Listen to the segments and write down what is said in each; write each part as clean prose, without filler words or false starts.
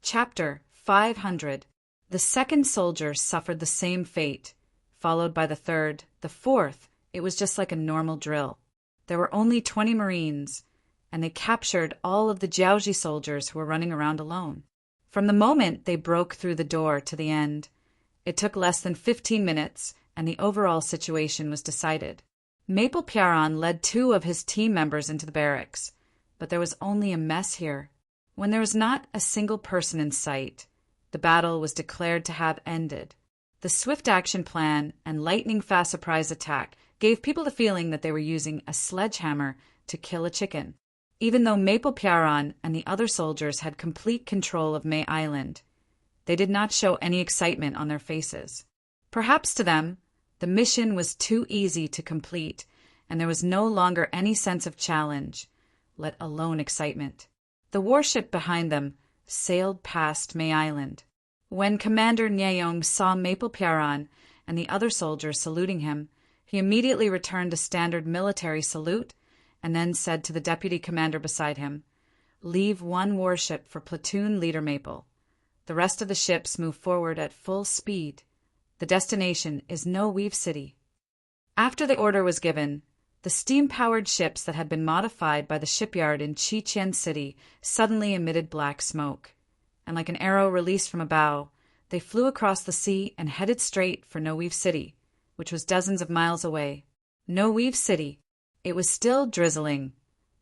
Chapter 500. The second soldier suffered the same fate, followed by the third, the fourth. It was just like a normal drill. There were only 20 Marines, and they captured all of the Jiaoji soldiers who were running around alone. From the moment they broke through the door to the end, it took less than 15 minutes, and the overall situation was decided. Maple Piaron led 2 of his team members into the barracks, but there was only a mess here. When there was not a single person in sight, the battle was declared to have ended. The swift action plan and lightning-fast surprise attack gave people the feeling that they were using a sledgehammer to kill a chicken. Even though Maple Piaron and the other soldiers had complete control of May Island, they did not show any excitement on their faces. Perhaps to them, the mission was too easy to complete, and there was no longer any sense of challenge, let alone excitement. The warship behind them sailed past May Island. When Commander Nyeyong saw Maple Piaron and the other soldiers saluting him, he immediately returned a standard military salute and then said to the deputy commander beside him, "Leave one warship for platoon leader Maple. The rest of the ships move forward at full speed. The destination is No Weave City." After the order was given, the steam-powered ships that had been modified by the shipyard in Chichen City suddenly emitted black smoke, and like an arrow released from a bow, they flew across the sea and headed straight for No Weave City, which was dozens of miles away. No Weave City. It was still drizzling,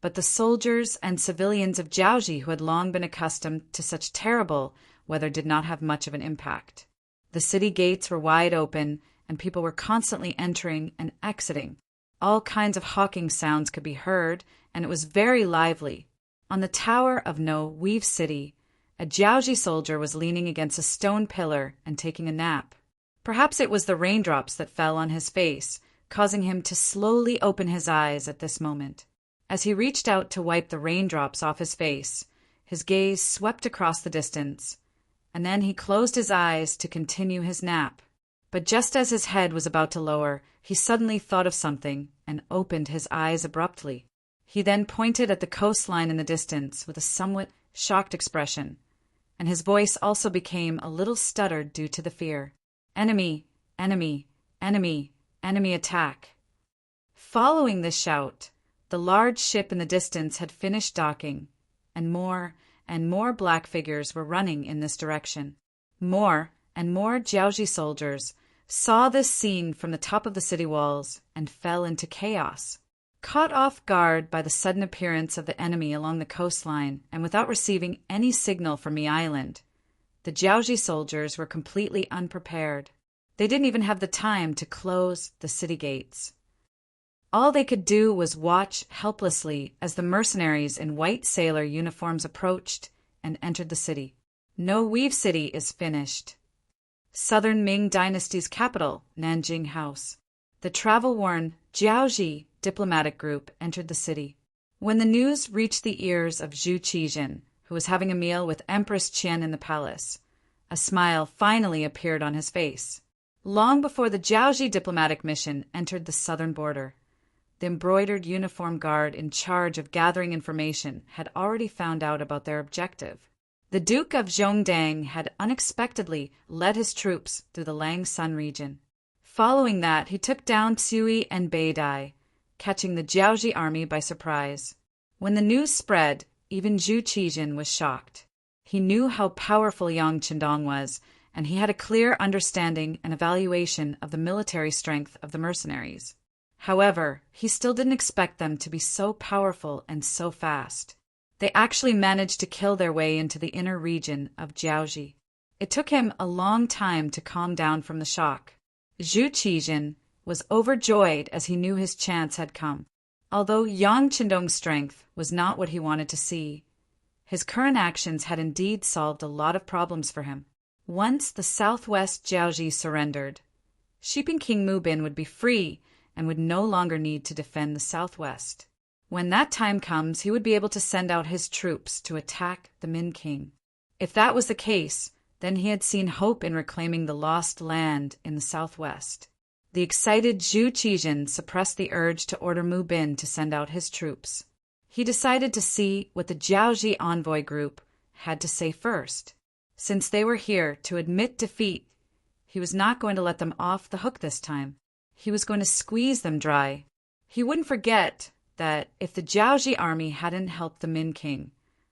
but the soldiers and civilians of Jiaoji who had long been accustomed to such terrible weather did not have much of an impact. The city gates were wide open, and people were constantly entering and exiting. All kinds of hawking sounds could be heard, and it was very lively. On the tower of No Weave City, a Jiaoji soldier was leaning against a stone pillar and taking a nap. Perhaps it was the raindrops that fell on his face, causing him to slowly open his eyes at this moment. As he reached out to wipe the raindrops off his face, his gaze swept across the distance, and then he closed his eyes to continue his nap. But just as his head was about to lower, he suddenly thought of something and opened his eyes abruptly. He then pointed at the coastline in the distance with a somewhat shocked expression, and his voice also became a little stuttered due to the fear. "Enemy, enemy, enemy, enemy attack." Following this shout, the large ship in the distance had finished docking, and more black figures were running in this direction. More and more Jiaoji soldiers saw this scene from the top of the city walls and fell into chaos. Caught off guard by the sudden appearance of the enemy along the coastline and without receiving any signal from the island, the Jiaoji soldiers were completely unprepared. They didn't even have the time to close the city gates. All they could do was watch helplessly as the mercenaries in white sailor uniforms approached and entered the city. No Weave City is finished. Southern Ming Dynasty's capital, Nanjing House. The travel-worn Jiaoji diplomatic group entered the city. When the news reached the ears of Zhu Qijin, who was having a meal with Empress Qian in the palace, a smile finally appeared on his face. Long before the Jiaoji diplomatic mission entered the southern border, the embroidered uniform guard in charge of gathering information had already found out about their objective. The Duke of Zhongdang had unexpectedly led his troops through the Langsun region. Following that, he took down Tsui and Beidai, catching the Jiaoji army by surprise. When the news spread, even Zhu Qijin was shocked. He knew how powerful Yang Qindong was, and he had a clear understanding and evaluation of the military strength of the mercenaries. However, he still didn't expect them to be so powerful and so fast. They actually managed to kill their way into the inner region of Jiaoji. It took him a long time to calm down from the shock. Zhu Qijin was overjoyed as he knew his chance had come. Although Yang Qindong's strength was not what he wanted to see, his current actions had indeed solved a lot of problems for him. Once the southwest Jiaoji surrendered, Shiping King Mubin would be free and would no longer need to defend the southwest. When that time comes, he would be able to send out his troops to attack the Min King. If that was the case, then he had seen hope in reclaiming the lost land in the southwest. The excited Zhu Qijin suppressed the urge to order Mu Bin to send out his troops. He decided to see what the Jiaoji envoy group had to say first. Since they were here to admit defeat, he was not going to let them off the hook this time. He was going to squeeze them dry. He wouldn't forget that if the Jiaoji army hadn't helped the Min king,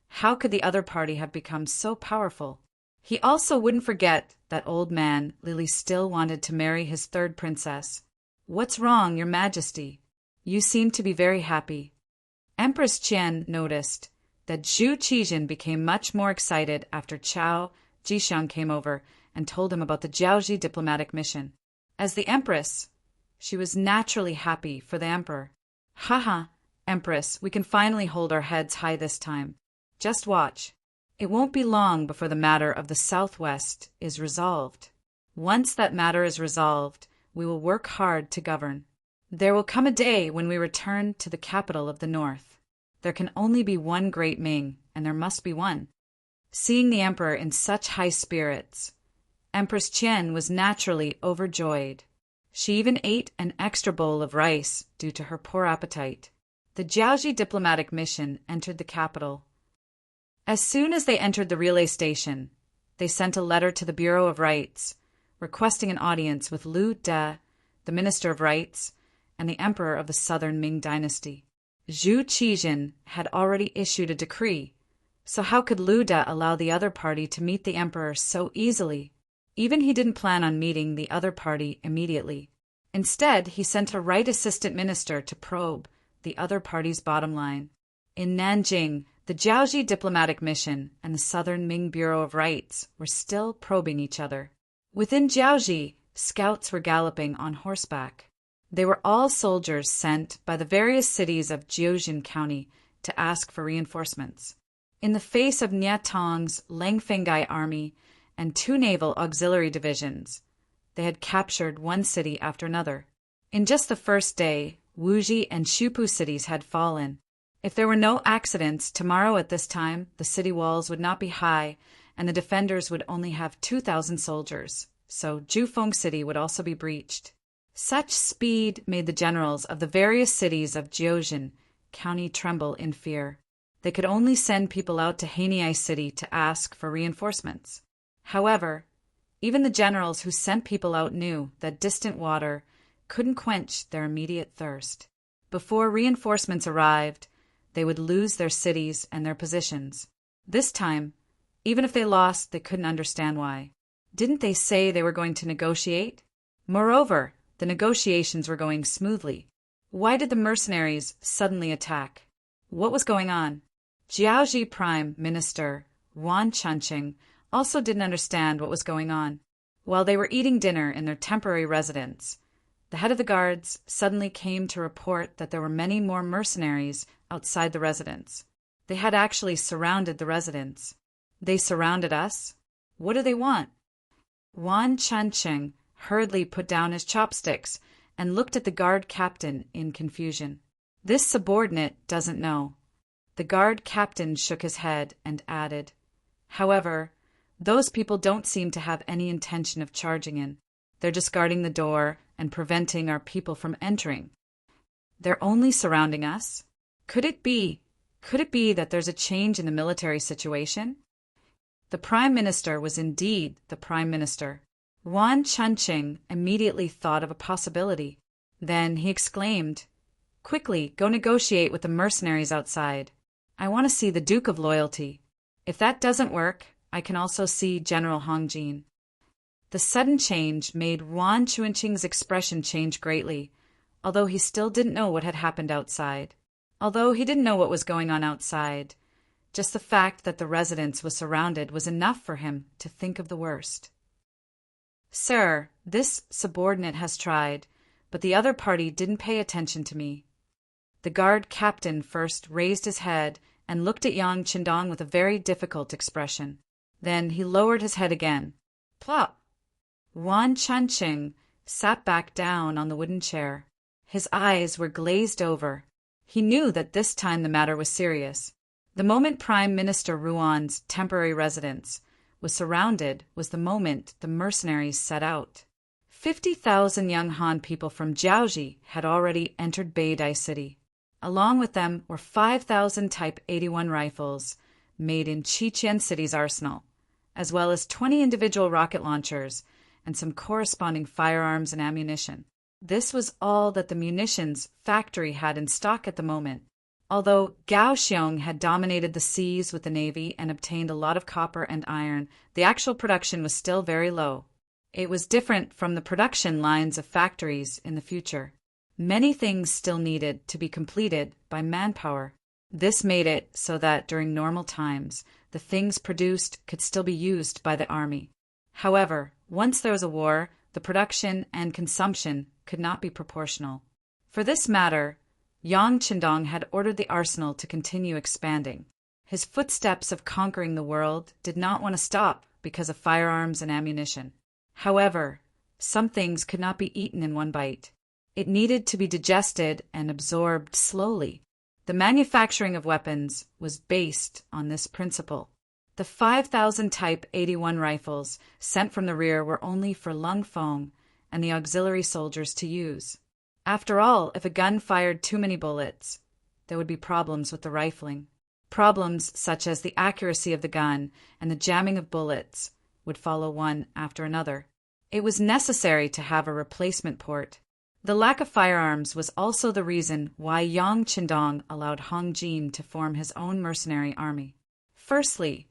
how could the other party have become so powerful? He also wouldn't forget that old man Lily still wanted to marry his third princess. "What's wrong, Your Majesty? You seem to be very happy." Empress Qian noticed that Zhu Qijin became much more excited after Chao Jishang came over and told him about the Jiaoji diplomatic mission. As the empress, she was naturally happy for the emperor. "Haha, Empress, we can finally hold our heads high this time. Just watch. It won't be long before the matter of the Southwest is resolved. Once that matter is resolved, we will work hard to govern. There will come a day when we return to the capital of the North. There can only be one great Ming, and there must be one." Seeing the emperor in such high spirits, Empress Qian was naturally overjoyed. She even ate an extra bowl of rice due to her poor appetite. The Jiaoji diplomatic mission entered the capital. As soon as they entered the relay station, they sent a letter to the Bureau of Rights, requesting an audience with Liu De, the Minister of Rights, and the Emperor of the Southern Ming Dynasty. Zhu Qijin had already issued a decree, so how could Liu De allow the other party to meet the Emperor so easily? Even he didn't plan on meeting the other party immediately. Instead, he sent a right assistant minister to probe the other party's bottom line. In Nanjing, the Jiaoji diplomatic mission and the Southern Ming Bureau of Rights were still probing each other. Within Jiaoji, scouts were galloping on horseback. They were all soldiers sent by the various cities of Jiuzhen County to ask for reinforcements. In the face of Niatong's Langfengai army and 2 naval auxiliary divisions, they had captured one city after another. In just the first day, Wuji and Shupu cities had fallen. If there were no accidents, tomorrow at this time, the city walls would not be high, and the defenders would only have 2,000 soldiers, so Jufeng City would also be breached. Such speed made the generals of the various cities of Jiuzhen County tremble in fear. They could only send people out to Haniai City to ask for reinforcements. However, even the generals who sent people out knew that distant water couldn't quench their immediate thirst. Before reinforcements arrived, they would lose their cities and their positions. This time, even if they lost, they couldn't understand why. Didn't they say they were going to negotiate? Moreover, the negotiations were going smoothly. Why did the mercenaries suddenly attack? What was going on? Jiaoji Prime Minister Wan Chunqing also didn't understand what was going on. While they were eating dinner in their temporary residence, the head of the guards suddenly came to report that there were many more mercenaries outside the residence. They had actually surrounded the residence. "They surrounded us? What do they want?" Wan Chunqing hurriedly put down his chopsticks and looked at the guard captain in confusion. "This subordinate doesn't know." The guard captain shook his head and added, "However, those people don't seem to have any intention of charging in. They're just guarding the door and preventing our people from entering." "They're only surrounding us? Could it be that there's a change in the military situation?" The Prime Minister was indeed the Prime Minister. Wan Chunqing immediately thought of a possibility. Then he exclaimed, "Quickly, go negotiate with the mercenaries outside. I want to see the Duke of Loyalty. If that doesn't work, I can also see General Hongjin." The sudden change made Wan Chunqing's expression change greatly, although he still didn't know what had happened outside. Although he didn't know what was going on outside, just the fact that the residence was surrounded was enough for him to think of the worst. "Sir, this subordinate has tried, but the other party didn't pay attention to me." The guard captain first raised his head and looked at Yang Qindong with a very difficult expression. Then he lowered his head again. Plop! Wan Chunqing sat back down on the wooden chair. His eyes were glazed over. He knew that this time the matter was serious. The moment Prime Minister Ruan's temporary residence was surrounded was the moment the mercenaries set out. 50,000 young Han people from Jiaoji had already entered Beidai City. Along with them were 5,000 Type 81 rifles made in Qiqian City's arsenal, as well as 20 individual rocket launchers and some corresponding firearms and ammunition. This was all that the munitions factory had in stock at the moment. Although Gao Xiong had dominated the seas with the navy and obtained a lot of copper and iron, the actual production was still very low. It was different from the production lines of factories in the future. Many things still needed to be completed by manpower. This made it so that during normal times, the things produced could still be used by the army. However, once there was a war, the production and consumption could not be proportional. For this matter, Yang Qindong had ordered the arsenal to continue expanding. His footsteps of conquering the world did not want to stop because of firearms and ammunition. However, some things could not be eaten in one bite. It needed to be digested and absorbed slowly. The manufacturing of weapons was based on this principle. The 5,000 Type 81 rifles sent from the rear were only for Lung Fong and the auxiliary soldiers to use. After all, if a gun fired too many bullets, there would be problems with the rifling. Problems such as the accuracy of the gun and the jamming of bullets would follow one after another. It was necessary to have a replacement port. The lack of firearms was also the reason why Yang Qindong allowed Hong Jin to form his own mercenary army. Firstly,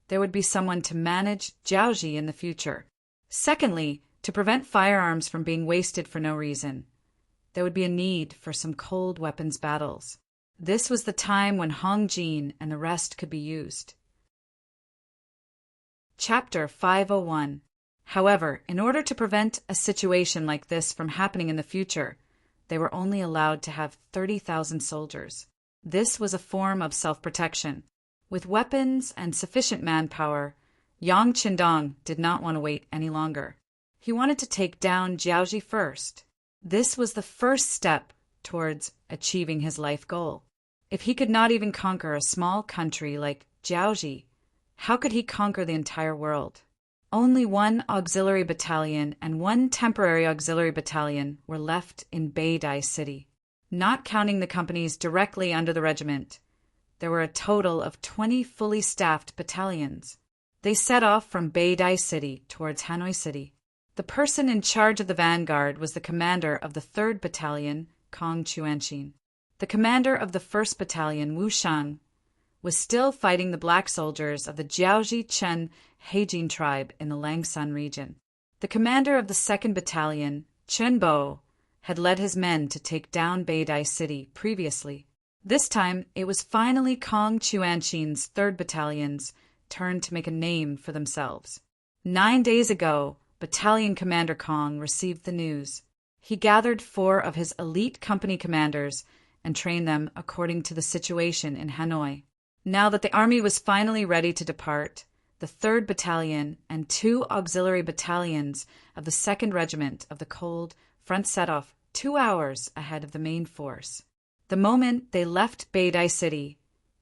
there would be someone to manage Jiaoji in the future. Secondly, to prevent firearms from being wasted for no reason, there would be a need for some cold weapons battles. This was the time when Hong Jin and the rest could be used. Chapter 501. However, in order to prevent a situation like this from happening in the future, they were only allowed to have 30,000 soldiers. This was a form of self-protection. With weapons and sufficient manpower, Yang Qindong did not want to wait any longer. He wanted to take down Jiaoji first. This was the first step towards achieving his life goal. If he could not even conquer a small country like Jiaoji, how could he conquer the entire world? Only one auxiliary battalion and one temporary auxiliary battalion were left in Beidai City. Not counting the companies directly under the regiment, there were a total of 20 fully staffed battalions. They set off from Beidai City towards Hanoi City. The person in charge of the vanguard was the commander of the 3rd Battalion, Kong Chuanxin. The commander of the 1st Battalion, Wu Shang, was still fighting the black soldiers of the Jiaoji Chen Heijin tribe in the Langsan region. The commander of the 2nd Battalion, Chen Bo, had led his men to take down Beidai City previously. This time, it was finally Kong Chuanxin's 3rd Battalion's turn to make a name for themselves. 9 days ago, Battalion Commander Kong received the news. He gathered 4 of his elite company commanders and trained them according to the situation in Hanoi. Now that the army was finally ready to depart, the 3rd Battalion and 2 auxiliary battalions of the 2nd Regiment of the Cold Front set off 2 hours ahead of the main force. The moment they left Beidai City,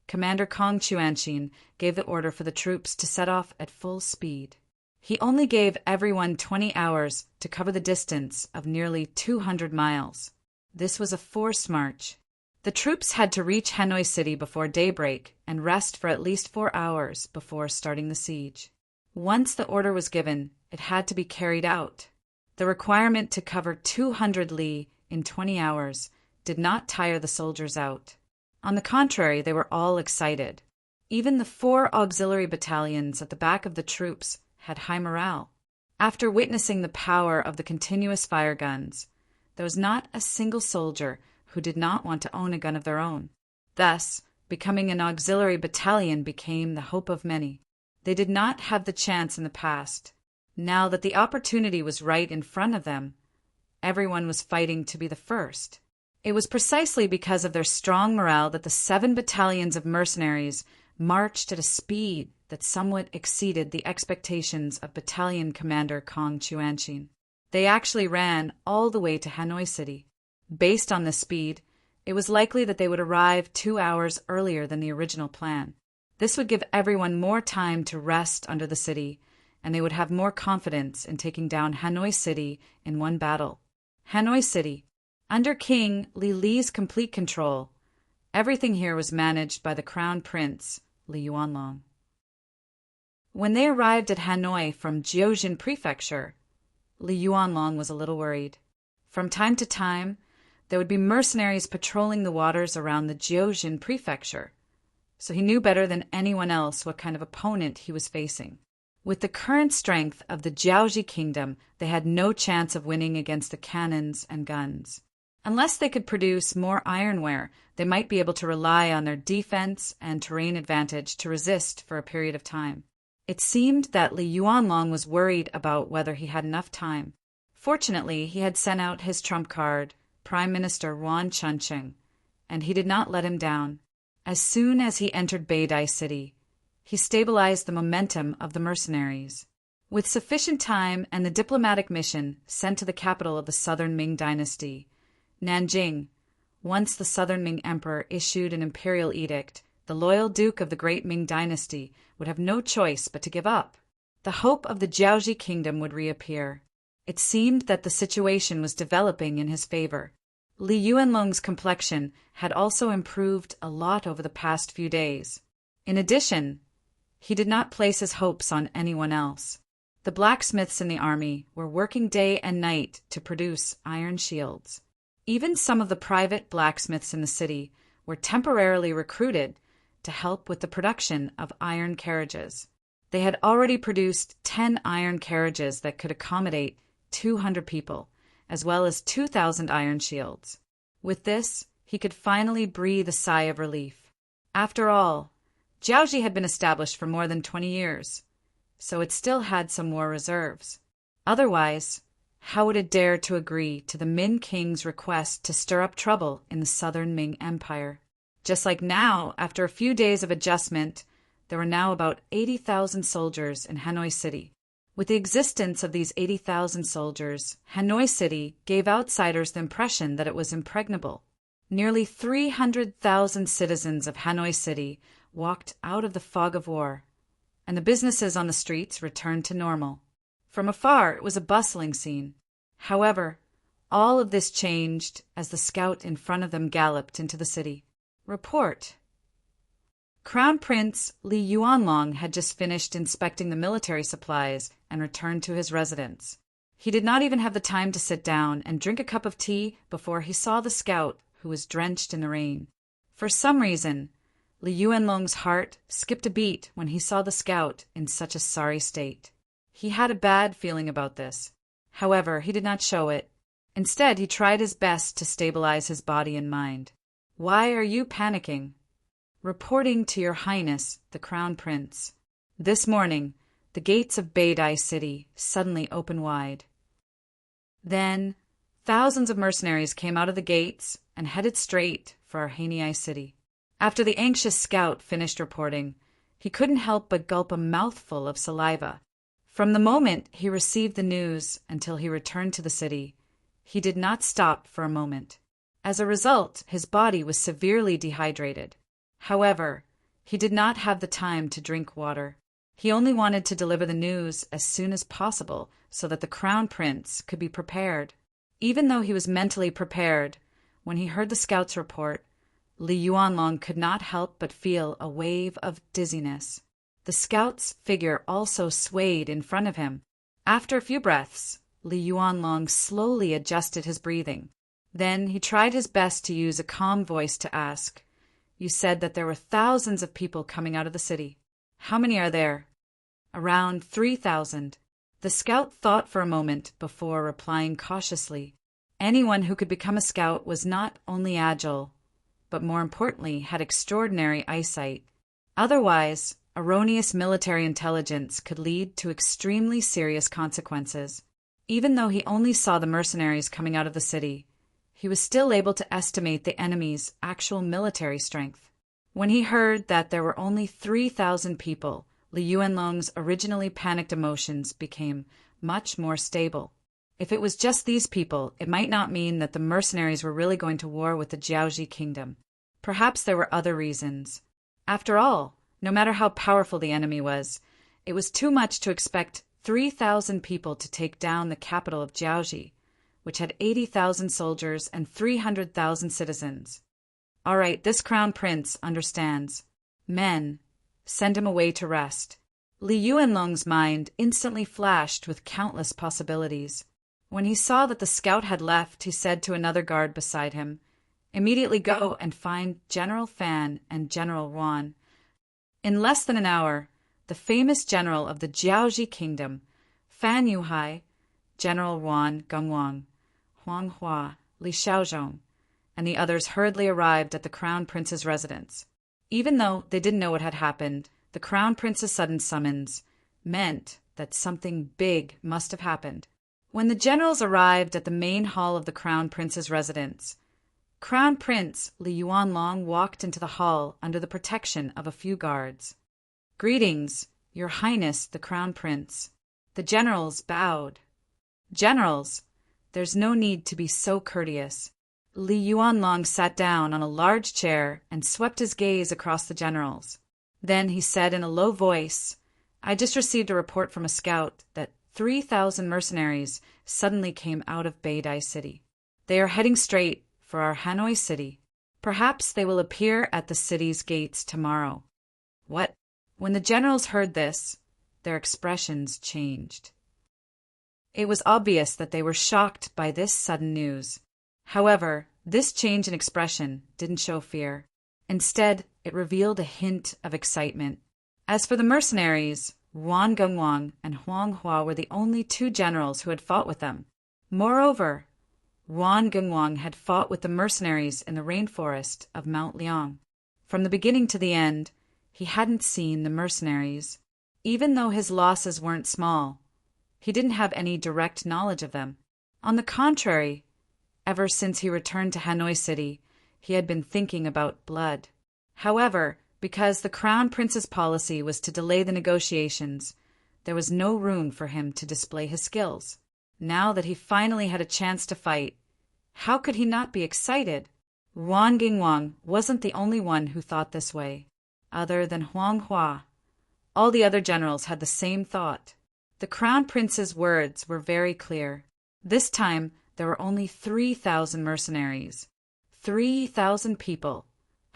Commander Kong Chuanxin gave the order for the troops to set off at full speed. He only gave everyone 20 hours to cover the distance of nearly 200 miles. This was a forced march. The troops had to reach Hanoi City before daybreak and rest for at least 4 hours before starting the siege. Once the order was given, it had to be carried out. The requirement to cover 200 li in 20 hours did not tire the soldiers out. On the contrary, they were all excited. Even the 4 auxiliary battalions at the back of the troops had high morale. After witnessing the power of the continuous fire guns, there was not a single soldier who did not want to own a gun of their own. Thus, becoming an auxiliary battalion became the hope of many. They did not have the chance in the past. Now that the opportunity was right in front of them, everyone was fighting to be the first. It was precisely because of their strong morale that the 7 battalions of mercenaries marched at a speed that somewhat exceeded the expectations of Battalion Commander Kong Chuanxin. They actually ran all the way to Hanoi City. Based on this speed, it was likely that they would arrive 2 hours earlier than the original plan. This would give everyone more time to rest under the city, and they would have more confidence in taking down Hanoi City in one battle. Hanoi City. Under King Li Li's complete control, everything here was managed by the Crown Prince, Li Yuanlong. When they arrived at Hanoi from Jiaojin Prefecture, Li Yuanlong was a little worried. From time to time, there would be mercenaries patrolling the waters around the Jiaojin Prefecture, so he knew better than anyone else what kind of opponent he was facing. With the current strength of the Jiaoji kingdom, they had no chance of winning against the cannons and guns. Unless they could produce more ironware, they might be able to rely on their defense and terrain advantage to resist for a period of time. It seemed that Li Yuanlong was worried about whether he had enough time. Fortunately, he had sent out his trump card, Prime Minister Yuan Chunqing, and he did not let him down. As soon as he entered Beidai City, he stabilized the momentum of the mercenaries. With sufficient time and the diplomatic mission sent to the capital of the southern Ming dynasty, Nanjing, once the southern Ming emperor issued an imperial edict, the loyal duke of the great Ming dynasty would have no choice but to give up. The hope of the Jiaoji kingdom would reappear. It seemed that the situation was developing in his favor. Li Yuanlong's complexion had also improved a lot over the past few days. In addition, he did not place his hopes on anyone else. The blacksmiths in the army were working day and night to produce iron shields. Even some of the private blacksmiths in the city were temporarily recruited to help with the production of iron carriages. They had already produced 10 iron carriages that could accommodate 200 people, as well as 2,000 iron shields. With this, he could finally breathe a sigh of relief. After all, Jiaoji had been established for more than 20 years, so it still had some war reserves. Otherwise, how would it dare to agree to the Min King's request to stir up trouble in the southern Ming Empire? Just like now, after a few days of adjustment, there were now about 80,000 soldiers in Hanoi City. With the existence of these 80,000 soldiers, Hanoi City gave outsiders the impression that it was impregnable. Nearly 300,000 citizens of Hanoi City walked out of the fog of war, and the businesses on the streets returned to normal. From afar, it was a bustling scene. However, all of this changed as the scout in front of them galloped into the city. Report. Crown Prince Li Yuanlong had just finished inspecting the military supplies and returned to his residence. He did not even have the time to sit down and drink a cup of tea before he saw the scout, who was drenched in the rain. For some reason, Li Yuanlong's heart skipped a beat when he saw the scout in such a sorry state. He had a bad feeling about this. However, he did not show it. Instead, he tried his best to stabilize his body and mind. Why are you panicking? Reporting to Your Highness, the Crown Prince. This morning, the gates of Beidai City suddenly opened wide. Then, thousands of mercenaries came out of the gates and headed straight for Hanoi City. After the anxious scout finished reporting, he couldn't help but gulp a mouthful of saliva. From the moment he received the news until he returned to the city, he did not stop for a moment. As a result, his body was severely dehydrated. However, he did not have the time to drink water. He only wanted to deliver the news as soon as possible so that the Crown Prince could be prepared. Even though he was mentally prepared, when he heard the scout's report, Li Yuanlong could not help but feel a wave of dizziness. The scout's figure also swayed in front of him. After a few breaths, Li Yuanlong slowly adjusted his breathing. Then he tried his best to use a calm voice to ask, "You said that there were thousands of people coming out of the city. How many are there?" "Around 3,000. The scout thought for a moment before replying cautiously. Anyone who could become a scout was not only agile, but more importantly had extraordinary eyesight. Otherwise, erroneous military intelligence could lead to extremely serious consequences. Even though he only saw the mercenaries coming out of the city, he was still able to estimate the enemy's actual military strength. When he heard that there were only 3,000 people, Li Yuanlong's originally panicked emotions became much more stable. If it was just these people, it might not mean that the mercenaries were really going to war with the Jiaoji kingdom. Perhaps there were other reasons. After all, no matter how powerful the enemy was, it was too much to expect 3,000 people to take down the capital of Jiaoji, which had 80,000 soldiers and 300,000 citizens. All right, this crown prince understands. Men, send him away to rest. Li Yuanlong's mind instantly flashed with countless possibilities. When he saw that the scout had left, he said to another guard beside him, "Immediately go and find General Fan and General Yuan." In less than an hour, the famous general of the Jiaoji kingdom, Fan Yuhai, General Yuan Gongwang, Huang Hua, Li Xiaozhong, and the others hurriedly arrived at the crown prince's residence. Even though they didn't know what had happened, the crown prince's sudden summons meant that something big must have happened. When the generals arrived at the main hall of the crown prince's residence, Crown Prince Li Yuanlong walked into the hall under the protection of a few guards. "Greetings, Your Highness the Crown Prince." The generals bowed. "Generals, there's no need to be so courteous." Li Yuanlong sat down on a large chair and swept his gaze across the generals. Then he said in a low voice, "I just received a report from a scout that 3,000 mercenaries suddenly came out of Beidai City. They are heading straight for our Hanoi city. Perhaps they will appear at the city's gates tomorrow." What? When the generals heard this, their expressions changed. It was obvious that they were shocked by this sudden news. However, this change in expression didn't show fear. Instead, it revealed a hint of excitement. As for the mercenaries, Yuan Gongwang and Huang Hua were the only two generals who had fought with them. Moreover, Yuan Gongwang had fought with the mercenaries in the rainforest of Mount Liang. From the beginning to the end, he hadn't seen the mercenaries. Even though his losses weren't small, he didn't have any direct knowledge of them. On the contrary, ever since he returned to Hanoi City, he had been thinking about blood. However, because the Crown Prince's policy was to delay the negotiations, there was no room for him to display his skills. Now that he finally had a chance to fight, how could he not be excited? Yuan Gongwang wasn't the only one who thought this way. Other than Huang Hua, all the other generals had the same thought. The Crown Prince's words were very clear. This time, there were only 3,000 mercenaries. 3,000 people.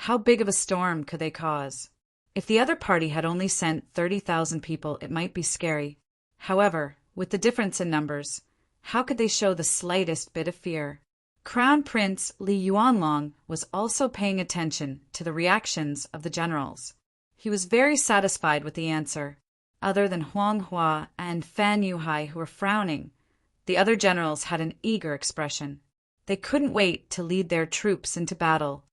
How big of a storm could they cause? If the other party had only sent 30,000 people, it might be scary. However, with the difference in numbers, how could they show the slightest bit of fear? Crown Prince Li Yuanlong was also paying attention to the reactions of the generals. He was very satisfied with the answer. Other than Huang Hua and Fan Yuhai, who were frowning, the other generals had an eager expression. They couldn't wait to lead their troops into battle.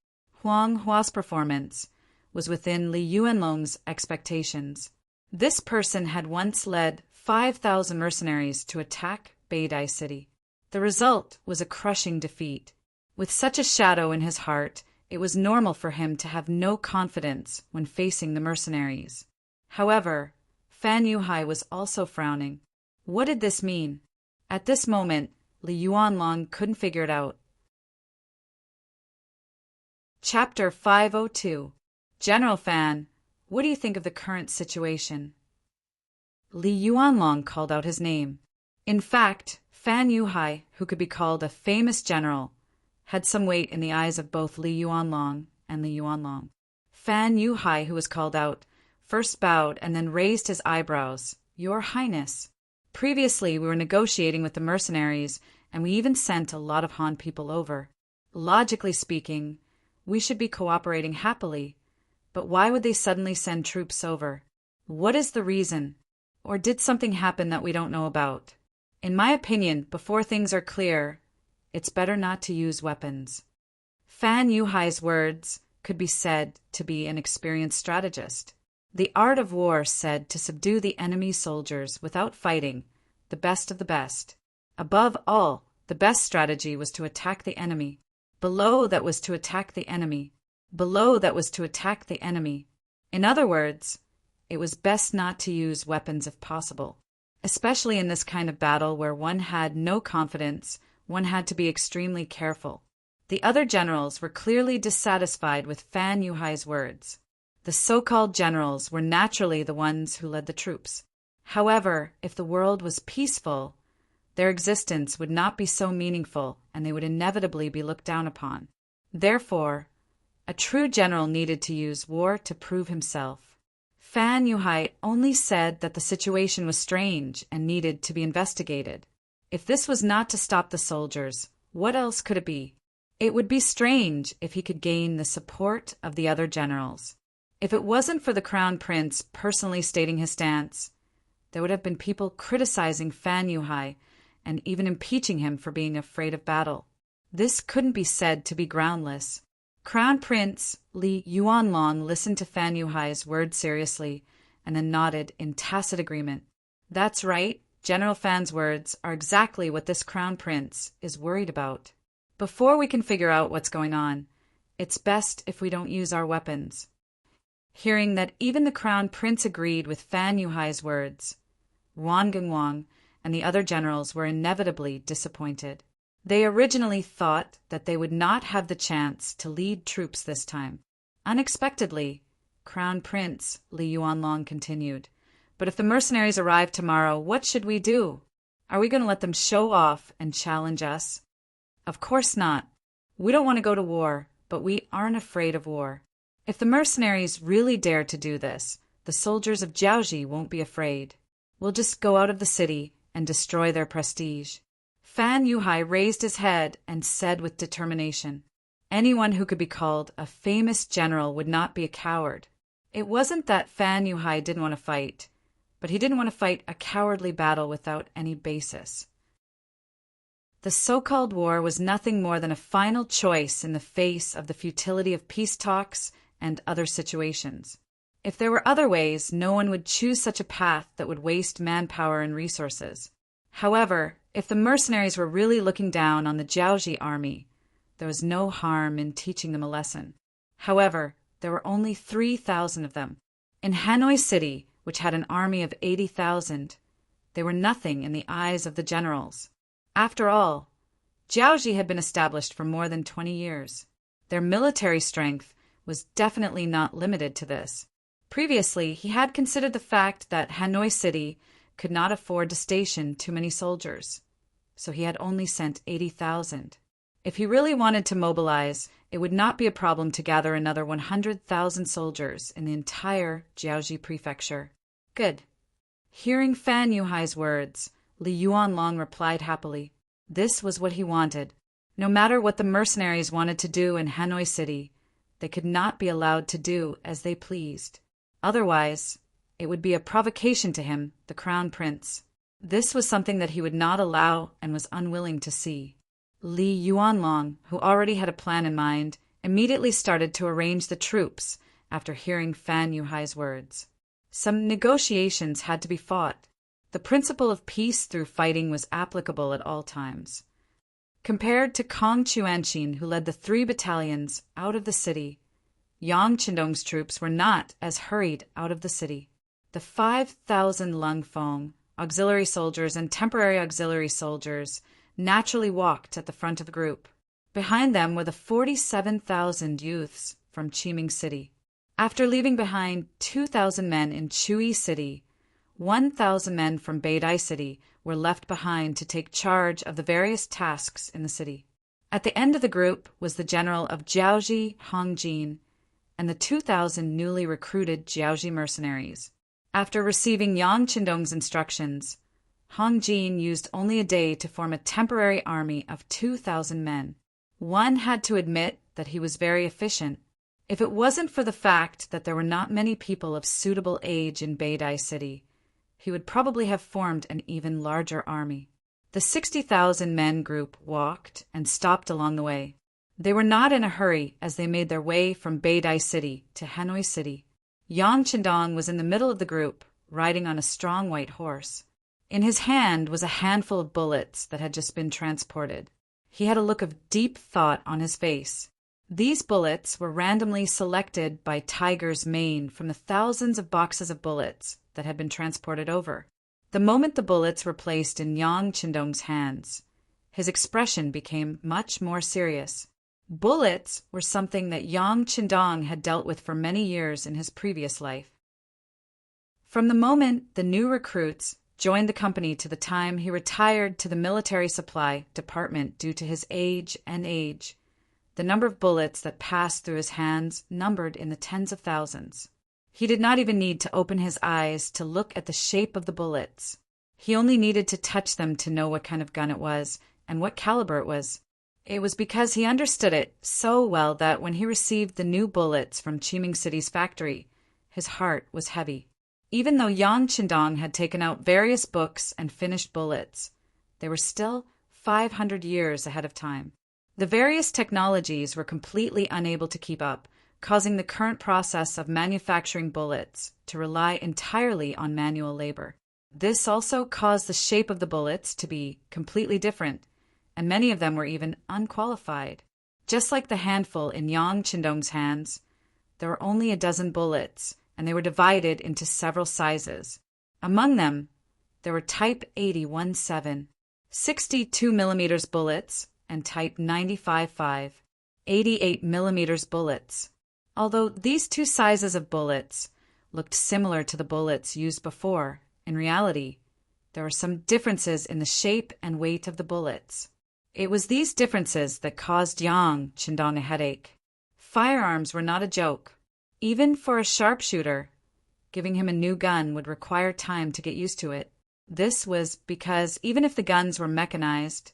Huang Hua's performance was within Li Yuanlong's expectations. This person had once led 5,000 mercenaries to attack Beidai City. The result was a crushing defeat. With such a shadow in his heart, it was normal for him to have no confidence when facing the mercenaries. However, Fan Yuhai was also frowning. What did this mean? At this moment, Li Yuanlong couldn't figure it out. Chapter 502. General Fan, what do you think of the current situation? Li Yuanlong called out his name. In fact, Fan Yuhai, who could be called a famous general, had some weight in the eyes of both Li Yuanlong and Li Yuanlong. Fan Yuhai, who was called out, first bowed and then raised his eyebrows. "Your Highness, previously we were negotiating with the mercenaries, and we even sent a lot of Han people over. Logically speaking, we should be cooperating happily, but why would they suddenly send troops over? What is the reason? Or did something happen that we don't know about? In my opinion, before things are clear, it's better not to use weapons." Fan Yuhai's words could be said to be an experienced strategist. The art of war said to subdue the enemy soldiers without fighting, the best of the best. Above all, the best strategy was to attack the enemy. Below that was to attack the enemy. Below that was to attack the enemy. In other words, it was best not to use weapons if possible. Especially in this kind of battle where one had no confidence, one had to be extremely careful. The other generals were clearly dissatisfied with Fan Yuhai's words. The so-called generals were naturally the ones who led the troops. However, if the world was peaceful, their existence would not be so meaningful and they would inevitably be looked down upon. Therefore, a true general needed to use war to prove himself. Fan Yuhai only said that the situation was strange and needed to be investigated. If this was not to stop the soldiers, what else could it be? It would be strange if he could gain the support of the other generals. If it wasn't for the crown prince personally stating his stance, there would have been people criticizing Fan Yuhai and even impeaching him for being afraid of battle. This couldn't be said to be groundless. Crown Prince Li Yuanlong listened to Fan Yuhai's words seriously and then nodded in tacit agreement. That's right, General Fan's words are exactly what this crown prince is worried about. Before we can figure out what's going on, it's best if we don't use our weapons. Hearing that even the crown prince agreed with Fan Yuhai's words, Wang Gengwang and the other generals were inevitably disappointed. They originally thought that they would not have the chance to lead troops this time. Unexpectedly, Crown Prince Li Yuanlong continued, "But if the mercenaries arrive tomorrow, what should we do? Are we going to let them show off and challenge us? Of course not. We don't want to go to war, but we aren't afraid of war. If the mercenaries really dare to do this, the soldiers of Jiaoji won't be afraid. We'll just go out of the city and destroy their prestige." Fan Yuhai raised his head and said with determination, "Anyone who could be called a famous general would not be a coward." It wasn't that Fan Yuhai didn't want to fight, but he didn't want to fight a cowardly battle without any basis. The so-called war was nothing more than a final choice in the face of the futility of peace talks and other situations. If there were other ways, no one would choose such a path that would waste manpower and resources. However, if the mercenaries were really looking down on the Jiaoji army, there was no harm in teaching them a lesson. However, there were only 3,000 of them. In Hanoi City, which had an army of 80,000, they were nothing in the eyes of the generals. After all, Jiaoji had been established for more than 20 years. Their military strength was definitely not limited to this. Previously, he had considered the fact that Hanoi City could not afford to station too many soldiers, so he had only sent 80,000. If he really wanted to mobilize, it would not be a problem to gather another 100,000 soldiers in the entire Jiaoji prefecture. Good. Hearing Fan Yuhai's words, Li Yuanlong replied happily. This was what he wanted. No matter what the mercenaries wanted to do in Hanoi City, they could not be allowed to do as they pleased. Otherwise, it would be a provocation to him, the crown prince. This was something that he would not allow and was unwilling to see. Li Yuanlong, who already had a plan in mind, immediately started to arrange the troops after hearing Fan Yuhai's words. Some negotiations had to be fought. The principle of peace through fighting was applicable at all times. Compared to Kong Chuanqin, who led the 3 battalions out of the city, Yang Qindong's troops were not as hurried out of the city. The 5,000 Lung Fong, auxiliary soldiers and temporary auxiliary soldiers, naturally walked at the front of the group. Behind them were the 47,000 youths from Qiming City. After leaving behind 2,000 men in Chui City, 1,000 men from Beidai City were left behind to take charge of the various tasks in the city. At the end of the group was the general of Jiaoji, Hong Jin, and the 2,000 newly recruited Jiaoji mercenaries. After receiving Yang Qindong's instructions, Hong Jin used only a day to form a temporary army of 2,000 men. One had to admit that he was very efficient. If it wasn't for the fact that there were not many people of suitable age in Beidai City, he would probably have formed an even larger army. The 60,000 men group walked and stopped along the way. They were not in a hurry as they made their way from Beidai City to Hanoi City. Yang Qindong was in the middle of the group, riding on a strong white horse. In his hand was a handful of bullets that had just been transported. He had a look of deep thought on his face. These bullets were randomly selected by Tiger's Mane from the thousands of boxes of bullets that had been transported over. The moment the bullets were placed in Yang Qindong's hands, his expression became much more serious. Bullets were something that Yang Qindong had dealt with for many years in his previous life. From the moment the new recruits joined the company to the time he retired to the military supply department due to his age, the number of bullets that passed through his hands numbered in the tens of thousands. He did not even need to open his eyes to look at the shape of the bullets. He only needed to touch them to know what kind of gun it was and what caliber it was. It was because he understood it so well that when he received the new bullets from Qiming City's factory, his heart was heavy. Even though Yang Qindong had taken out various books and finished bullets, they were still 500 years ahead of time. The various technologies were completely unable to keep up, causing the current process of manufacturing bullets to rely entirely on manual labor. This also caused the shape of the bullets to be completely different, and many of them were even unqualified. Just like the handful in Yang Qindong's hands, there were only a dozen bullets, and they were divided into several sizes. Among them, there were Type 80-17, 62mm bullets, and Type 95-5, 88mm bullets. Although these two sizes of bullets looked similar to the bullets used before, in reality, there were some differences in the shape and weight of the bullets. It was these differences that caused Yang Qindong a headache. Firearms were not a joke. Even for a sharpshooter, giving him a new gun would require time to get used to it. This was because even if the guns were mechanized,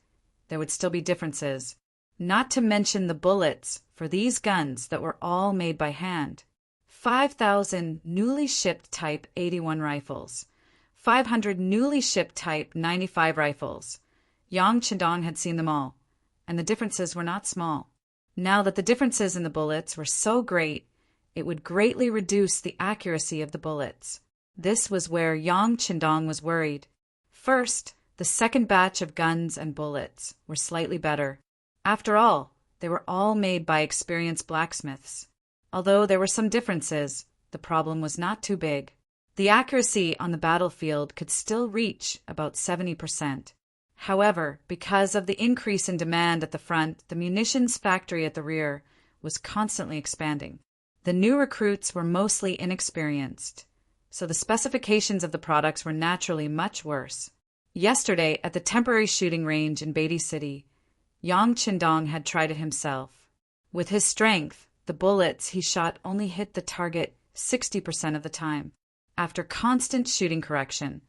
there would still be differences, not to mention the bullets for these guns that were all made by hand. 5,000 newly shipped Type 81 rifles, 500 newly shipped Type 95 rifles. Yang Qindong had seen them all, and the differences were not small. Now that the differences in the bullets were so great, it would greatly reduce the accuracy of the bullets. This was where Yang Qindong was worried. First, the second batch of guns and bullets were slightly better. After all, they were all made by experienced blacksmiths. Although there were some differences, the problem was not too big. The accuracy on the battlefield could still reach about 70%. However, because of the increase in demand at the front, the munitions factory at the rear was constantly expanding. The new recruits were mostly inexperienced, so the specifications of the products were naturally much worse. Yesterday, at the temporary shooting range in Beatty City, Yang Qindong had tried it himself. With his strength, the bullets he shot only hit the target 60% of the time. After constant shooting correction,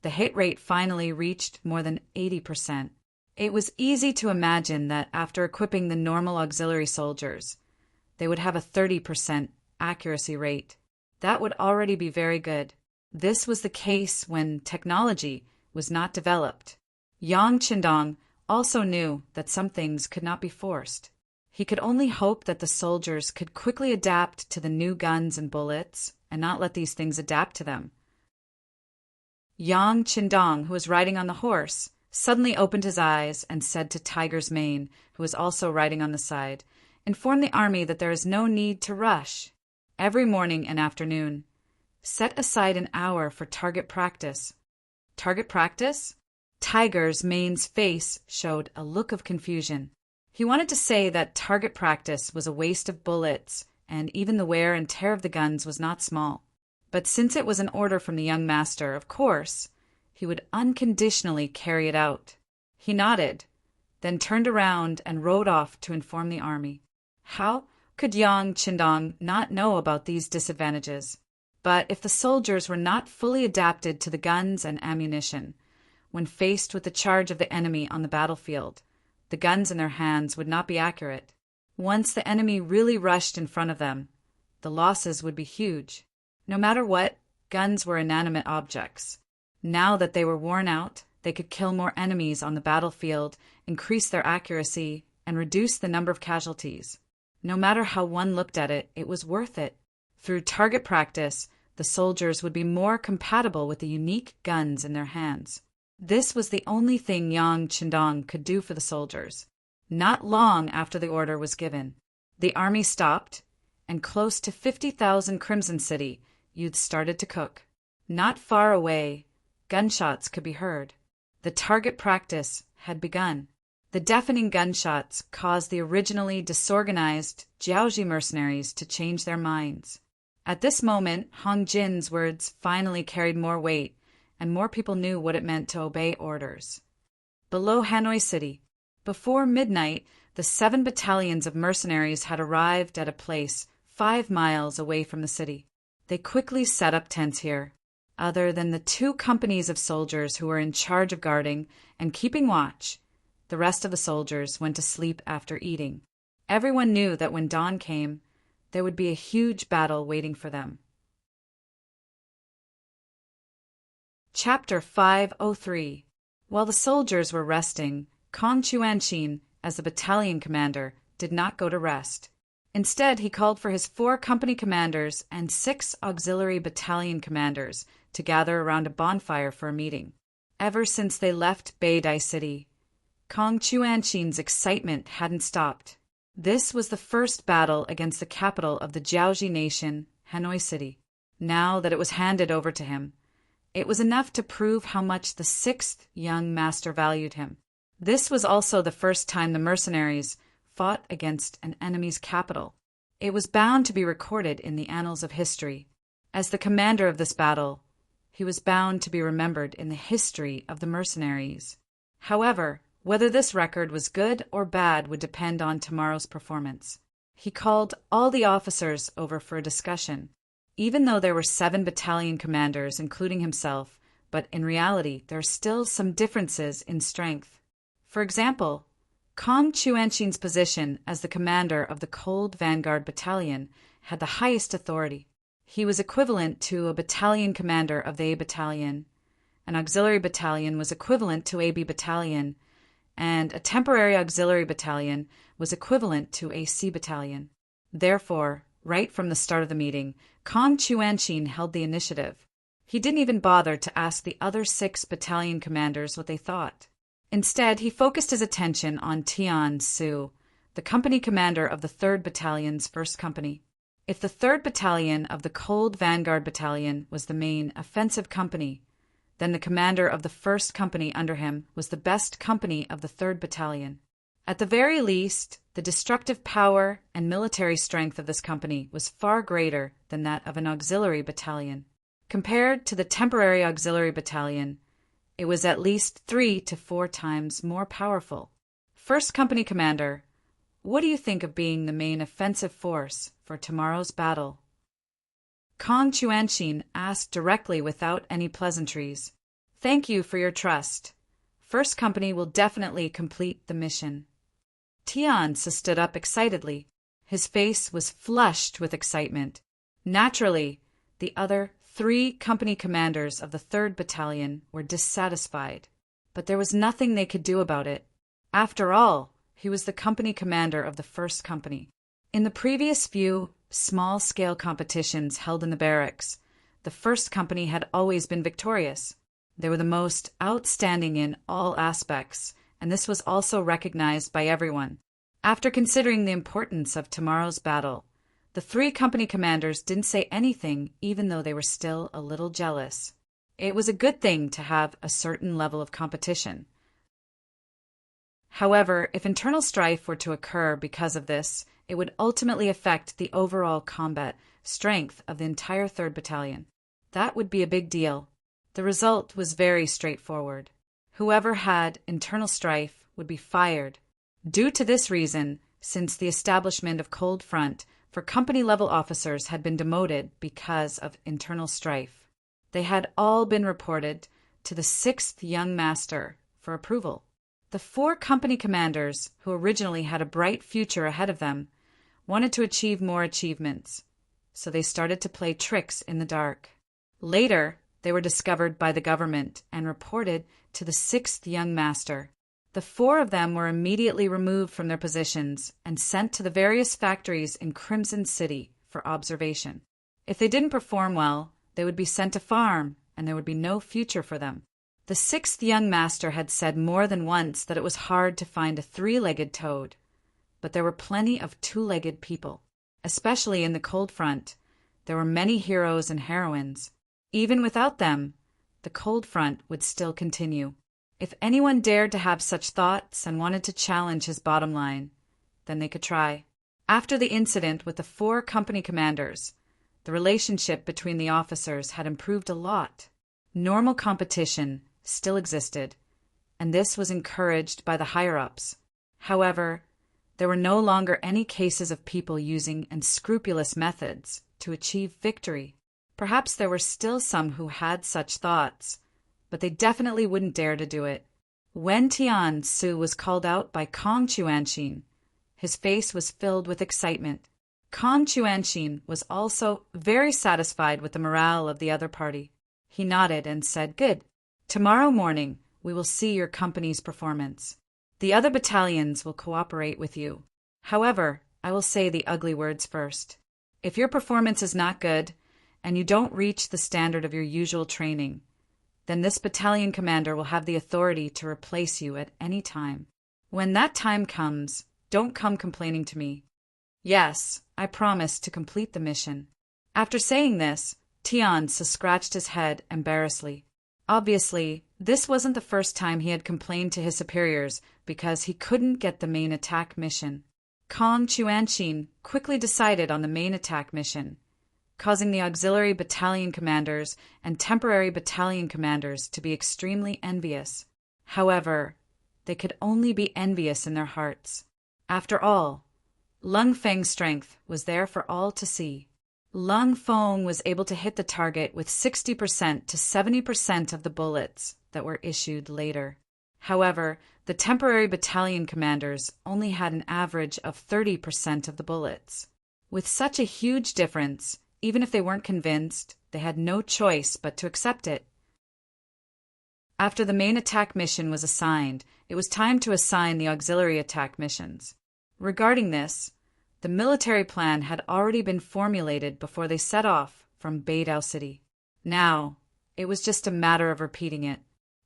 the hit rate finally reached more than 80%. It was easy to imagine that after equipping the normal auxiliary soldiers, they would have a 30% accuracy rate. That would already be very good. This was the case when technology was not developed. Yang Qindong also knew that some things could not be forced. He could only hope that the soldiers could quickly adapt to the new guns and bullets and not let these things adapt to them. Yang Qindong, who was riding on the horse, suddenly opened his eyes and said to Tiger's Mane, who was also riding on the side, "Inform the army that there is no need to rush. Every morning and afternoon, set aside an hour for target practice." Target practice? Tiger's Mane's face showed a look of confusion. He wanted to say that target practice was a waste of bullets, and even the wear and tear of the guns was not small. But since it was an order from the young master, of course, he would unconditionally carry it out. He nodded, then turned around and rode off to inform the army. How could Yang Qindong not know about these disadvantages? But if the soldiers were not fully adapted to the guns and ammunition, when faced with the charge of the enemy on the battlefield, the guns in their hands would not be accurate. Once the enemy really rushed in front of them, the losses would be huge. No matter what, guns were inanimate objects. Now that they were worn out, they could kill more enemies on the battlefield, increase their accuracy, and reduce the number of casualties. No matter how one looked at it, it was worth it. Through target practice, the soldiers would be more compatible with the unique guns in their hands. This was the only thing Yang Qindong could do for the soldiers. Not long after the order was given, the army stopped, and close to 50,000 Crimson City youths started to cook. Not far away, gunshots could be heard. The target practice had begun. The deafening gunshots caused the originally disorganized Jiaoji mercenaries to change their minds. At this moment, Hong Jin's words finally carried more weight, and more people knew what it meant to obey orders. Below Hanoi City, before midnight, the 7 battalions of mercenaries had arrived at a place 5 miles away from the city. They quickly set up tents here. Other than the 2 companies of soldiers who were in charge of guarding and keeping watch, the rest of the soldiers went to sleep after eating. Everyone knew that when dawn came, there would be a huge battle waiting for them. Chapter 503. While the soldiers were resting, Kong Chuanxin, as the battalion commander, did not go to rest. Instead, he called for his 4 company commanders and 6 auxiliary battalion commanders to gather around a bonfire for a meeting. Ever since they left Beidai City, Kong Chuanxin's excitement hadn't stopped. This was the first battle against the capital of the Jiaoji nation, Hanoi City. Now that it was handed over to him, it was enough to prove how much the 6th young master valued him. This was also the first time the mercenaries fought against an enemy's capital. It was bound to be recorded in the annals of history. As the commander of this battle, he was bound to be remembered in the history of the mercenaries. However, whether this record was good or bad would depend on tomorrow's performance. He called all the officers over for a discussion. Even though there were 7 battalion commanders, including himself, but in reality there are still some differences in strength. For example, Kong Chuanxin's position as the commander of the Cold Vanguard Battalion had the highest authority. He was equivalent to a battalion commander of the A Battalion, an auxiliary battalion was equivalent to a B Battalion, and a temporary auxiliary battalion was equivalent to a C Battalion. Therefore, right from the start of the meeting, Kong Chuanxin held the initiative. He didn't even bother to ask the other 6 battalion commanders what they thought. Instead, he focused his attention on Tian Su, the company commander of the 3rd Battalion's 1st Company. If the 3rd Battalion of the Cold Vanguard Battalion was the main offensive company, then the commander of the 1st Company under him was the best company of the 3rd Battalion. At the very least, the destructive power and military strength of this company was far greater than that of an auxiliary battalion. Compared to the temporary auxiliary battalion, it was at least 3 to 4 times more powerful. 1st Company Commander, what do you think of being the main offensive force for tomorrow's battle? Kong Chuanxin asked directly without any pleasantries. Thank you for your trust. 1st Company will definitely complete the mission. Tian stood up excitedly. His face was flushed with excitement. Naturally, the other 3 company commanders of the 3rd Battalion were dissatisfied, but there was nothing they could do about it. After all, he was the company commander of the 1st Company. In the previous few small-scale competitions held in the barracks, the 1st Company had always been victorious. They were the most outstanding in all aspects, and this was also recognized by everyone. After considering the importance of tomorrow's battle, the 3 company commanders didn't say anything, even though they were still a little jealous. It was a good thing to have a certain level of competition. However, if internal strife were to occur because of this, it would ultimately affect the overall combat strength of the entire 3rd Battalion. That would be a big deal. The result was very straightforward. Whoever had internal strife would be fired. Due to this reason, since the establishment of Cold Front, for company-level officers had been demoted because of internal strife. They had all been reported to the 6th young master for approval. The 4 company commanders, who originally had a bright future ahead of them, wanted to achieve more achievements, so they started to play tricks in the dark. Later, they were discovered by the government and reported to the 6th young master. The 4 of them were immediately removed from their positions and sent to the various factories in Crimson City for observation. If they didn't perform well, they would be sent to farm, and there would be no future for them. The 6th young master had said more than once that it was hard to find a 3-legged toad, but there were plenty of 2-legged people. Especially in the Cold Front, there were many heroes and heroines. Even without them, the Cold Front would still continue. If anyone dared to have such thoughts and wanted to challenge his bottom line, then they could try. After the incident with the 4 company commanders, the relationship between the officers had improved a lot. Normal competition still existed, and this was encouraged by the higher-ups. However, there were no longer any cases of people using unscrupulous methods to achieve victory. Perhaps there were still some who had such thoughts, but they definitely wouldn't dare to do it. When Tian Su was called out by Kong Chuanxin, his face was filled with excitement. Kong Chuanxin was also very satisfied with the morale of the other party. He nodded and said, "Good. Tomorrow morning, we will see your company's performance. The other battalions will cooperate with you. However, I will say the ugly words first. If your performance is not good, and you don't reach the standard of your usual training, then this battalion commander will have the authority to replace you at any time. When that time comes, don't come complaining to me. Yes, I promise to complete the mission." After saying this, Tian scratched his head embarrassedly. Obviously, this wasn't the first time he had complained to his superiors because he couldn't get the main attack mission. Kong Chuanxin quickly decided on the main attack mission, causing the auxiliary battalion commanders and temporary battalion commanders to be extremely envious. However, they could only be envious in their hearts. After all, Lung Feng's strength was there for all to see. Lung Feng was able to hit the target with 60% to 70% of the bullets that were issued later. However, the temporary battalion commanders only had an average of 30% of the bullets. With such a huge difference, even if they weren't convinced, they had no choice but to accept it. After the main attack mission was assigned, it was time to assign the auxiliary attack missions. Regarding this, the military plan had already been formulated before they set off from Beidao City. Now, it was just a matter of repeating it.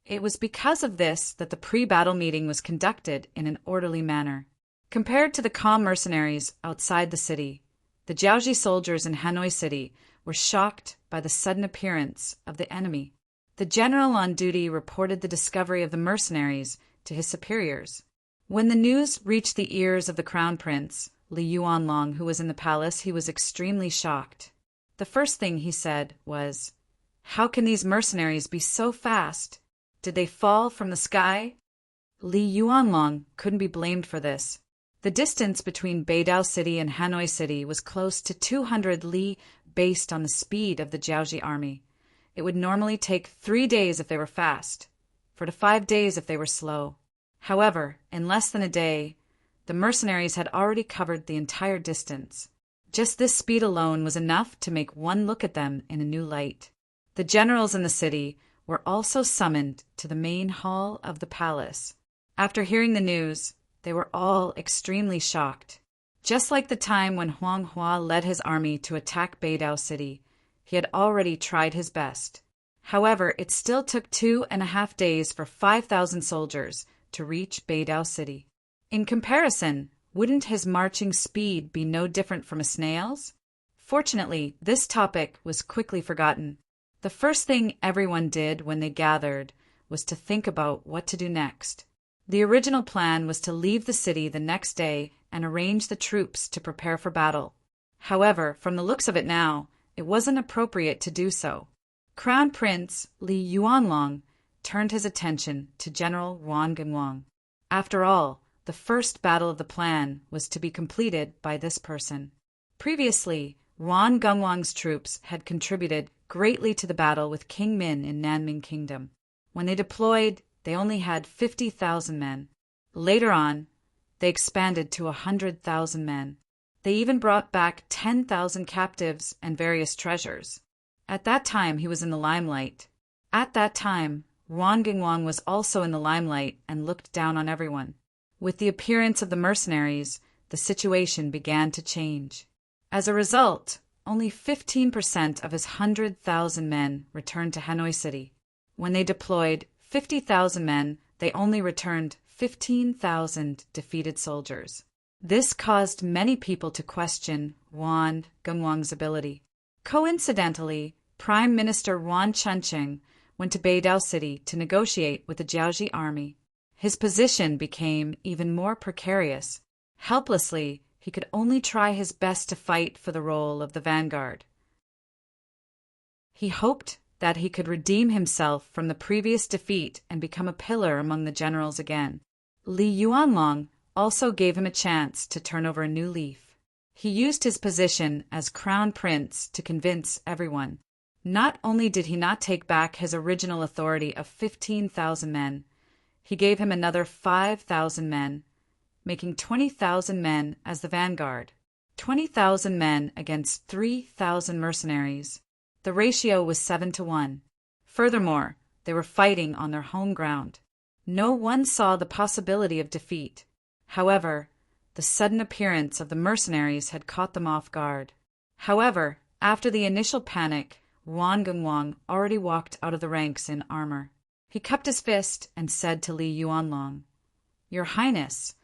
It was because of this that the pre-battle meeting was conducted in an orderly manner. Compared to the calm mercenaries outside the city, the Jiaoji soldiers in Hanoi City were shocked by the sudden appearance of the enemy. The general on duty reported the discovery of the mercenaries to his superiors. When the news reached the ears of the crown prince, Li Yuanlong, who was in the palace, he was extremely shocked. The first thing he said was, "How can these mercenaries be so fast? Did they fall from the sky?" Li Yuanlong couldn't be blamed for this. The distance between Beidao City and Hanoi City was close to 200 li based on the speed of the Jiaoji army. It would normally take 3 days if they were fast, 4 to 5 days if they were slow. However, in less than a day, the mercenaries had already covered the entire distance. Just this speed alone was enough to make one look at them in a new light. The generals in the city were also summoned to the main hall of the palace. After hearing the news, they were all extremely shocked. Just like the time when Huang Hua led his army to attack Beidao City, he had already tried his best. However, it still took 2.5 days for 5,000 soldiers to reach Beidao City. In comparison, wouldn't his marching speed be no different from a snail's? Fortunately, this topic was quickly forgotten. The first thing everyone did when they gathered was to think about what to do next. The original plan was to leave the city the next day and arrange the troops to prepare for battle. However, from the looks of it now, it wasn't appropriate to do so. Crown Prince Li Yuanlong turned his attention to General Wan Genwang. After all, the first battle of the plan was to be completed by this person. Previously, Wan Genwang's troops had contributed greatly to the battle with King Min in Nanming Kingdom. When they deployed, they only had 50,000 men. Later on, they expanded to 100,000 men. They even brought back 10,000 captives and various treasures. At that time, he was in the limelight. At that time, Wan Genwang was also in the limelight and looked down on everyone. With the appearance of the mercenaries, the situation began to change. As a result, only 15% of his 100,000 men returned to Hanoi City. When they deployed 50,000 men, they only returned 15,000 defeated soldiers. This caused many people to question Wan Genwang's ability. Coincidentally, Prime Minister Wan Chuncheng went to Beidao City to negotiate with the Jiaoji army. His position became even more precarious. Helplessly, he could only try his best to fight for the role of the vanguard. He hoped that he could redeem himself from the previous defeat and become a pillar among the generals again. Li Yuanlong also gave him a chance to turn over a new leaf. He used his position as crown prince to convince everyone. Not only did he not take back his original authority of 15,000 men, he gave him another 5,000 men, making 20,000 men as the vanguard. 20,000 men against 3,000 mercenaries. The ratio was 7-1. Furthermore, they were fighting on their home ground. No one saw the possibility of defeat. However, the sudden appearance of the mercenaries had caught them off guard. However, after the initial panic, Wan Gungwang already walked out of the ranks in armor. He cupped his fist and said to Li Yuanlong, "Your Highness,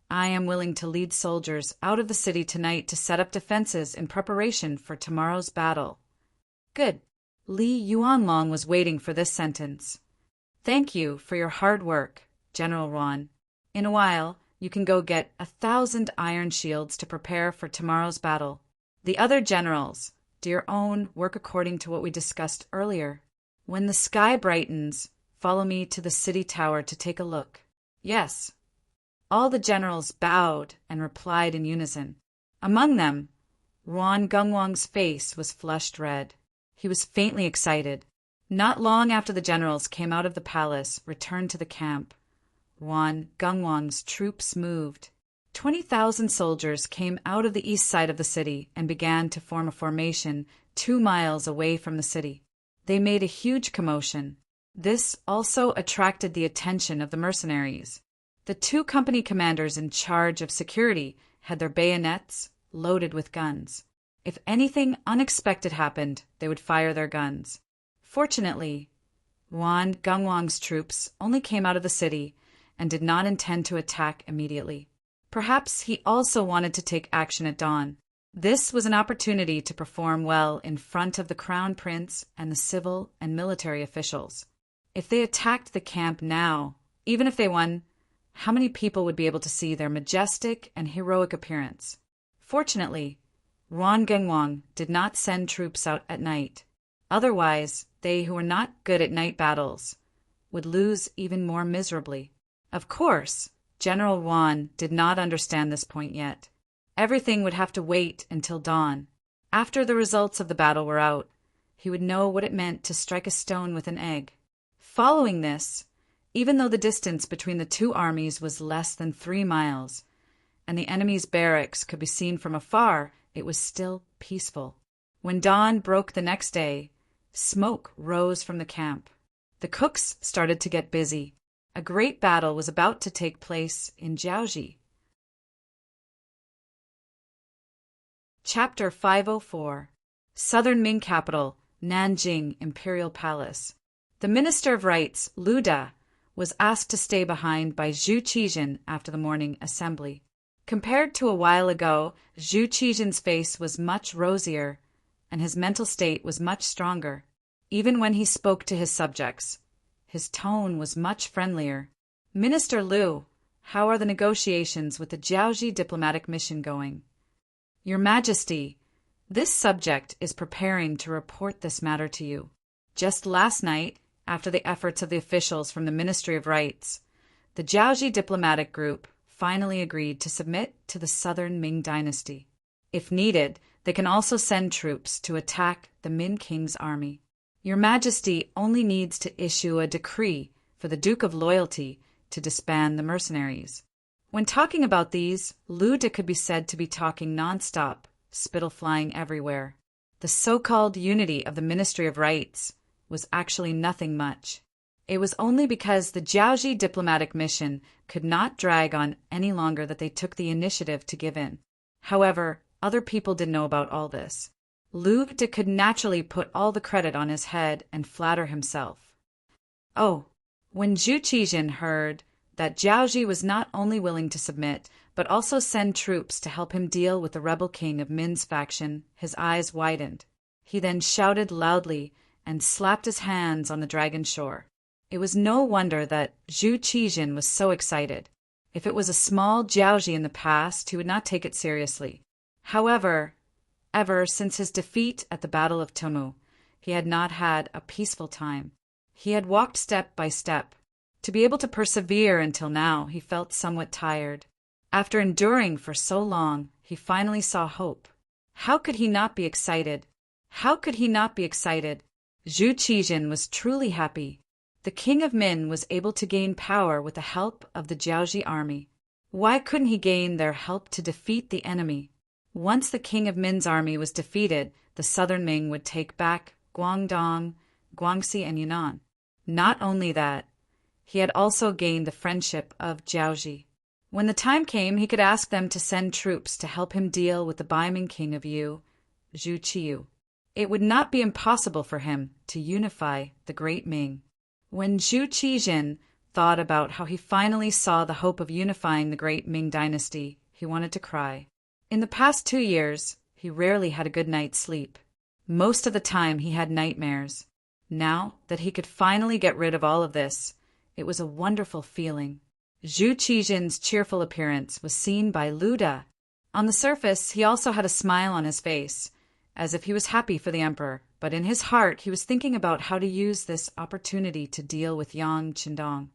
I am willing to lead soldiers out of the city tonight to set up defenses in preparation for tomorrow's battle." Good. Li Yuanlong was waiting for this sentence. "Thank you for your hard work, General Wan. In a while, you can go get 1,000 iron shields to prepare for tomorrow's battle. The other generals, do your own work according to what we discussed earlier. When the sky brightens, follow me to the city tower to take a look." Yes. All the generals bowed and replied in unison. Among them, Wan Gungwang's face was flushed red. He was faintly excited. Not long after the generals came out of the palace, returned to the camp, Wan Gungwang's troops moved. 20,000 soldiers came out of the east side of the city and began to form a formation 2 miles away from the city. They made a huge commotion. This also attracted the attention of the mercenaries. The 2 company commanders in charge of security had their bayonets loaded with guns. If anything unexpected happened, they would fire their guns. Fortunately, Wan Gungwang's troops only came out of the city and did not intend to attack immediately. Perhaps he also wanted to take action at dawn. This was an opportunity to perform well in front of the crown prince and the civil and military officials. If they attacked the camp now, even if they won, how many people would be able to see their majestic and heroic appearance? Fortunately, Wan Gungwang did not send troops out at night. Otherwise, they who were not good at night battles would lose even more miserably. Of course, General Wan did not understand this point yet. Everything would have to wait until dawn. After the results of the battle were out, he would know what it meant to strike a stone with an egg. Following this, even though the distance between the 2 armies was less than 3 miles, and the enemy's barracks could be seen from afar, it was still peaceful. When dawn broke the next day, smoke rose from the camp. The cooks started to get busy. A great battle was about to take place in Jiaoji. Chapter 504. Southern Ming Capital, Nanjing Imperial Palace. The Minister of Rites, Lu Da, was asked to stay behind by Zhu Qijin after the morning assembly. Compared to a while ago, Zhu Qijin's face was much rosier, and his mental state was much stronger. Even when he spoke to his subjects, his tone was much friendlier. "Minister Lu, how are the negotiations with the Jiaoji diplomatic mission going?" "Your Majesty, this subject is preparing to report this matter to you. Just last night, after the efforts of the officials from the Ministry of Rites, the Jiaoji diplomatic group finally agreed to submit to the Southern Ming dynasty. If needed, they can also send troops to attack the Min King's army. Your Majesty only needs to issue a decree for the Duke of Loyalty to disband the mercenaries." When talking about these, Lu Da could be said to be talking non-stop, spittle flying everywhere. The so-called unity of the Ministry of Rites was actually nothing much. It was only because the Jiaoji diplomatic mission could not drag on any longer that they took the initiative to give in. However, other people didn't know about all this. Lu Da could naturally put all the credit on his head and flatter himself. Oh, when Zhu Qijin heard that Jiaoji was not only willing to submit, but also send troops to help him deal with the rebel king of Min's faction, his eyes widened. He then shouted loudly and slapped his hands on the dragon shore. It was no wonder that Zhu Qijin was so excited. If it was a small Jiaoji in the past, he would not take it seriously. However, ever since his defeat at the Battle of Tumu, he had not had a peaceful time. He had walked step by step. To be able to persevere until now, he felt somewhat tired. After enduring for so long, he finally saw hope. How could he not be excited? How could he not be excited Zhu Qijin was truly happy. The king of Min was able to gain power with the help of the Jiaoji army. Why couldn't he gain their help to defeat the enemy? Once the king of Min's army was defeated, the southern Ming would take back Guangdong, Guangxi, and Yunnan. Not only that, he had also gained the friendship of Jiaoji. When the time came, he could ask them to send troops to help him deal with the Baiming king of Yu, Zhu Qiyu. It would not be impossible for him to unify the great Ming. When Zhu Qijin thought about how he finally saw the hope of unifying the great Ming dynasty, he wanted to cry. In the past 2 years, he rarely had a good night's sleep. Most of the time he had nightmares. Now that he could finally get rid of all of this, it was a wonderful feeling. Zhu Qijin's cheerful appearance was seen by Lu De. On the surface, he also had a smile on his face, as if he was happy for the emperor, but in his heart he was thinking about how to use this opportunity to deal with Yang Qindong.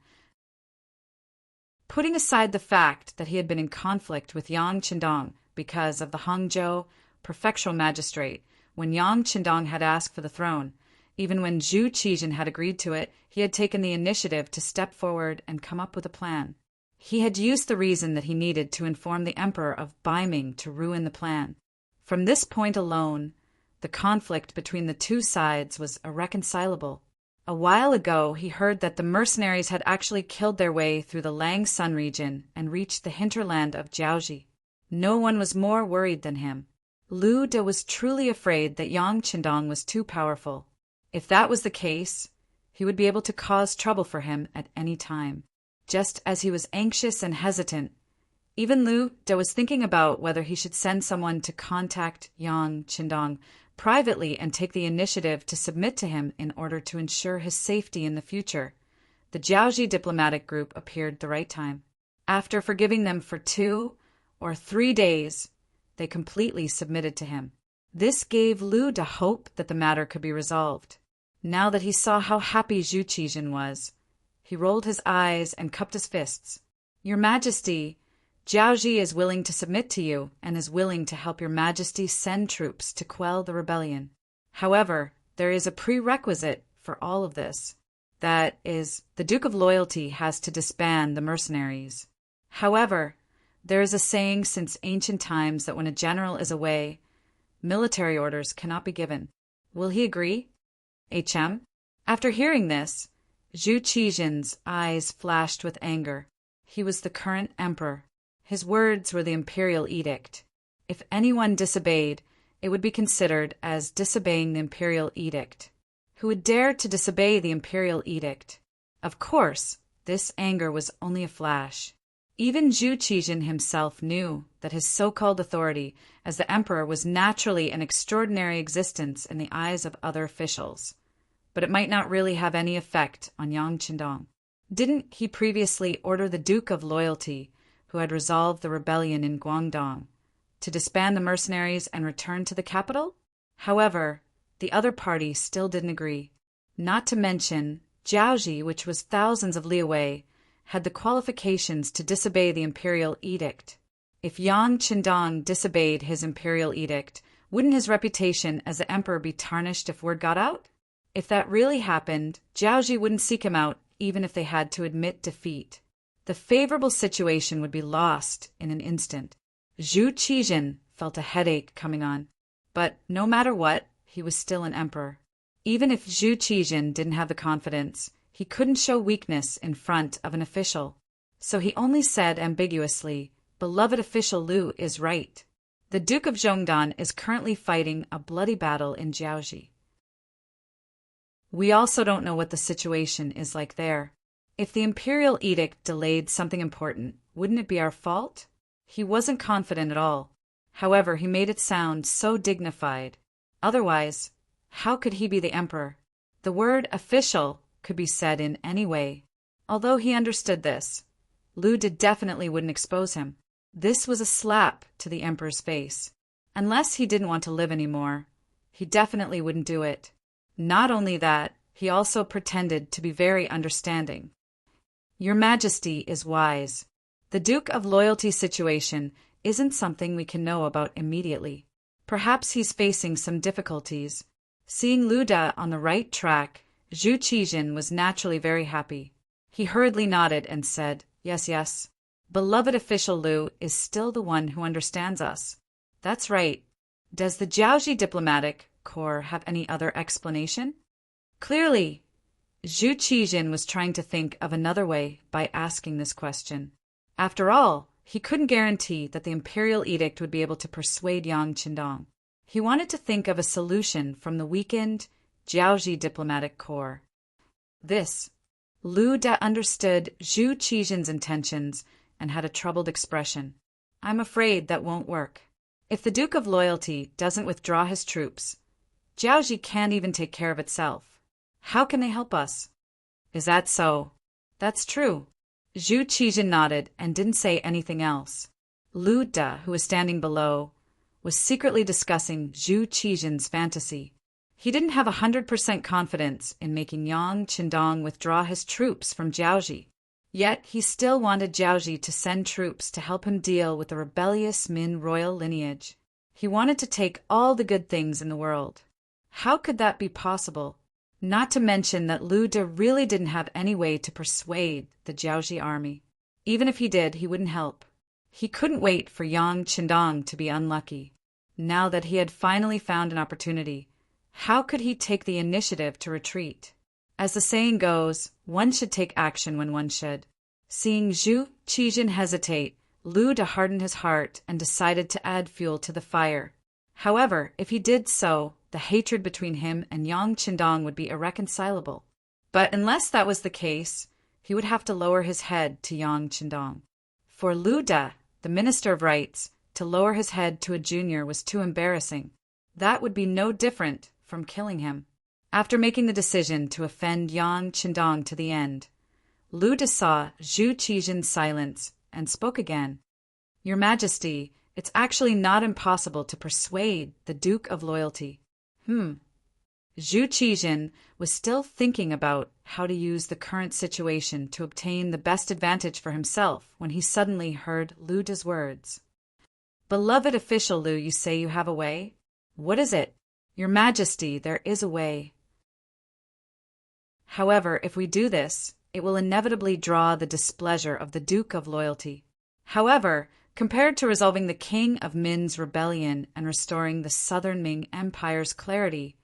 Putting aside the fact that he had been in conflict with Yang Qindong because of the Hangzhou prefectural magistrate, when Yang Qindong had asked for the throne, even when Zhu Qijin had agreed to it, he had taken the initiative to step forward and come up with a plan. He had used the reason that he needed to inform the emperor of Baiming to ruin the plan. From this point alone, the conflict between the two sides was irreconcilable. A while ago, he heard that the mercenaries had actually killed their way through the Lang-Sun region and reached the hinterland of Jiaoji. No one was more worried than him. Lu De was truly afraid that Yang Qindong was too powerful. If that was the case, he would be able to cause trouble for him at any time. Just as he was anxious and hesitant, even Lu De was thinking about whether he should send someone to contact Yang Qindong privately and take the initiative to submit to him in order to ensure his safety in the future. The Jiaoji diplomatic group appeared the right time. After forgiving them for 2 or 3 days, they completely submitted to him. This gave Lu De hope that the matter could be resolved. Now that he saw how happy Zhu Qijin was, he rolled his eyes and cupped his fists. "Your Majesty, Jiaoji is willing to submit to you and is willing to help your Majesty send troops to quell the rebellion. However, there is a prerequisite for all of this. That is, the Duke of Loyalty has to disband the mercenaries. However, there is a saying since ancient times that when a general is away, military orders cannot be given. Will he agree? HM?" After hearing this, Zhu Qijin's eyes flashed with anger. He was the current emperor. His words were the imperial edict. If anyone disobeyed, it would be considered as disobeying the imperial edict. Who would dare to disobey the imperial edict? Of course, this anger was only a flash. Even Zhu Qijin himself knew that his so-called authority as the emperor was naturally an extraordinary existence in the eyes of other officials, but it might not really have any effect on Yang Qindong. Didn't he previously order the Duke of Loyalty, who had resolved the rebellion in Guangdong, to disband the mercenaries and return to the capital? However, the other party still didn't agree. Not to mention, Jiaoji, which was thousands of li away, had the qualifications to disobey the imperial edict. If Yang Qindong disobeyed his imperial edict, wouldn't his reputation as the emperor be tarnished if word got out? If that really happened, Jiaoji wouldn't seek him out even if they had to admit defeat. The favorable situation would be lost in an instant. Zhu Qijin felt a headache coming on. But no matter what, he was still an emperor. Even if Zhu Qijin didn't have the confidence, he couldn't show weakness in front of an official. So he only said ambiguously, "Beloved official Lu is right. The Duke of Zhongdan is currently fighting a bloody battle in Jiaoji. We also don't know what the situation is like there. If the imperial edict delayed something important, wouldn't it be our fault?" He wasn't confident at all. However, he made it sound so dignified. Otherwise, how could he be the emperor? The word official could be said in any way. Although he understood this, Lu De definitely wouldn't expose him. This was a slap to the emperor's face. Unless he didn't want to live anymore, he definitely wouldn't do it. Not only that, he also pretended to be very understanding. "Your Majesty is wise. The Duke of Loyalty situation isn't something we can know about immediately. Perhaps he's facing some difficulties, Seeing Lu De on the right track, Zhu Qijin was naturally very happy. He hurriedly nodded and said, "Yes, yes. Beloved official Lu is still the one who understands us." "That's right. Does the Jiaoji diplomatic corps have any other explanation?" Clearly, Zhu Qijin was trying to think of another way by asking this question. After all, he couldn't guarantee that the imperial edict would be able to persuade Yang Qindong. He wanted to think of a solution from the weakened Jiaoji diplomatic corps. Lu De understood Zhu Qijin's intentions and had a troubled expression. "I'm afraid that won't work. If the Duke of Loyalty doesn't withdraw his troops, Jiaoji can't even take care of itself. How can they help us?" "Is that so?" "That's true." Zhu Qijin nodded and didn't say anything else. Lu De, who was standing below, was secretly discussing Zhu Qijin's fantasy. He didn't have 100% confidence in making Yang Qindong withdraw his troops from Jiaoji. Yet he still wanted Jiaoji to send troops to help him deal with the rebellious Min royal lineage. He wanted to take all the good things in the world. How could that be possible? Not to mention that Lu De really didn't have any way to persuade the Jiaoji army. Even if he did, he wouldn't help. He couldn't wait for Yang Qindong to be unlucky. Now that he had finally found an opportunity, how could he take the initiative to retreat? As the saying goes, one should take action when one should. Seeing Zhu Qijin hesitate, Lu De hardened his heart and decided to add fuel to the fire. However, if he did so, the hatred between him and Yang Qindong would be irreconcilable. But unless that was the case, he would have to lower his head to Yang Qindong. For Lu De, the Minister of Rights, to lower his head to a junior was too embarrassing. That would be no different from killing him. After making the decision to offend Yang Qindong to the end, Lu De saw Zhu Qijin's silence and spoke again. "Your Majesty, it's actually not impossible to persuade the Duke of Loyalty." Zhu Qijin was still thinking about how to use the current situation to obtain the best advantage for himself when he suddenly heard Lu De's words. "Beloved official Lu, you say you have a way? What is it?" "Your Majesty, there is a way. However, if we do this, it will inevitably draw the displeasure of the Duke of Loyalty. However, compared to resolving the King of Min's rebellion and restoring the southern Ming Empire's clarity,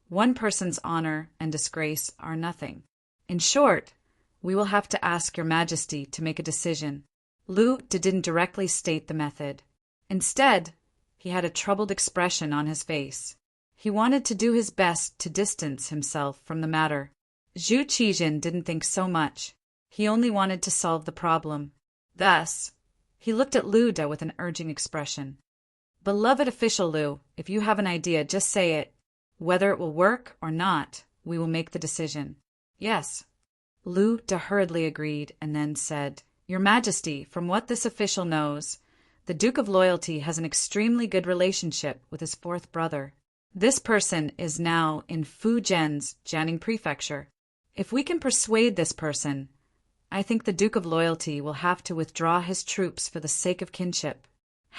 one person's honor and disgrace are nothing. In short, we will have to ask your Majesty to make a decision." Lu De didn't directly state the method. Instead, he had a troubled expression on his face. He wanted to do his best to distance himself from the matter. Zhu Qijin didn't think so much. He only wanted to solve the problem. Thus, he looked at Lu De with an urging expression. "Beloved official Lu, if you have an idea, just say it. Whether it will work or not, we will make the decision." "Yes." Lu De hurriedly agreed and then said, "Your Majesty, from what this official knows, the Duke of Loyalty has an extremely good relationship with his fourth brother. This person is now in Fujian's Jianing Prefecture. If we can persuade this person, I think the Duke of Loyalty will have to withdraw his troops for the sake of kinship.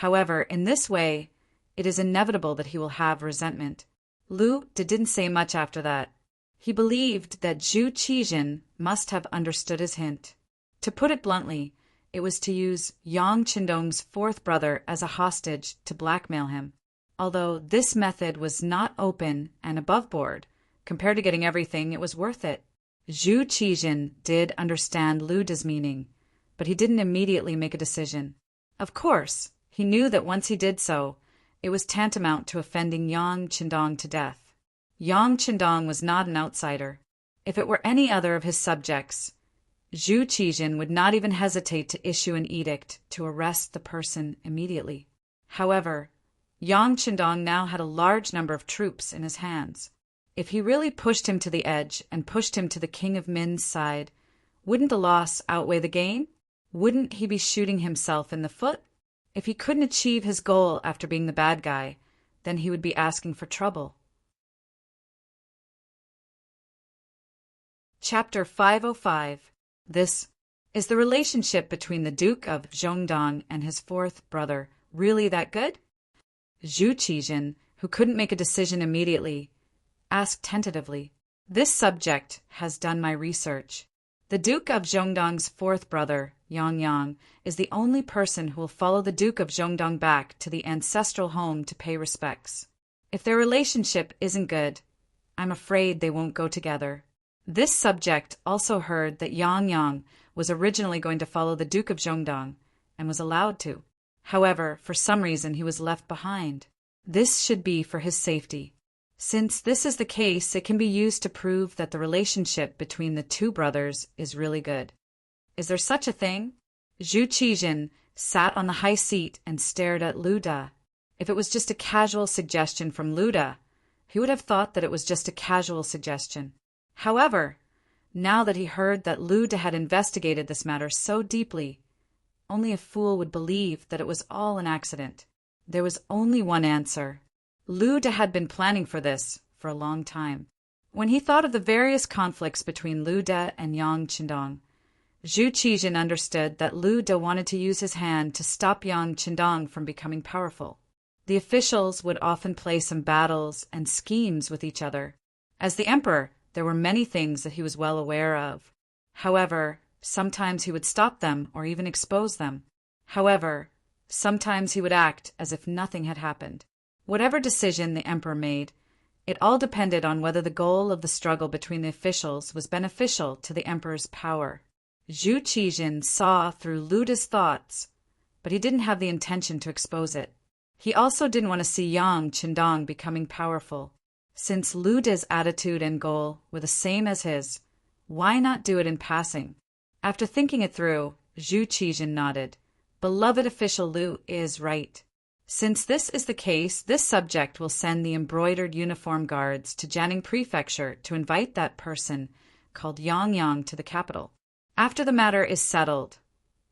However, in this way, it is inevitable that he will have resentment." Lu De didn't say much after that. He believed that Zhu Qijin must have understood his hint. To put it bluntly, it was to use Yang Qindong's fourth brother as a hostage to blackmail him. Although this method was not open and above board, compared to getting everything, it was worth it. Zhu Qijin did understand Lu De's meaning, but he didn't immediately make a decision. Of course, he knew that once he did so, it was tantamount to offending Yang Qindong to death. Yang Qindong was not an outsider. If it were any other of his subjects, Zhu Qijin would not even hesitate to issue an edict to arrest the person immediately. However, Yang Qindong now had a large number of troops in his hands. If he really pushed him to the edge and pushed him to the King of Min's side, wouldn't the loss outweigh the gain? Wouldn't he be shooting himself in the foot? If he couldn't achieve his goal after being the bad guy, then he would be asking for trouble. Chapter 505. This is the relationship between the Duke of Zhongdong and his fourth brother really that good? Zhu Qijin, who couldn't make a decision immediately, asked tentatively. This subject has done my research. The Duke of Zhongdong's fourth brother, Yang, is the only person who will follow the Duke of Zhongdong back to the ancestral home to pay respects. If their relationship isn't good, I'm afraid they won't go together. This subject also heard that Yang was originally going to follow the Duke of Zhongdong and was allowed to. However, for some reason he was left behind. This should be for his safety. Since this is the case, it can be used to prove that the relationship between the two brothers is really good. Is there such a thing? Zhu Qijin sat on the high seat and stared at Lu Da. If it was just a casual suggestion from Lu Da, he would have thought that it was just a casual suggestion. However, now that he heard that Lu Da had investigated this matter so deeply, only a fool would believe that it was all an accident. There was only one answer. Lu Da had been planning for this for a long time. When he thought of the various conflicts between Lu Da and Yang Qindong, Zhu Qijin understood that Lu Da wanted to use his hand to stop Yang Qindong from becoming powerful. The officials would often play some battles and schemes with each other. As the emperor, there were many things that he was well aware of. However, sometimes he would stop them or even expose them. However, sometimes he would act as if nothing had happened. Whatever decision the emperor made, it all depended on whether the goal of the struggle between the officials was beneficial to the emperor's power. Zhu Qijin saw through Lu Da's thoughts, but he didn't have the intention to expose it. He also didn't want to see Yang Qindong becoming powerful. Since Lu Da's attitude and goal were the same as his, why not do it in passing? After thinking it through, Zhu Qijin nodded. Beloved official Lu is right. Since this is the case, this subject will send the embroidered uniform guards to Jianing Prefecture to invite that person called Yang to the capital. After the matter is settled,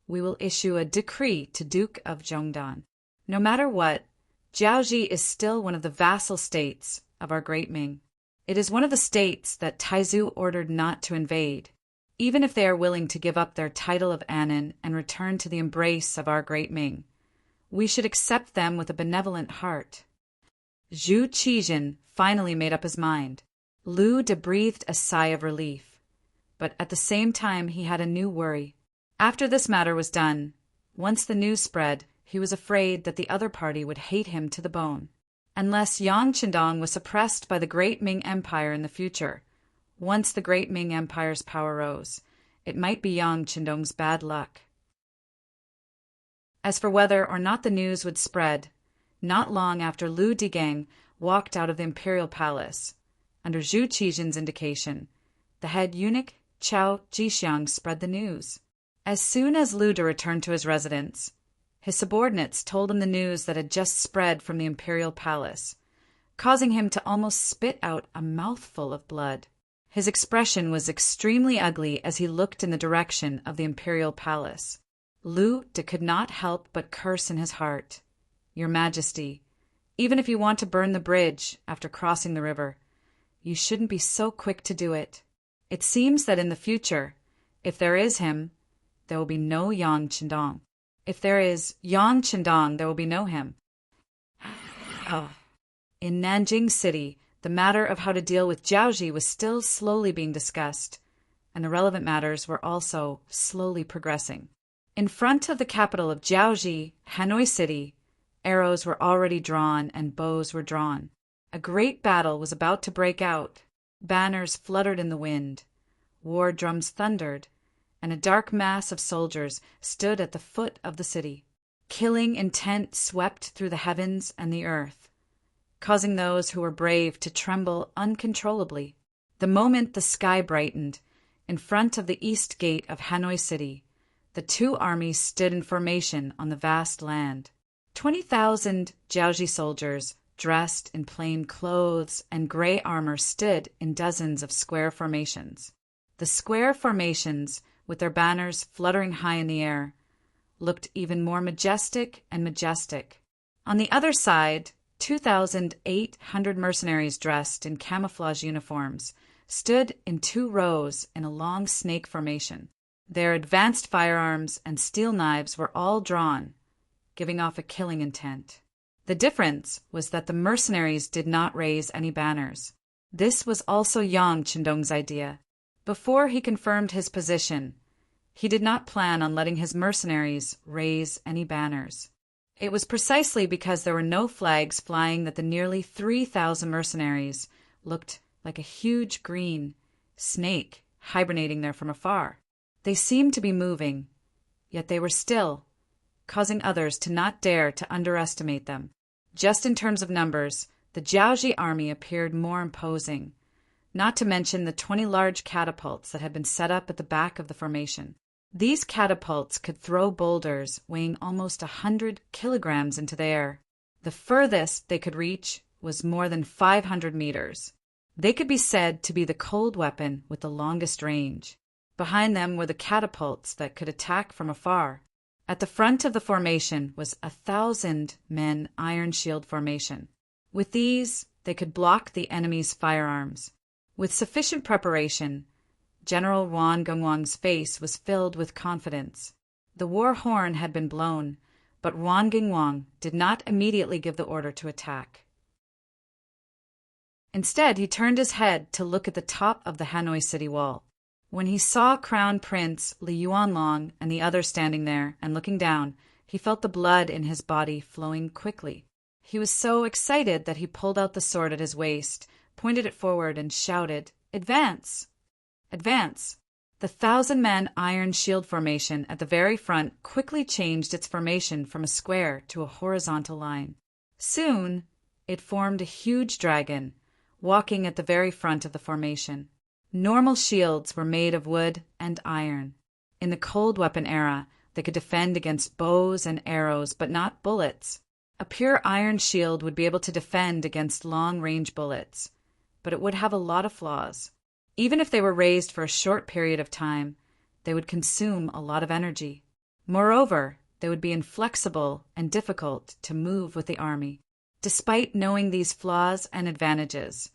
we will issue a decree to Duke of Zhongdong. No matter what, Jiaoji is still one of the vassal states of our great Ming. It is one of the states that Taizu ordered not to invade, even if they are willing to give up their title of Anan and return to the embrace of our great Ming. We should accept them with a benevolent heart. Zhu Qijin finally made up his mind. Lu Da breathed a sigh of relief, but at the same time he had a new worry. After this matter was done, once the news spread, he was afraid that the other party would hate him to the bone. Unless Yang Qindong was suppressed by the Great Ming Empire in the future, once the Great Ming Empire's power rose, it might be Yang Qindong's bad luck. As for whether or not the news would spread, not long after Lu Digang walked out of the imperial palace, under Zhu Qijin's indication, the head eunuch Qiao Jixiang spread the news. As soon as Lu Da returned to his residence, his subordinates told him the news that had just spread from the imperial palace, causing him to almost spit out a mouthful of blood. His expression was extremely ugly as he looked in the direction of the imperial palace. Lu Da could not help but curse in his heart. Your Majesty, even if you want to burn the bridge after crossing the river, you shouldn't be so quick to do it. It seems that in the future, if there is him, there will be no Yang Qindong. If there is Yang Qindong, there will be no him. In Nanjing City, the matter of how to deal with Jiaoji was still slowly being discussed, and the relevant matters were also slowly progressing. In front of the capital of Jiaoji, Hanoi City, arrows were already drawn and bows were drawn. A great battle was about to break out. Banners fluttered in the wind. War drums thundered, and a dark mass of soldiers stood at the foot of the city. Killing intent swept through the heavens and the earth, causing those who were brave to tremble uncontrollably. The moment the sky brightened, in front of the east gate of Hanoi City, the two armies stood in formation on the vast land. 20,000 Jiaoji soldiers, dressed in plain clothes and gray armor, stood in dozens of square formations. The square formations, with their banners fluttering high in the air, looked even more majestic and majestic. On the other side, 2,800 mercenaries dressed in camouflage uniforms stood in 2 rows in a long snake formation. Their advanced firearms and steel knives were all drawn, giving off a killing intent. The difference was that the mercenaries did not raise any banners. This was also Yang Chendong's idea. Before he confirmed his position, he did not plan on letting his mercenaries raise any banners. It was precisely because there were no flags flying that the nearly 3,000 mercenaries looked like a huge green snake hibernating there from afar. They seemed to be moving, yet they were still, causing others to not dare to underestimate them. Just in terms of numbers, the Jiaoji army appeared more imposing, not to mention the 20 large catapults that had been set up at the back of the formation. These catapults could throw boulders weighing almost 100 kilograms into the air. The furthest they could reach was more than 500 meters. They could be said to be the cold weapon with the longest range. Behind them were the catapults that could attack from afar. At the front of the formation was 1,000-men iron shield formation. With these, they could block the enemy's firearms. With sufficient preparation, General Wan Gengwang's face was filled with confidence. The war horn had been blown, but Wan Gengwang did not immediately give the order to attack. Instead, he turned his head to look at the top of the Hanoi city wall. When he saw Crown Prince Li Yuanlong and the others standing there and looking down, he felt the blood in his body flowing quickly. He was so excited that he pulled out the sword at his waist, pointed it forward, and shouted, "Advance! Advance!" The 1,000-man iron shield formation at the very front quickly changed its formation from a square to a horizontal line. Soon, it formed a huge dragon, walking at the very front of the formation. Normal shields were made of wood and iron. In the cold weapon era, they could defend against bows and arrows, but not bullets. A pure iron shield would be able to defend against long-range bullets, but it would have a lot of flaws. Even if they were raised for a short period of time, they would consume a lot of energy. Moreover, they would be inflexible and difficult to move with the army. Despite knowing these flaws and advantages,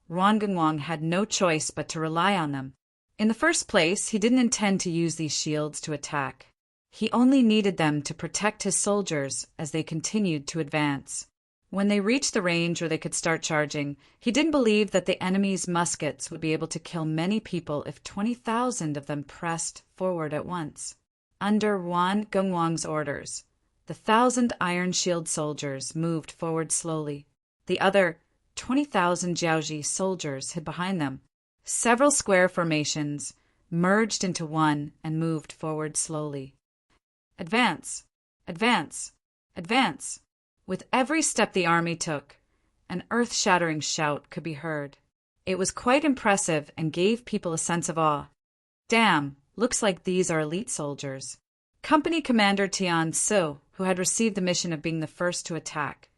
Wan Gengwang had no choice but to rely on them. In the first place, he didn't intend to use these shields to attack. He only needed them to protect his soldiers as they continued to advance. When they reached the range where they could start charging, he didn't believe that the enemy's muskets would be able to kill many people if 20,000 of them pressed forward at once. Under Wan Gengwang's orders, the 1,000 Iron Shield soldiers moved forward slowly. The other 20,000 Jiaoji soldiers hid behind them. Several square formations merged into one and moved forward slowly. Advance! Advance! Advance! With every step the army took, an earth-shattering shout could be heard. It was quite impressive and gave people a sense of awe. Damn, looks like these are elite soldiers. Company Commander Tian Su, who had received the mission of being the first to attack,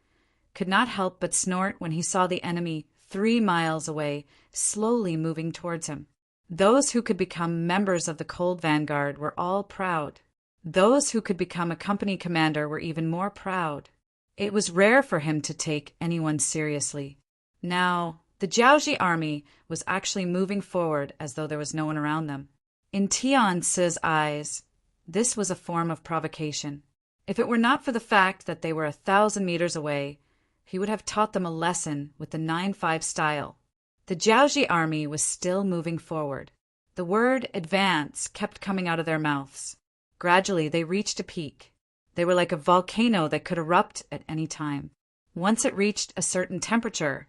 could not help but snort when he saw the enemy 3 miles away, slowly moving towards him. Those who could become members of the Cold Vanguard were all proud. Those who could become a company commander were even more proud. It was rare for him to take anyone seriously. Now, the Jiaoji army was actually moving forward as though there was no one around them. In Tian Si's eyes, this was a form of provocation. If it were not for the fact that they were 1,000 meters away, he would have taught them a lesson with the 9-5 style. The Jiaoji army was still moving forward. The word advance kept coming out of their mouths. Gradually, they reached a peak. They were like a volcano that could erupt at any time. Once it reached a certain temperature,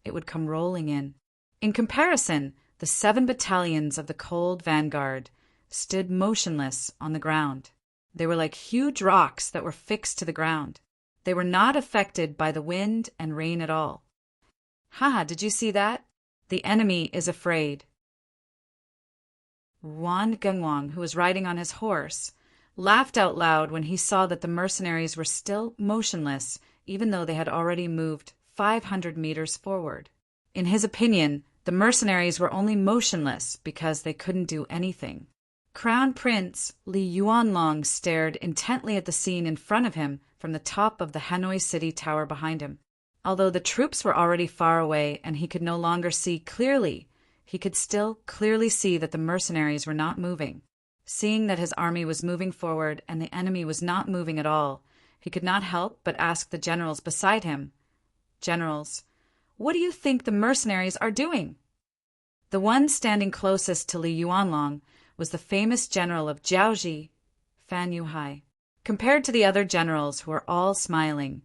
it would come rolling in. In comparison, the 7 battalions of the Cold Vanguard stood motionless on the ground. They were like huge rocks that were fixed to the ground. They were not affected by the wind and rain at all. Haha, did you see that? The enemy is afraid. Wan Gengwang, who was riding on his horse, laughed out loud when he saw that the mercenaries were still motionless, even though they had already moved 500 meters forward. In his opinion, the mercenaries were only motionless because they couldn't do anything. Crown Prince Li Yuanlong stared intently at the scene in front of him from the top of the Hanoi city tower behind him. Although the troops were already far away and he could no longer see clearly, he could still clearly see that the mercenaries were not moving. Seeing that his army was moving forward and the enemy was not moving at all, he could not help but ask the generals beside him, "Generals, What do you think the mercenaries are doing?" The one standing closest to Li Yuanlong was the famous general of Jiaoji, Fan Yuhai. Compared to the other generals who were all smiling,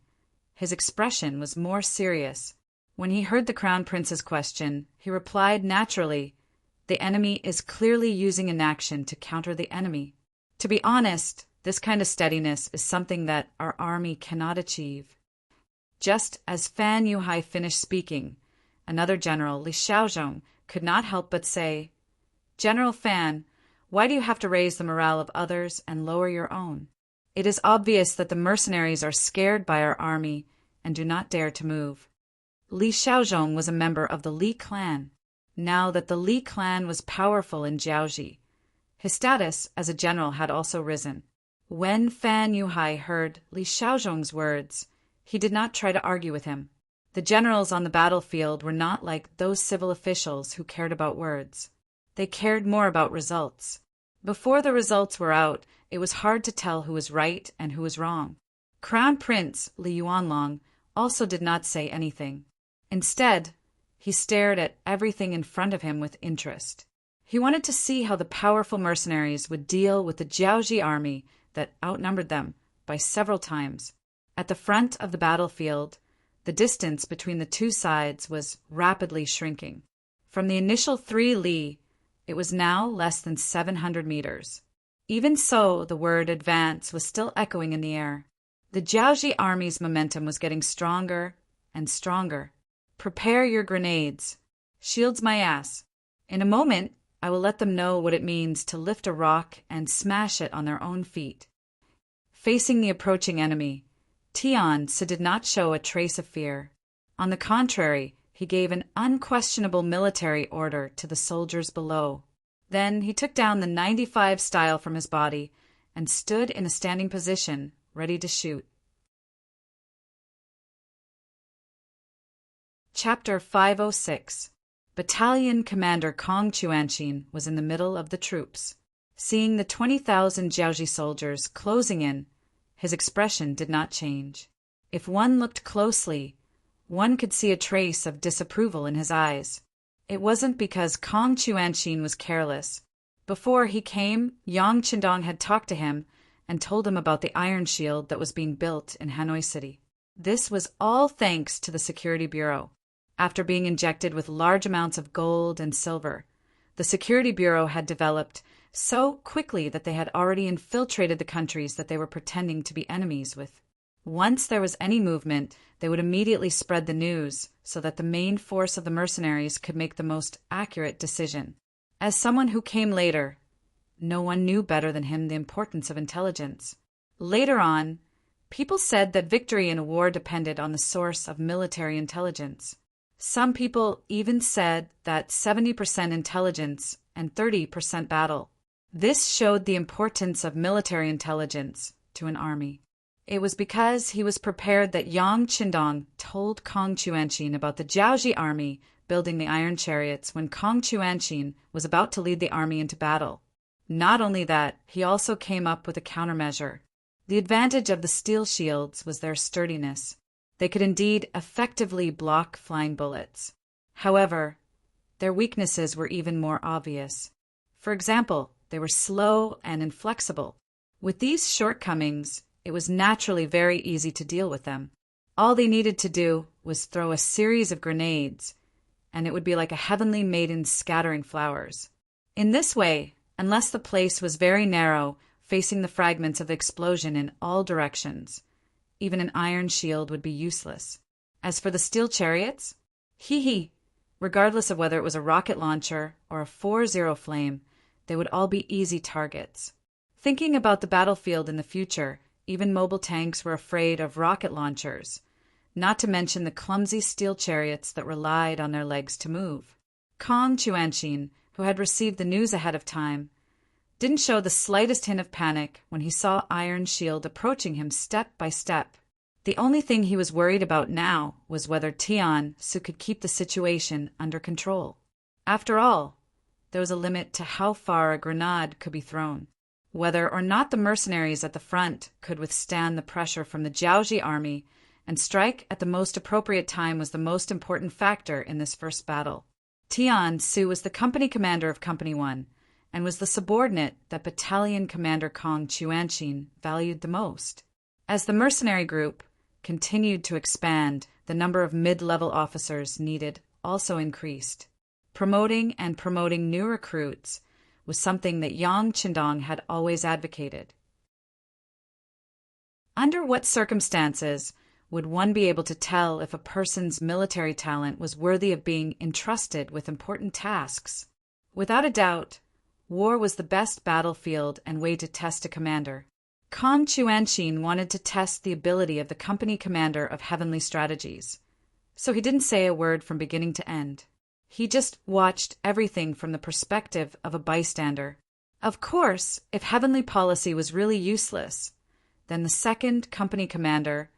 his expression was more serious. When he heard the crown prince's question, he replied naturally, "The enemy is clearly using inaction to counter the enemy." To be honest, this kind of steadiness is something that our army cannot achieve. Just as Fan Yuhai finished speaking, another general, Li Xiaozhong, could not help but say, "General Fan, why do you have to raise the morale of others and lower your own? It is obvious that the mercenaries are scared by our army and do not dare to move." Li Xiaozhong was a member of the Li clan. Now that the Li clan was powerful in Jiaoji, his status as a general had also risen. When Fan Yuhai heard Li Xiaozhong's words, he did not try to argue with him. The generals on the battlefield were not like those civil officials who cared about words. They cared more about results. Before the results were out, it was hard to tell who was right and who was wrong. Crown Prince Li Yuanlong also did not say anything. Instead, he stared at everything in front of him with interest. He wanted to see how the powerful mercenaries would deal with the Jiaoji army that outnumbered them by several times. At the front of the battlefield, the distance between the two sides was rapidly shrinking. From the initial 3 li, it was now less than 700 meters. Even so, the word advance was still echoing in the air. The Jiaoji army's momentum was getting stronger and stronger. "Prepare your grenades. Shields my ass. In a moment, I will let them know what it means to lift a rock and smash it on their own feet." Facing the approaching enemy, Tian did not show a trace of fear. On the contrary, he gave an unquestionable military order to the soldiers below. Then he took down the 95 style from his body and stood in a standing position, ready to shoot. Chapter 506. Battalion Commander Kong Chuanxin was in the middle of the troops. Seeing the 20,000 Jiaoji soldiers closing in, his expression did not change. If one looked closely, one could see a trace of disapproval in his eyes. It wasn't because Kong Chuanxin was careless. Before he came, Yang Qindong had talked to him and told him about the iron shield that was being built in Hanoi City. This was all thanks to the Security Bureau. After being injected with large amounts of gold and silver, the Security Bureau had developed so quickly that they had already infiltrated the countries that they were pretending to be enemies with. Once there was any movement, they would immediately spread the news so that the main force of the mercenaries could make the most accurate decision. As someone who came later, no one knew better than him the importance of intelligence. Later on, people said that victory in a war depended on the source of military intelligence. Some people even said that 70% intelligence and 30% battle. This showed the importance of military intelligence to an army. It was because he was prepared that Yang Qindong told Kong Chuanxin about the Jiaoji army building the iron chariots when Kong Chuanxin was about to lead the army into battle. Not only that, he also came up with a countermeasure. The advantage of the steel shields was their sturdiness. They could indeed effectively block flying bullets. However, their weaknesses were even more obvious. For example, they were slow and inflexible. With these shortcomings, it was naturally very easy to deal with them. All they needed to do was throw a series of grenades, and it would be like a heavenly maiden scattering flowers. In this way, unless the place was very narrow, facing the fragments of the explosion in all directions, even an iron shield would be useless. As for the steel chariots, regardless of whether it was a rocket launcher or a 4-0 flame, they would all be easy targets. Thinking about the battlefield in the future, even mobile tanks were afraid of rocket launchers, not to mention the clumsy steel chariots that relied on their legs to move. Kong Chuanxin, who had received the news ahead of time, didn't show the slightest hint of panic when he saw Iron Shield approaching him step by step. The only thing he was worried about now was whether Tian could keep the situation under control. After all, there was a limit to how far a grenade could be thrown. Whether or not the mercenaries at the front could withstand the pressure from the Jiaoji army and strike at the most appropriate time was the most important factor in this first battle. Tian Su was the company commander of Company 1, and was the subordinate that Battalion Commander Kong Chuanxin valued the most. As the mercenary group continued to expand, the number of mid-level officers needed also increased. Promoting new recruits was something that Yang Qindong had always advocated. Under what circumstances would one be able to tell if a person's military talent was worthy of being entrusted with important tasks? Without a doubt, war was the best battlefield and way to test a commander. Kong Chuanxin wanted to test the ability of the company commander of Heavenly Strategies, so he didn't say a word from beginning to end. He just watched everything from the perspective of a bystander. Of course, if Heavenly policy was really useless, then the second company commander,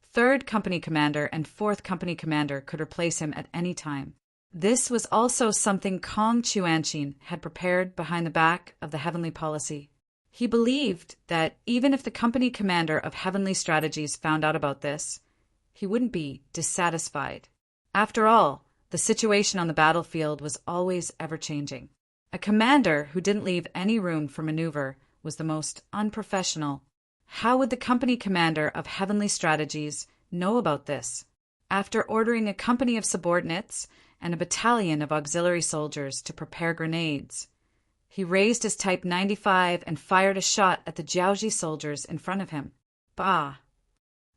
third company commander, and fourth company commander could replace him at any time. This was also something Kong Chuanxin had prepared behind the back of the Heavenly policy. He believed that even if the company commander of Heavenly Strategies found out about this, he wouldn't be dissatisfied. After all, the situation on the battlefield was always ever-changing. A commander who didn't leave any room for maneuver was the most unprofessional. How would the company commander of Heavenly Strategies know about this? After ordering a company of subordinates and a battalion of auxiliary soldiers to prepare grenades, he raised his Type 95 and fired a shot at the Jiaoji soldiers in front of him. Bah!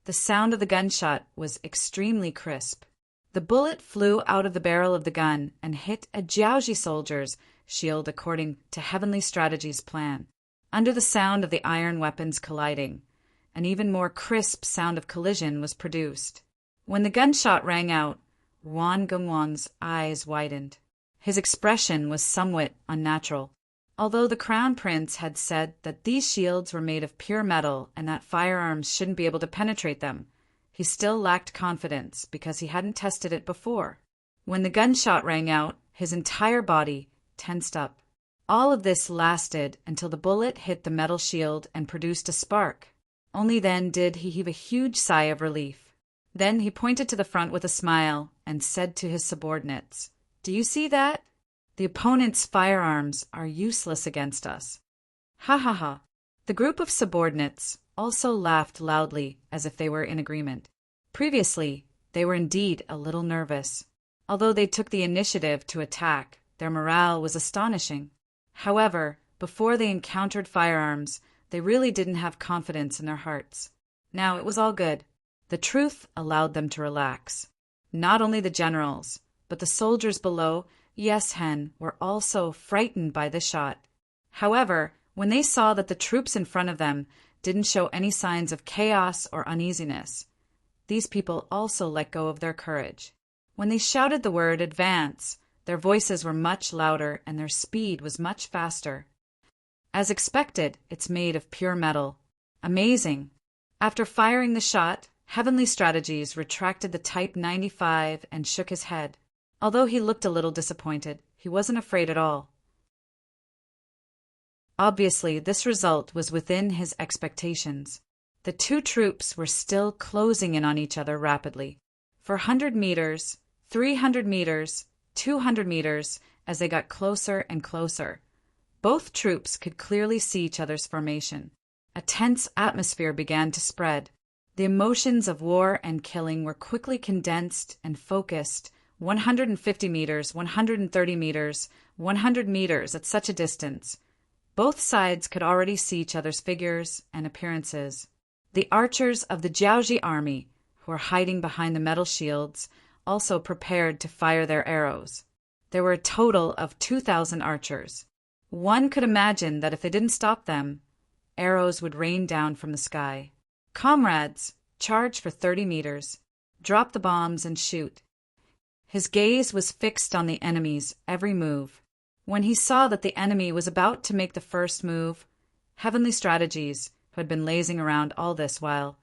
The sound of the gunshot was extremely crisp. The bullet flew out of the barrel of the gun and hit a Jiaoji soldier's shield according to Heavenly Strategies' plan. Under the sound of the iron weapons colliding, an even more crisp sound of collision was produced. When the gunshot rang out, Wan Gongwang's eyes widened. His expression was somewhat unnatural. Although the Crown Prince had said that these shields were made of pure metal and that firearms shouldn't be able to penetrate them, he still lacked confidence because he hadn't tested it before. When the gunshot rang out, his entire body tensed up. All of this lasted until the bullet hit the metal shield and produced a spark. Only then did he heave a huge sigh of relief. Then he pointed to the front with a smile and said to his subordinates, "Do you see that? The opponent's firearms are useless against us." Ha ha ha. The group of subordinates also laughed loudly as if they were in agreement. Previously, they were indeed a little nervous. Although they took the initiative to attack, their morale was astonishing. However, before they encountered firearms, they really didn't have confidence in their hearts. Now it was all good. The truth allowed them to relax. Not only the generals, but the soldiers below Yeshen were also frightened by the shot. However, when they saw that the troops in front of them didn't show any signs of chaos or uneasiness, these people also let go of their courage. When they shouted the word "advance," their voices were much louder and their speed was much faster. As expected, it's made of pure metal. Amazing! After firing the shot, Heavenly Strategies retracted the Type 95 and shook his head. Although he looked a little disappointed, he wasn't afraid at all. Obviously, this result was within his expectations. The two troops were still closing in on each other rapidly. For 100 meters, 300 meters, 200 meters, as they got closer and closer, both troops could clearly see each other's formation. A tense atmosphere began to spread. The emotions of war and killing were quickly condensed and focused. 150 meters, 130 meters, 100 meters at such a distance. Both sides could already see each other's figures and appearances. The archers of the Jiaoji army, who were hiding behind the metal shields, also prepared to fire their arrows. There were a total of 2,000 archers. One could imagine that if they didn't stop them, arrows would rain down from the sky. "Comrades, charge for 30 meters. Drop the bombs and shoot." His gaze was fixed on the enemy's every move. When he saw that the enemy was about to make the first move, Heavenly Strategies, who had been lazing around all this while,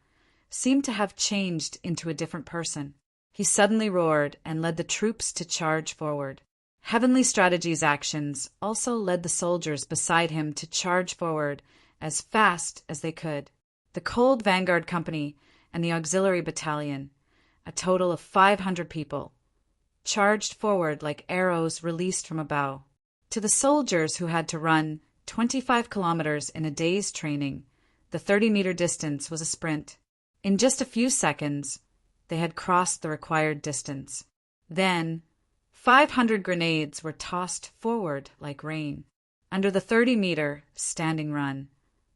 seemed to have changed into a different person. He suddenly roared and led the troops to charge forward. Heavenly Strategies' actions also led the soldiers beside him to charge forward as fast as they could. The Cold Vanguard Company and the auxiliary battalion, a total of 500 people, charged forward like arrows released from a bow. To the soldiers who had to run 25 kilometers in a day's training, the 30-meter distance was a sprint. In just a few seconds, they had crossed the required distance. Then, 500 grenades were tossed forward like rain. Under the 30-meter standing run,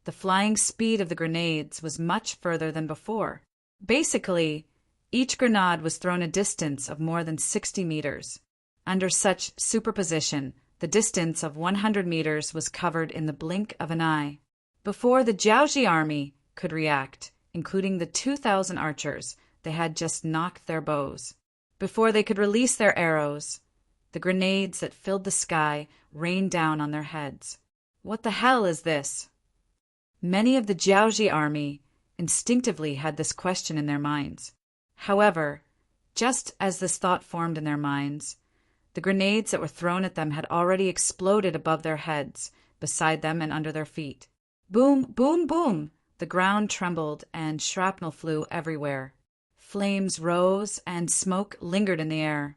the flying speed of the grenades was much further than before. Basically, each grenade was thrown a distance of more than 60 meters. Under such superposition, the distance of 100 meters was covered in the blink of an eye. Before the Jiaoji army could react, including the 2,000 archers, they had just knocked their bows. Before they could release their arrows, the grenades that filled the sky rained down on their heads. What the hell is this? Many of the Jiaoji army instinctively had this question in their minds. However, just as this thought formed in their minds, the grenades that were thrown at them had already exploded above their heads, beside them and under their feet. Boom, boom, boom! The ground trembled and shrapnel flew everywhere. Flames rose and smoke lingered in the air.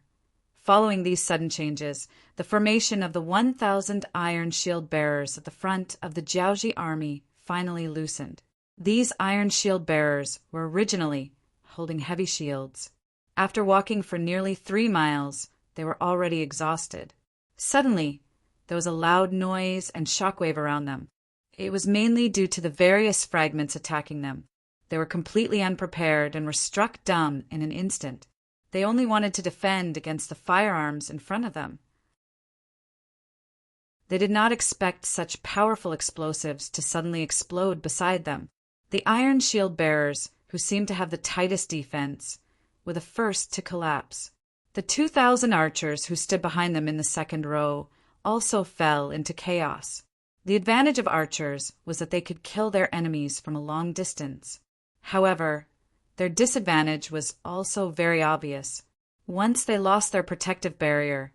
Following these sudden changes, the formation of the 1,000 iron shield bearers at the front of the Jiaoji army finally loosened. These iron shield bearers were originally holding heavy shields. After walking for nearly 3 miles, they were already exhausted. Suddenly, there was a loud noise and shockwave around them. It was mainly due to the various fragments attacking them. They were completely unprepared and were struck dumb in an instant. They only wanted to defend against the firearms in front of them. They did not expect such powerful explosives to suddenly explode beside them. The iron shield bearers, who seemed to have the tightest defense, were the first to collapse. The 2,000 archers who stood behind them in the second row also fell into chaos. The advantage of archers was that they could kill their enemies from a long distance. However, their disadvantage was also very obvious. Once they lost their protective barrier,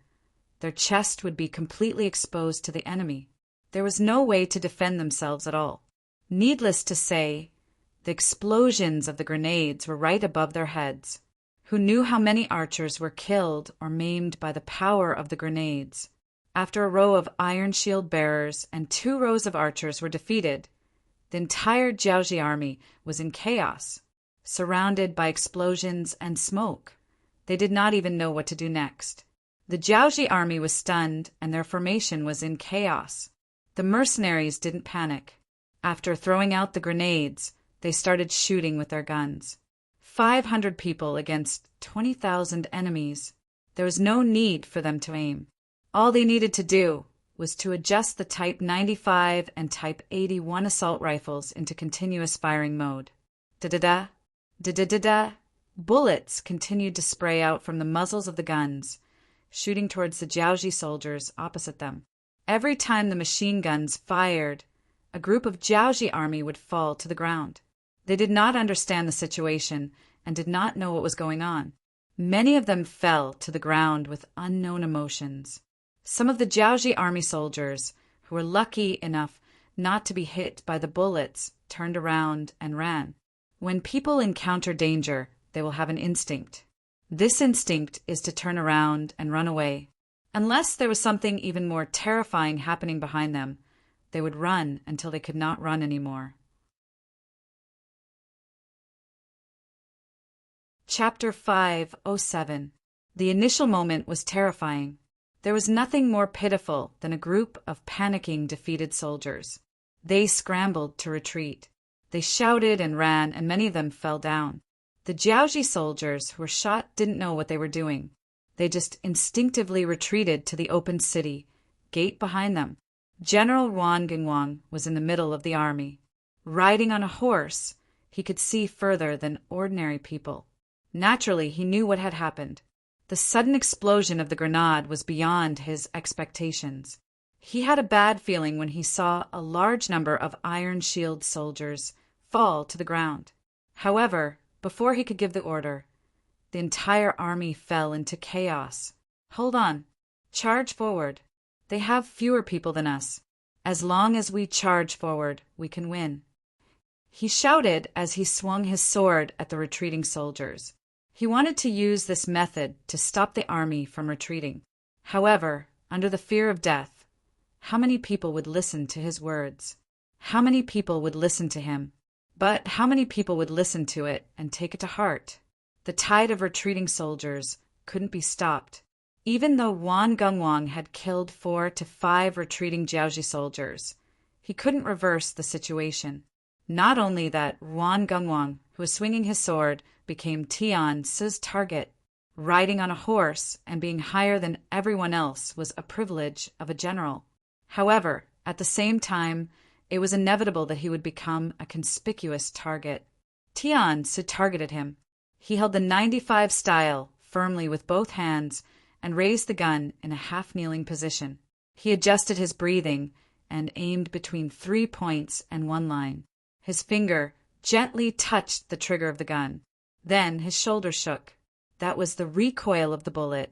their chest would be completely exposed to the enemy. There was no way to defend themselves at all. Needless to say, the explosions of the grenades were right above their heads. Who knew how many archers were killed or maimed by the power of the grenades? After a row of iron shield bearers and 2 rows of archers were defeated, the entire Jiaoji army was in chaos, surrounded by explosions and smoke. They did not even know what to do next. The Jiaoji army was stunned and their formation was in chaos. The mercenaries didn't panic. After throwing out the grenades, they started shooting with their guns. 500 people against 20,000 enemies. There was no need for them to aim. All they needed to do was to adjust the Type 95 and Type 81 assault rifles into continuous firing mode. Da-da-da, da-da-da-da. Bullets continued to spray out from the muzzles of the guns, shooting towards the Jiaoji soldiers opposite them. Every time the machine guns fired, a group of Jiaoji army would fall to the ground. They did not understand the situation and did not know what was going on. Many of them fell to the ground with unknown emotions. Some of the Jiaoji army soldiers, who were lucky enough not to be hit by the bullets, turned around and ran. When people encounter danger, they will have an instinct. This instinct is to turn around and run away. Unless there was something even more terrifying happening behind them, they would run until they could not run anymore. Chapter 507. The initial moment was terrifying. There was nothing more pitiful than a group of panicking, defeated soldiers. They scrambled to retreat. They shouted and ran, and many of them fell down. The Jiaoji soldiers who were shot didn't know what they were doing. They just instinctively retreated to the open city, gate behind them. General Wang Gingwang was in the middle of the army. Riding on a horse, he could see further than ordinary people. Naturally, he knew what had happened. The sudden explosion of the grenade was beyond his expectations. He had a bad feeling when he saw a large number of Iron Shield soldiers fall to the ground. However, before he could give the order, the entire army fell into chaos. Hold on. Charge forward. They have fewer people than us. As long as we charge forward, we can win. He shouted as he swung his sword at the retreating soldiers. He wanted to use this method to stop the army from retreating. However, under the fear of death, how many people would listen to his words? How many people would listen to him? But how many people would listen to it and take it to heart? The tide of retreating soldiers couldn't be stopped. Even though Wan Gungwang had killed 4 to 5 retreating Jiaoji soldiers, he couldn't reverse the situation. Not only that, Wan Gungwang, who was swinging his sword, became Tian Si's target. Riding on a horse and being higher than everyone else was a privilege of a general. However, at the same time, it was inevitable that he would become a conspicuous target. Tian Si targeted him. He held the 95 style firmly with both hands and raised the gun in a half-kneeling position. He adjusted his breathing and aimed between 3 points and 1 line. His finger gently touched the trigger of the gun. Then his shoulder shook. That was the recoil of the bullet.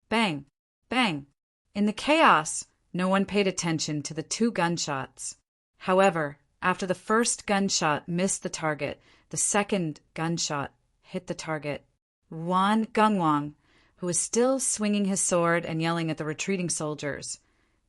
Bang! Bang! In the chaos, no one paid attention to the 2 gunshots. However, after the first gunshot missed the target, the second gunshot hit the target. Wan Gungwang, who was still swinging his sword and yelling at the retreating soldiers,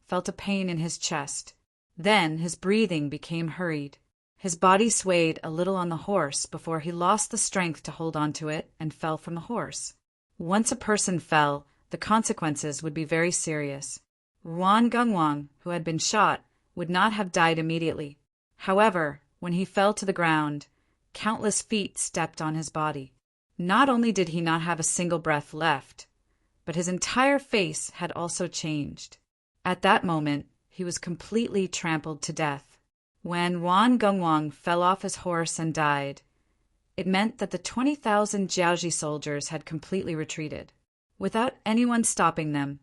felt a pain in his chest. Then his breathing became hurried. His body swayed a little on the horse before he lost the strength to hold onto it and fell from the horse. Once a person fell, the consequences would be very serious. Wan Gungwang, who had been shot, would not have died immediately. However, when he fell to the ground, countless feet stepped on his body. Not only did he not have a single breath left, but his entire face had also changed. At that moment, he was completely trampled to death. When Wan Gungwang fell off his horse and died, it meant that the 20,000 Jiaoji soldiers had completely retreated. Without anyone stopping them,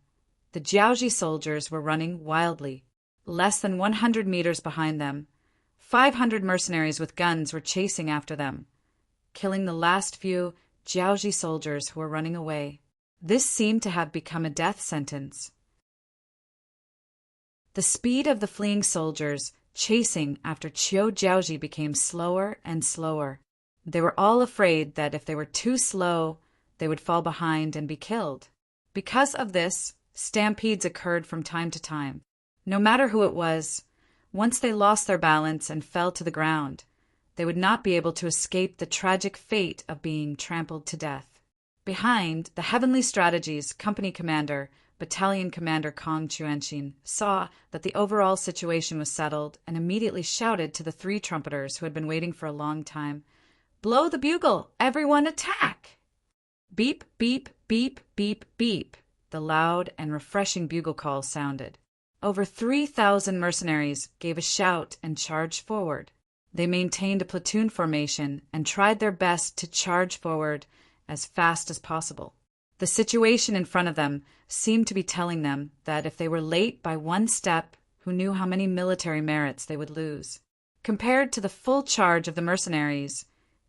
the Jiaoji soldiers were running wildly. Less than 100 meters behind them, 500 mercenaries with guns were chasing after them, killing the last few Jiaoji soldiers who were running away. This seemed to have become a death sentence. The speed of the fleeing soldiers chasing after Qiu Jiaoji became slower and slower. They were all afraid that if they were too slow, they would fall behind and be killed. Because of this, stampedes occurred from time to time. No matter who it was, once they lost their balance and fell to the ground, they would not be able to escape the tragic fate of being trampled to death. Behind, the Heavenly Strategies Company Commander, Battalion Commander Kong Chuanxin, saw that the overall situation was settled and immediately shouted to the 3 trumpeters who had been waiting for a long time, "Blow the bugle! Everyone attack!" Beep, beep, beep, beep, beep. The loud and refreshing bugle call sounded. Over 3,000 mercenaries gave a shout and charged forward. They maintained a platoon formation and tried their best to charge forward as fast as possible. The situation in front of them seemed to be telling them that if they were late by 1 step, who knew how many military merits they would lose. Compared to the full charge of the mercenaries,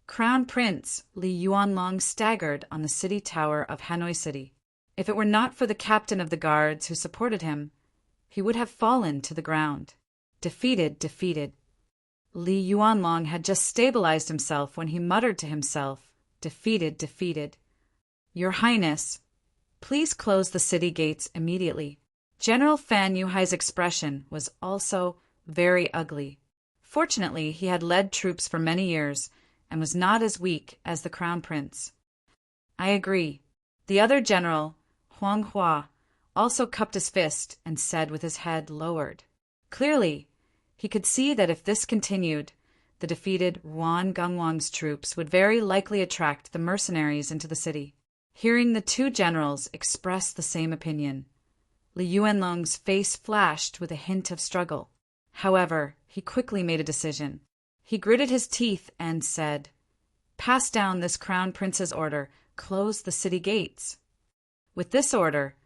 Crown Prince Li Yuanlong staggered on the city tower of Hanoi City. If it were not for the captain of the guards who supported him, he would have fallen to the ground. Defeated. Li Yuanlong had just stabilized himself when he muttered to himself, defeated. Your Highness, please close the city gates immediately. General Fan Yuhai's expression was also very ugly. Fortunately, he had led troops for many years and was not as weak as the Crown Prince. I agree. The other general, Huang Hua, also cupped his fist and said with his head lowered. Clearly, he could see that if this continued, the defeated Wan Gungwang's troops would very likely attract the mercenaries into the city. Hearing the 2 generals express the same opinion, Li Yuanlong's face flashed with a hint of struggle. However, he quickly made a decision. He gritted his teeth and said, "Pass down this Crown Prince's order, close the city gates." With this order,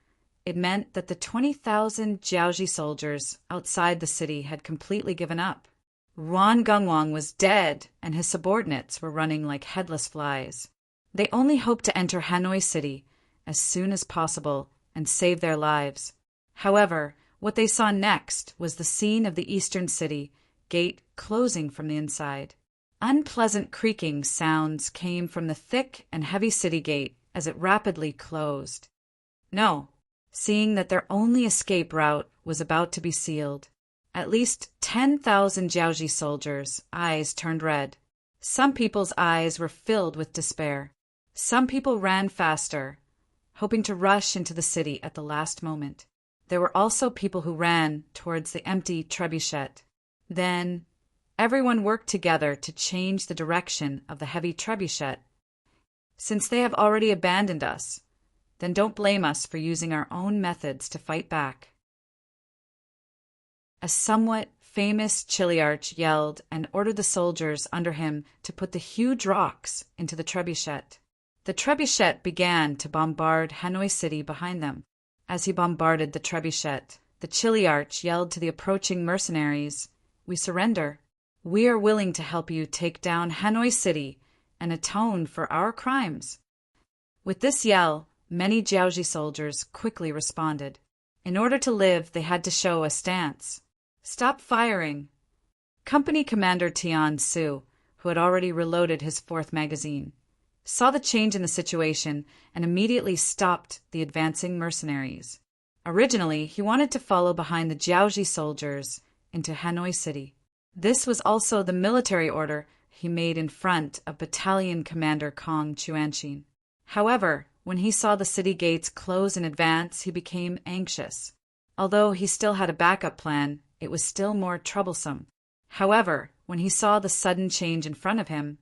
it meant that the 20,000 Jiaoji soldiers outside the city had completely given up. Wan Gungwang was dead, and his subordinates were running like headless flies. They only hoped to enter Hanoi City as soon as possible and save their lives. However, what they saw next was the scene of the eastern city gate closing from the inside. Unpleasant creaking sounds came from the thick and heavy city gate as it rapidly closed. No, seeing that their only escape route was about to be sealed. At least 10,000 Jiaoji soldiers' eyes turned red. Some people's eyes were filled with despair. Some people ran faster, hoping to rush into the city at the last moment. There were also people who ran towards the empty trebuchet. Then, everyone worked together to change the direction of the heavy trebuchet. Since they have already abandoned us, then don't blame us for using our own methods to fight back. A somewhat famous Chiliarch yelled and ordered the soldiers under him to put the huge rocks into the trebuchet. The trebuchet began to bombard Hanoi City behind them. As he bombarded the trebuchet, the Chiliarch yelled to the approaching mercenaries, "We surrender. We are willing to help you take down Hanoi City and atone for our crimes." With this yell, many Jiaoji soldiers quickly responded. In order to live, they had to show a stance. "Stop firing!" Company Commander Tian Su, who had already reloaded his fourth magazine, saw the change in the situation and immediately stopped the advancing mercenaries. Originally, he wanted to follow behind the Jiaoji soldiers into Hanoi City. This was also the military order he made in front of Battalion Commander Kong Chuanxin. However, when he saw the city gates close in advance, he became anxious. Although he still had a backup plan, it was still more troublesome. However, when he saw the sudden change in front of him,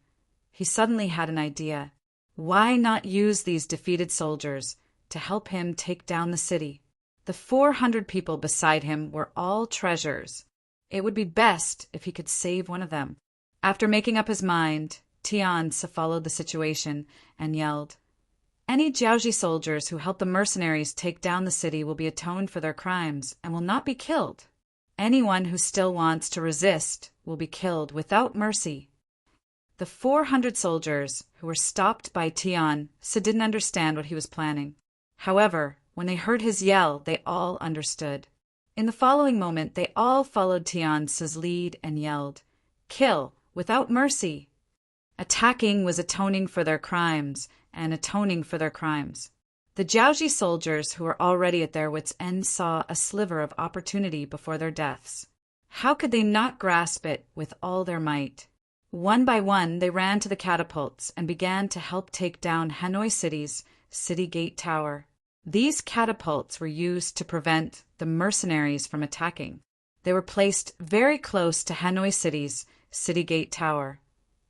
he suddenly had an idea. Why not use these defeated soldiers to help him take down the city? The 400 people beside him were all treasures. It would be best if he could save one of them. After making up his mind, Tian followed the situation and yelled, "Any Jiaoji soldiers who help the mercenaries take down the city will be atoned for their crimes and will not be killed. Anyone who still wants to resist will be killed without mercy." The 400 soldiers who were stopped by Tian didn't understand what he was planning. However, when they heard his yell, they all understood. In the following moment, they all followed Tian's lead and yelled, "Kill without mercy." Attacking was atoning for their crimes, and atoning for their crimes. The Jiaoji soldiers who were already at their wits' end saw a sliver of opportunity before their deaths. How could they not grasp it with all their might? One by one, they ran to the catapults and began to help take down Hanoi City's city gate tower. These catapults were used to prevent the mercenaries from attacking. They were placed very close to Hanoi City's city gate tower,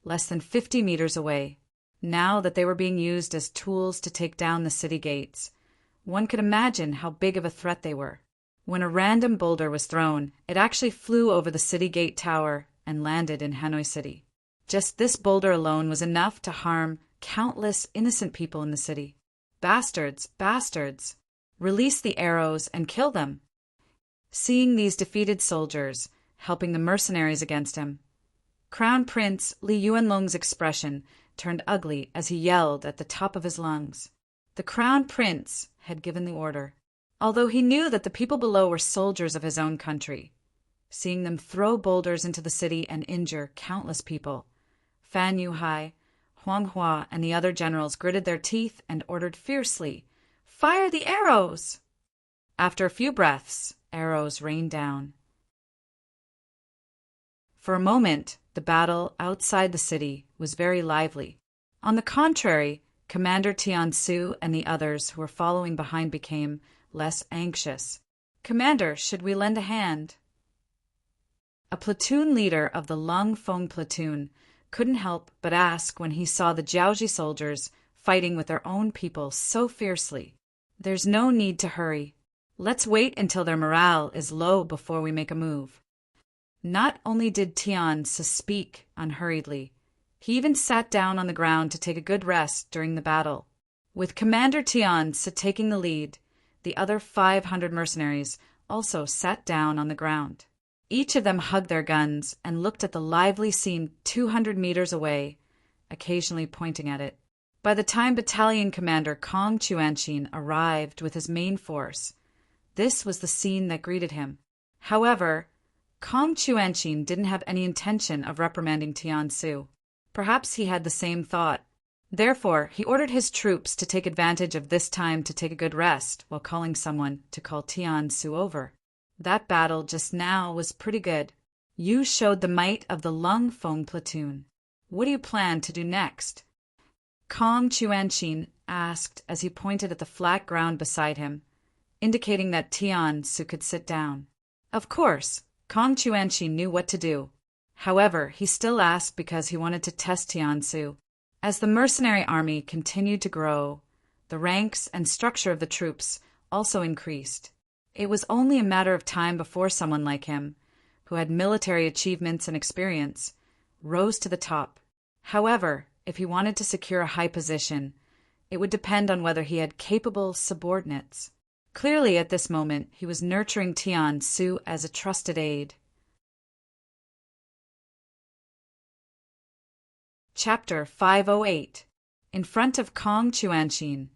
less than 50 meters away. Now that they were being used as tools to take down the city gates, one could imagine how big of a threat they were. When a random boulder was thrown, it actually flew over the city gate tower and landed in Hanoi City. Just this boulder alone was enough to harm countless innocent people in the city. Bastards, bastards! Release the arrows and kill them! Seeing these defeated soldiers helping the mercenaries against him, Crown Prince Li Yuanlong's expression turned ugly as he yelled at the top of his lungs. The Crown Prince had given the order, although he knew that the people below were soldiers of his own country. Seeing them throw boulders into the city and injure countless people, Fan Yuhai, Huang Hua, and the other generals gritted their teeth and ordered fiercely, "Fire the arrows!" After a few breaths, arrows rained down. For a moment, the battle outside the city was very lively. On the contrary, Commander Tian Su and the others who were following behind became less anxious. "Commander, should we lend a hand?" A platoon leader of the Lung Feng platoon couldn't help but ask when he saw the Jiaoji soldiers fighting with their own people so fiercely. "There's no need to hurry. Let's wait until their morale is low before we make a move." Not only did Tian speak unhurriedly, he even sat down on the ground to take a good rest during the battle. With Commander Tian taking the lead, the other 500 mercenaries also sat down on the ground. Each of them hugged their guns and looked at the lively scene 200 meters away, occasionally pointing at it. By the time Battalion Commander Kong Chuanxin arrived with his main force, this was the scene that greeted him. However, Kong Chuanxin didn't have any intention of reprimanding Tian Su. Perhaps he had the same thought. Therefore, he ordered his troops to take advantage of this time to take a good rest while calling someone to call Tian Su over. That battle just now was pretty good. You showed the might of the Lung Feng platoon. What do you plan to do next? Kong Chuanqin asked as he pointed at the flat ground beside him, indicating that Tian Su could sit down. Of course, Kong Chuanqin knew what to do. However, he still asked because he wanted to test Tian Su. As the mercenary army continued to grow, the ranks and structure of the troops also increased. It was only a matter of time before someone like him, who had military achievements and experience, rose to the top. However, if he wanted to secure a high position, it would depend on whether he had capable subordinates. Clearly, at this moment, he was nurturing Tian Su as a trusted aide. Chapter 508. In front of Kong Chuanqin,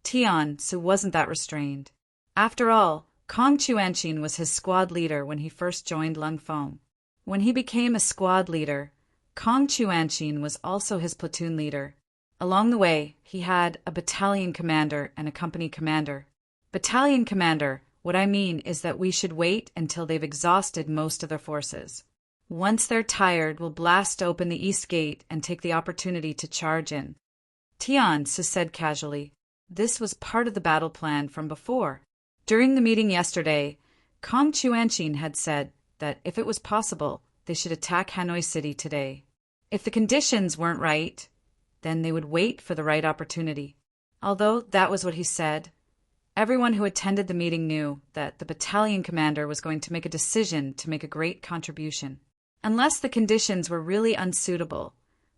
Tian Su wasn't that restrained. After all, Kong Chuanqin was his squad leader when he first joined Lung Feng. When he became a squad leader, Kong Chuanqin was also his platoon leader. Along the way, he had a battalion commander and a company commander. Battalion commander, what I mean is that we should wait until they've exhausted most of their forces. Once they're tired, we'll blast open the east gate and take the opportunity to charge in. Tian Su said casually. This was part of the battle plan from before. During the meeting yesterday, Kong Chuanqin had said that if it was possible, they should attack Hanoi City today. If the conditions weren't right, then they would wait for the right opportunity. Although that was what he said, everyone who attended the meeting knew that the battalion commander was going to make a decision to make a great contribution. Unless the conditions were really unsuitable,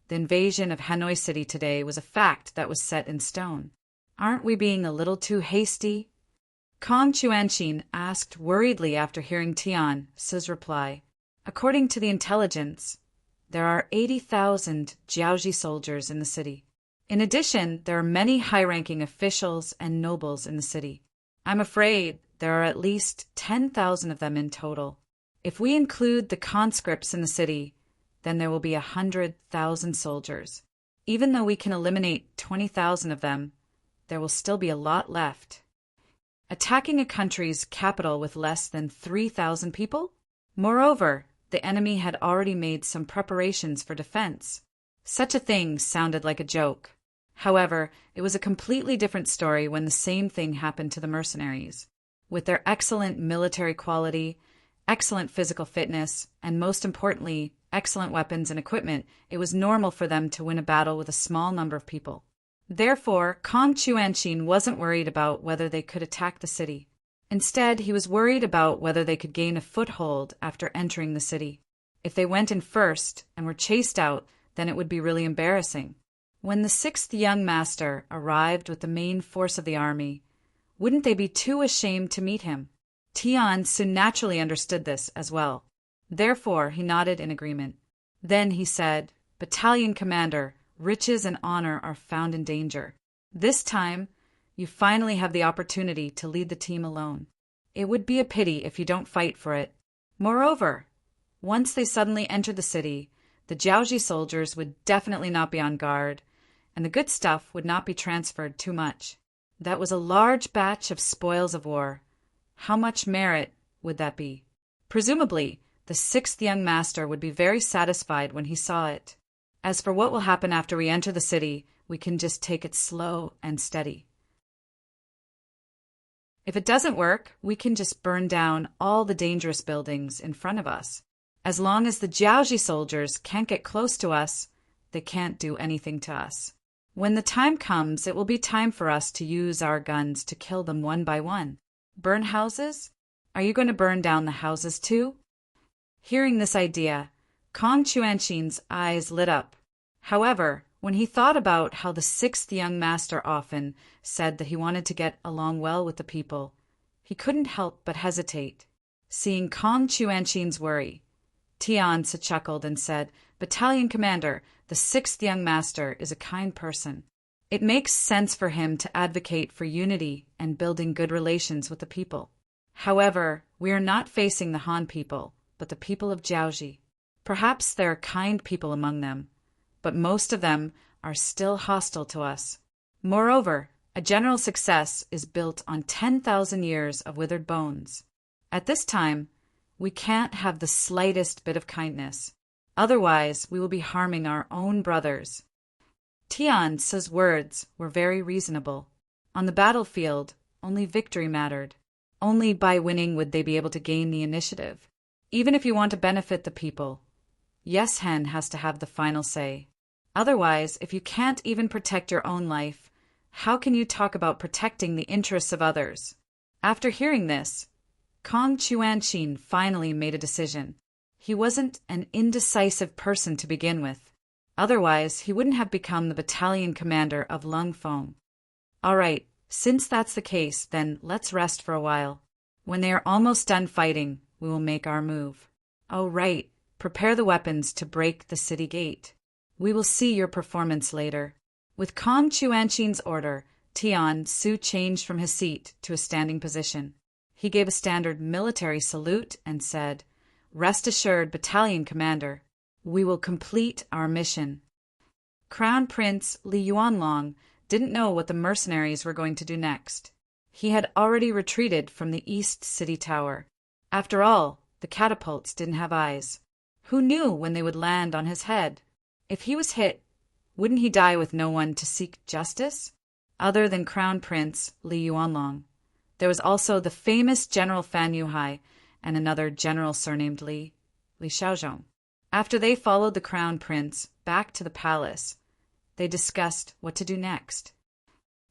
the invasion of Hanoi City today was a fact that was set in stone. Aren't we being a little too hasty? Kong Chuanqin asked worriedly after hearing Tian Su's reply. According to the intelligence, there are 80,000 Jiaoji soldiers in the city. In addition, there are many high-ranking officials and nobles in the city. I'm afraid there are at least 10,000 of them in total. If we include the conscripts in the city, then there will be 100,000 soldiers. Even though we can eliminate 20,000 of them, there will still be a lot left. Attacking a country's capital with less than 3,000 people? Moreover, the enemy had already made some preparations for defense. Such a thing sounded like a joke. However, it was a completely different story when the same thing happened to the mercenaries. With their excellent military quality, excellent physical fitness, and most importantly, excellent weapons and equipment, it was normal for them to win a battle with a small number of people. Therefore, Kong Chuanqin wasn't worried about whether they could attack the city. Instead, he was worried about whether they could gain a foothold after entering the city. If they went in first and were chased out, then it would be really embarrassing. When the sixth young master arrived with the main force of the army, wouldn't they be too ashamed to meet him? Tian Su naturally understood this as well. Therefore, he nodded in agreement. Then he said, "Battalion commander, riches and honor are found in danger. This time, you finally have the opportunity to lead the team alone. It would be a pity if you don't fight for it. Moreover, once they suddenly enter the city, the Jiaoji soldiers would definitely not be on guard, and the good stuff would not be transferred too much. That was a large batch of spoils of war. How much merit would that be? Presumably, the sixth young master would be very satisfied when he saw it. As for what will happen after we enter the city, we can just take it slow and steady. If it doesn't work, we can just burn down all the dangerous buildings in front of us. As long as the Jiaoji soldiers can't get close to us, they can't do anything to us. When the time comes, it will be time for us to use our guns to kill them one by one. Burn houses? Are you going to burn down the houses too?" Hearing this idea, Kong Chuanqin's eyes lit up. However, when he thought about how the sixth young master often said that he wanted to get along well with the people, he couldn't help but hesitate. Seeing Kong Chuanqin's worry, Tian Su chuckled and said, "Battalion commander, the sixth young master is a kind person. It makes sense for him to advocate for unity and building good relations with the people. However, we are not facing the Han people, but the people of Jiaoji. Perhaps there are kind people among them, but most of them are still hostile to us. Moreover, a general success is built on 10,000 years of withered bones. At this time, we can't have the slightest bit of kindness. Otherwise, we will be harming our own brothers. Tian's words were very reasonable. On the battlefield, only victory mattered. Only by winning would they be able to gain the initiative. Even if you want to benefit the people, Yes Hen has to have the final say. Otherwise, if you can't even protect your own life, how can you talk about protecting the interests of others? After hearing this, Kong Chuanxin finally made a decision. He wasn't an indecisive person to begin with. Otherwise, he wouldn't have become the battalion commander of Lung Feng. All right, since that's the case, then let's rest for a while. When they are almost done fighting, we will make our move. Oh, right, prepare the weapons to break the city gate. We will see your performance later. With Kong Chuanxin's order, Tian Su changed from his seat to a standing position. He gave a standard military salute and said, "Rest assured, battalion commander, we will complete our mission." Crown Prince Li Yuanlong didn't know what the mercenaries were going to do next. He had already retreated from the East City Tower. After all, the catapults didn't have eyes. Who knew when they would land on his head? If he was hit, wouldn't he die with no one to seek justice? Other than Crown Prince Li Yuanlong, there was also the famous General Fan Yuhai and another general surnamed Li Xiaozhong. After they followed the Crown Prince back to the palace, they discussed what to do next.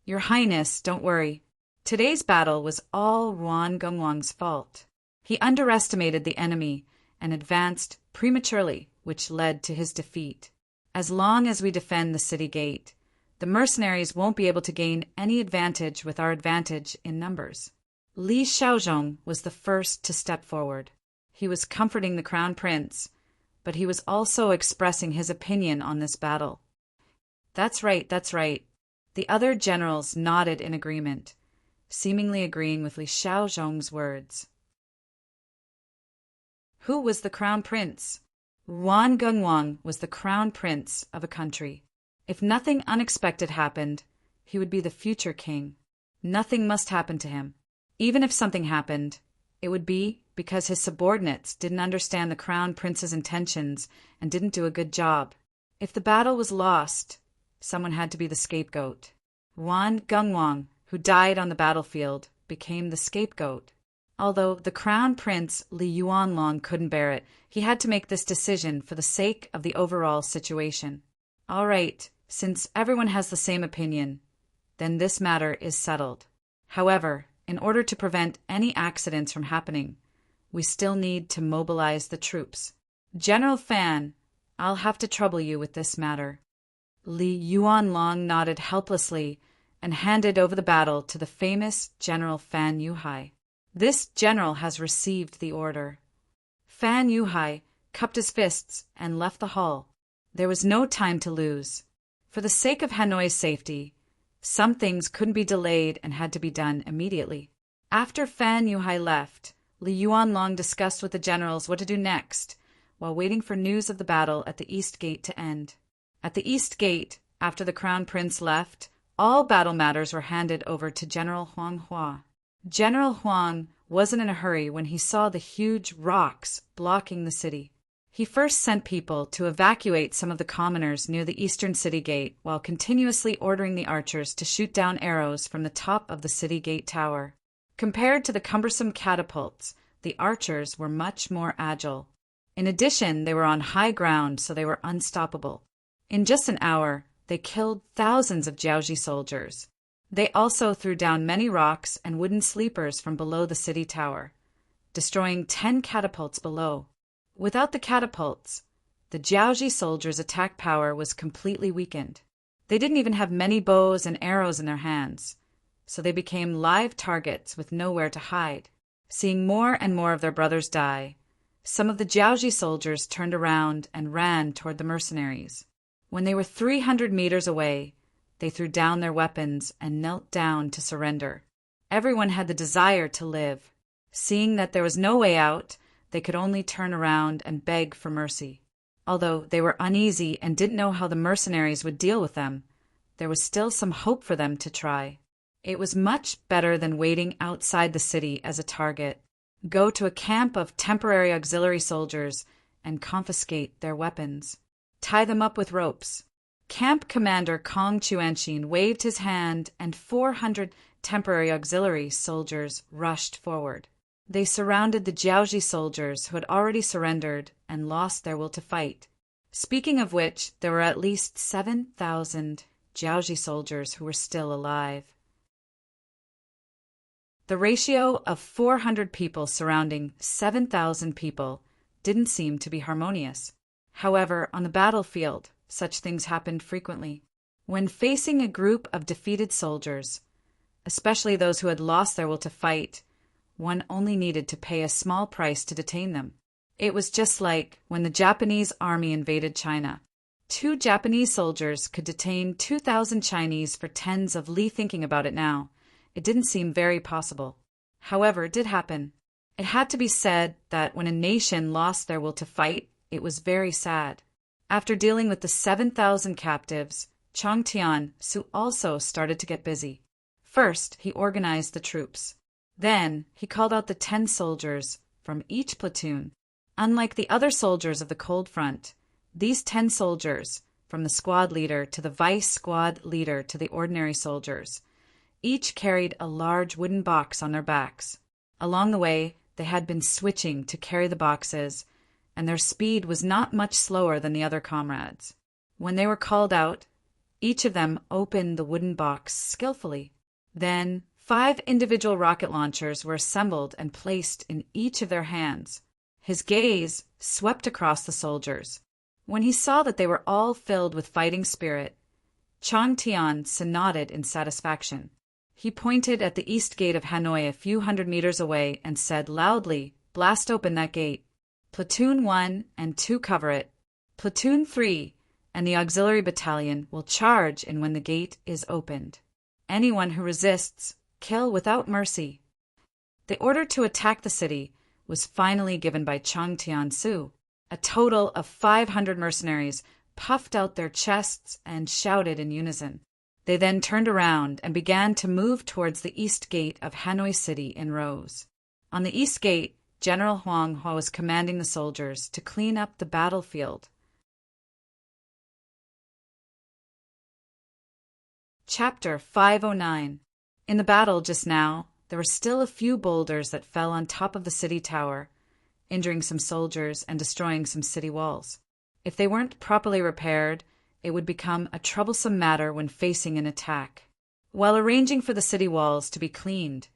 "Your Highness, don't worry. Today's battle was all Yuan Gengwang's fault. He underestimated the enemy and advanced prematurely, which led to his defeat. As long as we defend the city gate, the mercenaries won't be able to gain any advantage with our advantage in numbers." Li Xiaozhong was the first to step forward. He was comforting the Crown Prince, but he was also expressing his opinion on this battle. That's right, that's right. The other generals nodded in agreement, seemingly agreeing with Li Xiaozhong's words. Who was the Crown Prince? Yuan Gengwang was the Crown Prince of a country. If nothing unexpected happened, he would be the future king. Nothing must happen to him. Even if something happened, it would be because his subordinates didn't understand the Crown Prince's intentions and didn't do a good job. If the battle was lost, someone had to be the scapegoat. Yuan Gengwang, who died on the battlefield, became the scapegoat. Although the Crown Prince Li Yuanlong couldn't bear it, he had to make this decision for the sake of the overall situation. All right, since everyone has the same opinion, then this matter is settled. However, in order to prevent any accidents from happening, we still need to mobilize the troops. General Fan, I'll have to trouble you with this matter. Li Yuanlong nodded helplessly and handed over the battle to the famous General Fan Yuhai. This general has received the order. Fan Yuhai cupped his fists and left the hall. There was no time to lose. For the sake of Hanoi's safety, some things couldn't be delayed and had to be done immediately. After Fan Yuhai left, Li Yuanlong discussed with the generals what to do next, while waiting for news of the battle at the East Gate to end. At the East Gate, after the Crown Prince left, all battle matters were handed over to General Huang Hua. General Huang wasn't in a hurry when he saw the huge rocks blocking the city. He first sent people to evacuate some of the commoners near the eastern city gate while continuously ordering the archers to shoot down arrows from the top of the city gate tower. Compared to the cumbersome catapults, the archers were much more agile. In addition, they were on high ground, so they were unstoppable. In just an hour, they killed thousands of Jiaoji soldiers. They also threw down many rocks and wooden sleepers from below the city tower, destroying 10 catapults below. Without the catapults, the Jiaoji soldiers' attack power was completely weakened. They didn't even have many bows and arrows in their hands, so they became live targets with nowhere to hide. Seeing more and more of their brothers die, some of the Jiaoji soldiers turned around and ran toward the mercenaries. When they were 300 meters away, they threw down their weapons and knelt down to surrender. Everyone had the desire to live. Seeing that there was no way out, they could only turn around and beg for mercy. Although they were uneasy and didn't know how the mercenaries would deal with them, there was still some hope for them to try. It was much better than waiting outside the city as a target. Go to a camp of temporary auxiliary soldiers and confiscate their weapons. Tie them up with ropes. Camp Commander Kong Chuanshin waved his hand, and 400 temporary auxiliary soldiers rushed forward. They surrounded the Jiaoji soldiers who had already surrendered and lost their will to fight. Speaking of which, there were at least 7,000 Jiaoji soldiers who were still alive. The ratio of 400 people surrounding 7,000 people didn't seem to be harmonious. However, on the battlefield, such things happened frequently. When facing a group of defeated soldiers, especially those who had lost their will to fight, one only needed to pay a small price to detain them. It was just like when the Japanese army invaded China. 2 Japanese soldiers could detain 2,000 Chinese for tens of li. Thinking about it now, it didn't seem very possible. However, it did happen. It had to be said that when a nation lost their will to fight, it was very sad. After dealing with the 7,000 captives, Chang Tian-su also started to get busy. First, he organized the troops. Then, he called out the 10 soldiers from each platoon. Unlike the other soldiers of the Cold Front, these 10 soldiers, from the squad leader to the vice squad leader to the ordinary soldiers, each carried a large wooden box on their backs. Along the way, they had been switching to carry the boxes, and their speed was not much slower than the other comrades. When they were called out, each of them opened the wooden box skillfully. Then 5 individual rocket launchers were assembled and placed in each of their hands. His gaze swept across the soldiers. When he saw that they were all filled with fighting spirit, Chang Tian-su nodded in satisfaction. He pointed at the east gate of Hanoi a few hundred meters away and said loudly, "Blast open that gate. Platoon 1 and 2 cover it. Platoon 3 and the auxiliary battalion will charge in when the gate is opened. Anyone who resists, kill without mercy." The order to attack the city was finally given by Chang Tian-su. A total of 500 mercenaries puffed out their chests and shouted in unison. They then turned around and began to move towards the east gate of Hanoi City in rows. On the east gate, General Huang Hua was commanding the soldiers to clean up the battlefield. Chapter 509. In the battle just now, there were still a few boulders that fell on top of the city tower, injuring some soldiers and destroying some city walls. If they weren't properly repaired, it would become a troublesome matter when facing an attack. While arranging for the city walls to be cleaned,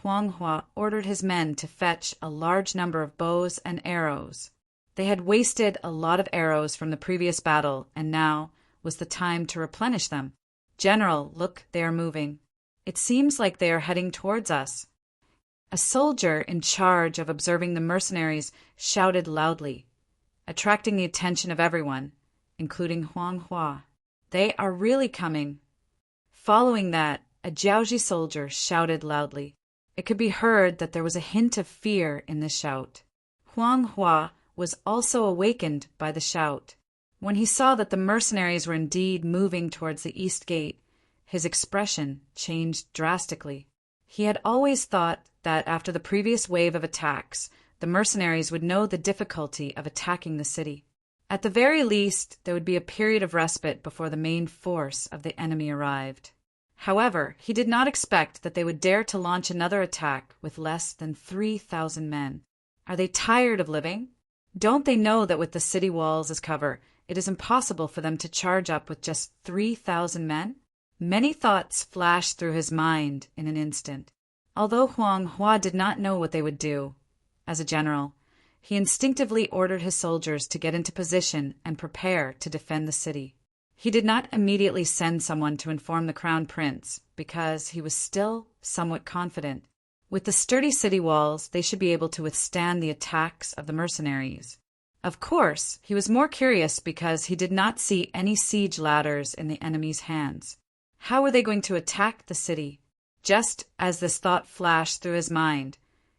Huang Hua ordered his men to fetch a large number of bows and arrows. They had wasted a lot of arrows from the previous battle, and now was the time to replenish them. "General, look, they are moving. It seems like they are heading towards us." A soldier in charge of observing the mercenaries shouted loudly, attracting the attention of everyone, including Huang Hua. "They are really coming." Following that, a Jiaoji soldier shouted loudly. It could be heard that there was a hint of fear in the shout. Huang Hua was also awakened by the shout. When he saw that the mercenaries were indeed moving towards the east gate, his expression changed drastically. He had always thought that after the previous wave of attacks, the mercenaries would know the difficulty of attacking the city. At the very least, there would be a period of respite before the main force of the enemy arrived. However, he did not expect that they would dare to launch another attack with less than 3,000 men. Are they tired of living? Don't they know that with the city walls as cover, it is impossible for them to charge up with just 3,000 men? Many thoughts flashed through his mind in an instant. Although Huang Hua did not know what they would do, as a general, he instinctively ordered his soldiers to get into position and prepare to defend the city. He did not immediately send someone to inform the crown prince because he was still somewhat confident. With the sturdy city walls, they should be able to withstand the attacks of the mercenaries. Of course, he was more curious because he did not see any siege ladders in the enemy's hands. How were they going to attack the city? Just as this thought flashed through his mind,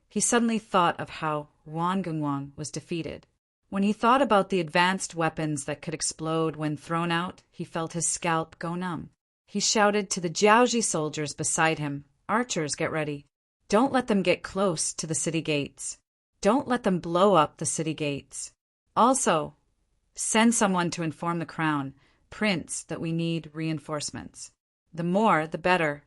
he suddenly thought of how Wangungwang was defeated. When he thought about the advanced weapons that could explode when thrown out, he felt his scalp go numb. He shouted to the Jiaoji soldiers beside him, "Archers, get ready. Don't let them get close to the city gates. Don't let them blow up the city gates. Also, send someone to inform the crown prince that we need reinforcements. The more, the better."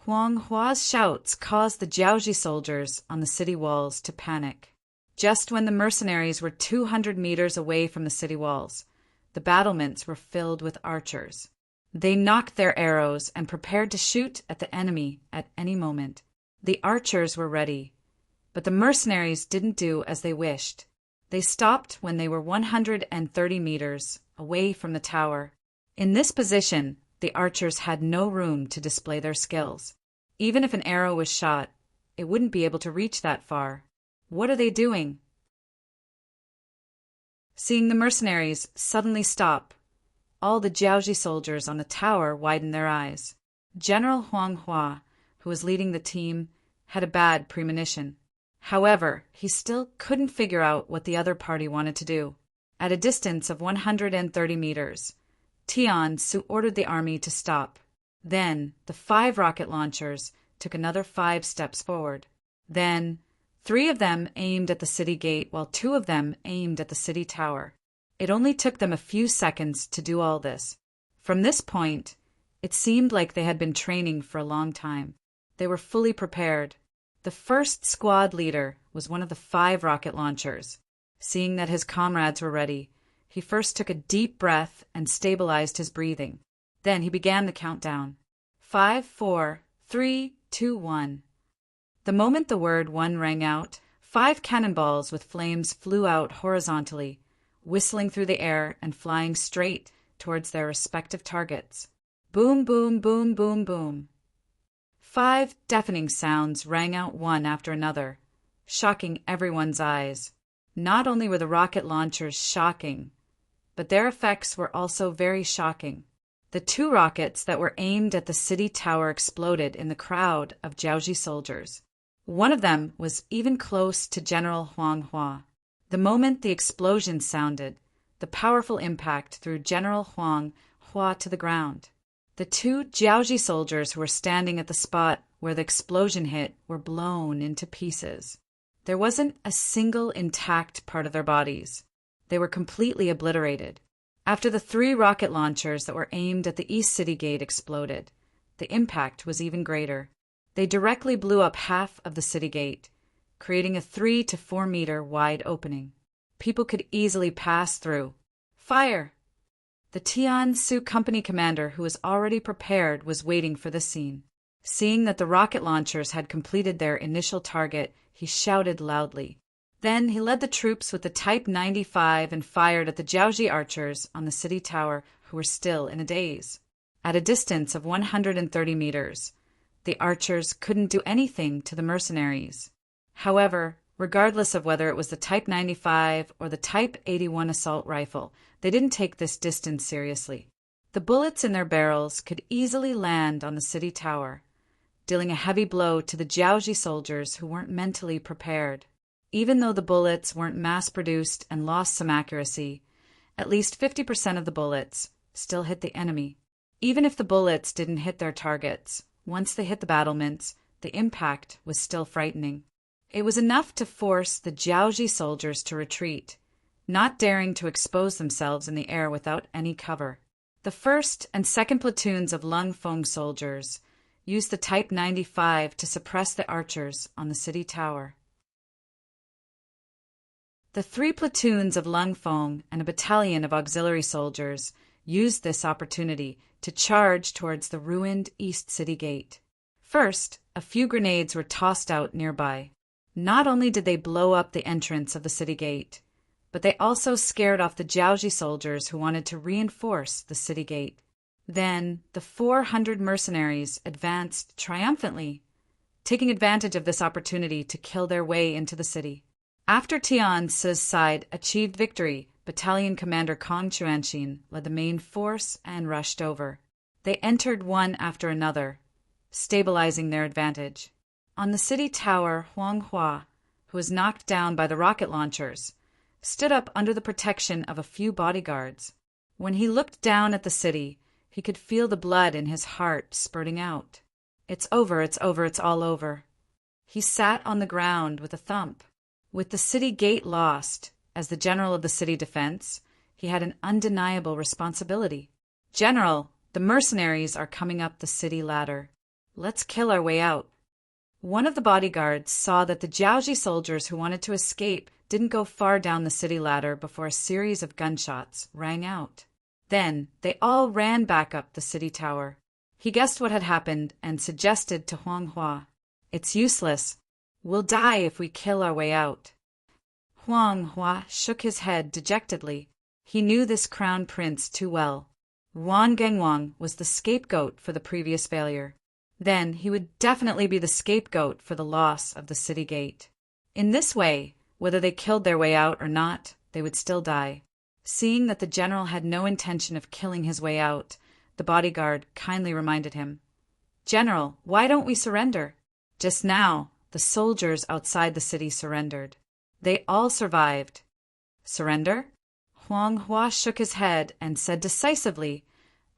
Huang Hua's shouts caused the Jiaoji soldiers on the city walls to panic. Just when the mercenaries were 200 meters away from the city walls, the battlements were filled with archers. They knocked their arrows and prepared to shoot at the enemy at any moment. The archers were ready, but the mercenaries didn't do as they wished. They stopped when they were 130 meters away from the tower. In this position, the archers had no room to display their skills. Even if an arrow was shot, it wouldn't be able to reach that far. What are they doing? Seeing the mercenaries suddenly stop, all the Jiaoji soldiers on the tower widened their eyes. General Huang Hua, who was leading the team, had a bad premonition. However, he still couldn't figure out what the other party wanted to do. At a distance of 130 meters, Tian Su ordered the army to stop. Then, the 5 rocket launchers took another 5 steps forward. Then, 3 of them aimed at the city gate while 2 of them aimed at the city tower. It only took them a few seconds to do all this. From this point, it seemed like they had been training for a long time. They were fully prepared. The first squad leader was one of the 5 rocket launchers. Seeing that his comrades were ready, he first took a deep breath and stabilized his breathing. Then he began the countdown. 5, 4, 3, 2, 1. The moment the word 1 rang out, 5 cannonballs with flames flew out horizontally, whistling through the air and flying straight towards their respective targets. Boom, boom, boom, boom, boom. 5 deafening sounds rang out one after another, shocking everyone's eyes. Not only were the rocket launchers shocking, but their effects were also very shocking. The 2 rockets that were aimed at the city tower exploded in the crowd of Jiaoji soldiers. One of them was even close to General Huang Hua. The moment the explosion sounded, the powerful impact threw General Huang Hua to the ground. The 2 Jiaoji soldiers who were standing at the spot where the explosion hit were blown into pieces. There wasn't a single intact part of their bodies. They were completely obliterated. After the 3 rocket launchers that were aimed at the East City Gate exploded, the impact was even greater. They directly blew up half of the city gate, creating a 3 to 4 meter wide opening. People could easily pass through. Fire! The Tian Su company commander, who was already prepared, was waiting for the scene. Seeing that the rocket launchers had completed their initial target, he shouted loudly. Then he led the troops with the Type 95 and fired at the Jiaoji archers on the city tower, who were still in a daze. At a distance of 130 meters, the archers couldn't do anything to the mercenaries. However, regardless of whether it was the Type 95 or the Type 81 assault rifle, they didn't take this distance seriously. The bullets in their barrels could easily land on the city tower, dealing a heavy blow to the Jiaoji soldiers who weren't mentally prepared. Even though the bullets weren't mass-produced and lost some accuracy, at least 50% of the bullets still hit the enemy. Even if the bullets didn't hit their targets, once they hit the battlements, the impact was still frightening. It was enough to force the Jiaoji soldiers to retreat, not daring to expose themselves in the air without any cover. The 1st and 2nd platoons of Lung Feng soldiers used the Type 95 to suppress the archers on the city tower. The 3 platoons of Lung Feng and a battalion of auxiliary soldiers used this opportunity to charge towards the ruined East City Gate. First, a few grenades were tossed out nearby. Not only did they blow up the entrance of the city gate, but they also scared off the Jiaoji soldiers who wanted to reinforce the city gate. Then, the 400 mercenaries advanced triumphantly, taking advantage of this opportunity to kill their way into the city. After Tian Su's side achieved victory, Battalion Commander Kong Chuanxin led the main force and rushed over. They entered one after another, stabilizing their advantage. On the city tower, Huang Hua, who was knocked down by the rocket launchers, stood up under the protection of a few bodyguards. When he looked down at the city, he could feel the blood in his heart spurting out. It's over, it's over, it's all over. He sat on the ground with a thump. With the city gate lost, as the general of the city defense, he had an undeniable responsibility. General, the mercenaries are coming up the city ladder. Let's kill our way out. One of the bodyguards saw that the Jiaoji soldiers who wanted to escape didn't go far down the city ladder before a series of gunshots rang out. Then they all ran back up the city tower. He guessed what had happened and suggested to Huang Hua, "It's useless. We'll die if we kill our way out." Huang Hua shook his head dejectedly. He knew this crown prince too well. Wang Gengwang was the scapegoat for the previous failure. Then he would definitely be the scapegoat for the loss of the city gate. In this way, whether they killed their way out or not, they would still die. Seeing that the general had no intention of killing his way out, the bodyguard kindly reminded him, "General, why don't we surrender?" Just now, the soldiers outside the city surrendered. They all survived. Surrender? Huang Hua shook his head and said decisively,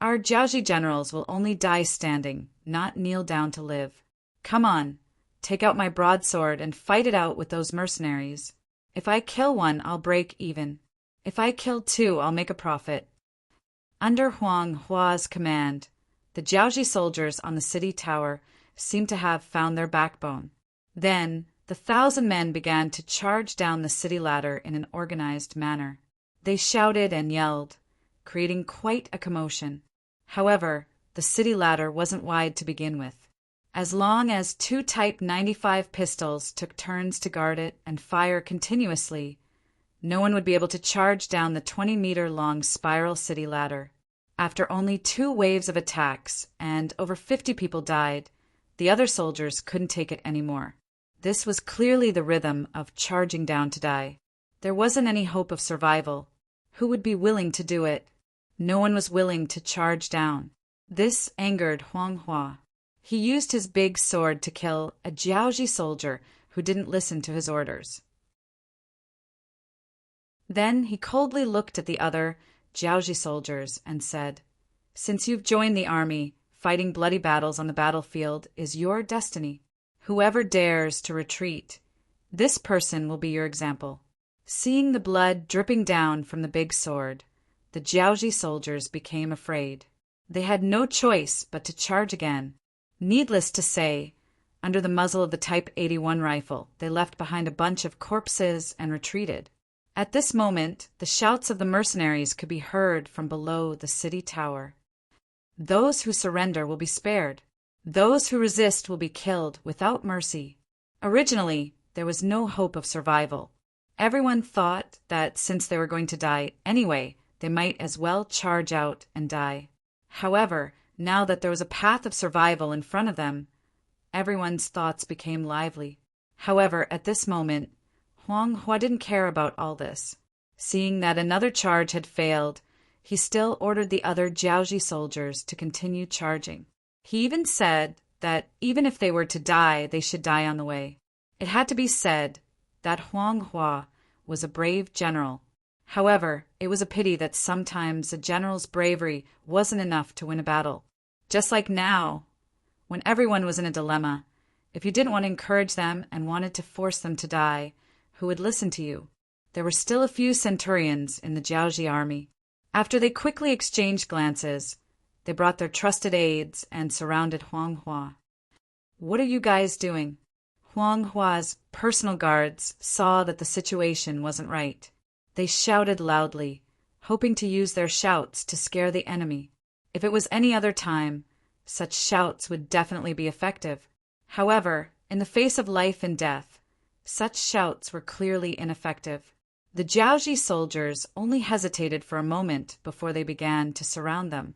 "Our Jiaoji generals will only die standing, not kneel down to live. Come on, take out my broadsword and fight it out with those mercenaries. If I kill one, I'll break even. If I kill two, I'll make a profit." Under Huang Hua's command, the Jiaoji soldiers on the city tower seemed to have found their backbone. Then the 1,000 men began to charge down the city ladder in an organized manner. They shouted and yelled, creating quite a commotion. However, the city ladder wasn't wide to begin with. As long as 2 Type 95 pistols took turns to guard it and fire continuously, no one would be able to charge down the 20-meter-long spiral city ladder. After only 2 waves of attacks and over 50 people died, the other soldiers couldn't take it anymore. This was clearly the rhythm of charging down to die. There wasn't any hope of survival. Who would be willing to do it? No one was willing to charge down. This angered Huang Hua. He used his big sword to kill a Jiaoji soldier who didn't listen to his orders. Then he coldly looked at the other Jiaoji soldiers and said, "Since you've joined the army, fighting bloody battles on the battlefield is your destiny. Whoever dares to retreat, this person will be your example." Seeing the blood dripping down from the big sword, the Jiaoji soldiers became afraid. They had no choice but to charge again. Needless to say, under the muzzle of the Type 81 rifle, they left behind a bunch of corpses and retreated. At this moment, the shouts of the mercenaries could be heard from below the city tower. "Those who surrender will be spared. Those who resist will be killed without mercy." Originally, there was no hope of survival. Everyone thought that since they were going to die anyway, they might as well charge out and die. However, now that there was a path of survival in front of them, everyone's thoughts became lively. However, at this moment, Huang Hua didn't care about all this. Seeing that another charge had failed, he still ordered the other Jiaoji soldiers to continue charging. He even said that even if they were to die, they should die on the way. It had to be said that Huang Hua was a brave general. However, it was a pity that sometimes a general's bravery wasn't enough to win a battle. Just like now, when everyone was in a dilemma, if you didn't want to encourage them and wanted to force them to die, who would listen to you? There were still a few centurions in the Jiaoji army. After they quickly exchanged glances, they brought their trusted aides and surrounded Huang Hua. "What are you guys doing?" Huang Hua's personal guards saw that the situation wasn't right. They shouted loudly, hoping to use their shouts to scare the enemy. If it was any other time, such shouts would definitely be effective. However, in the face of life and death, such shouts were clearly ineffective. The Jiaoji soldiers only hesitated for a moment before they began to surround them.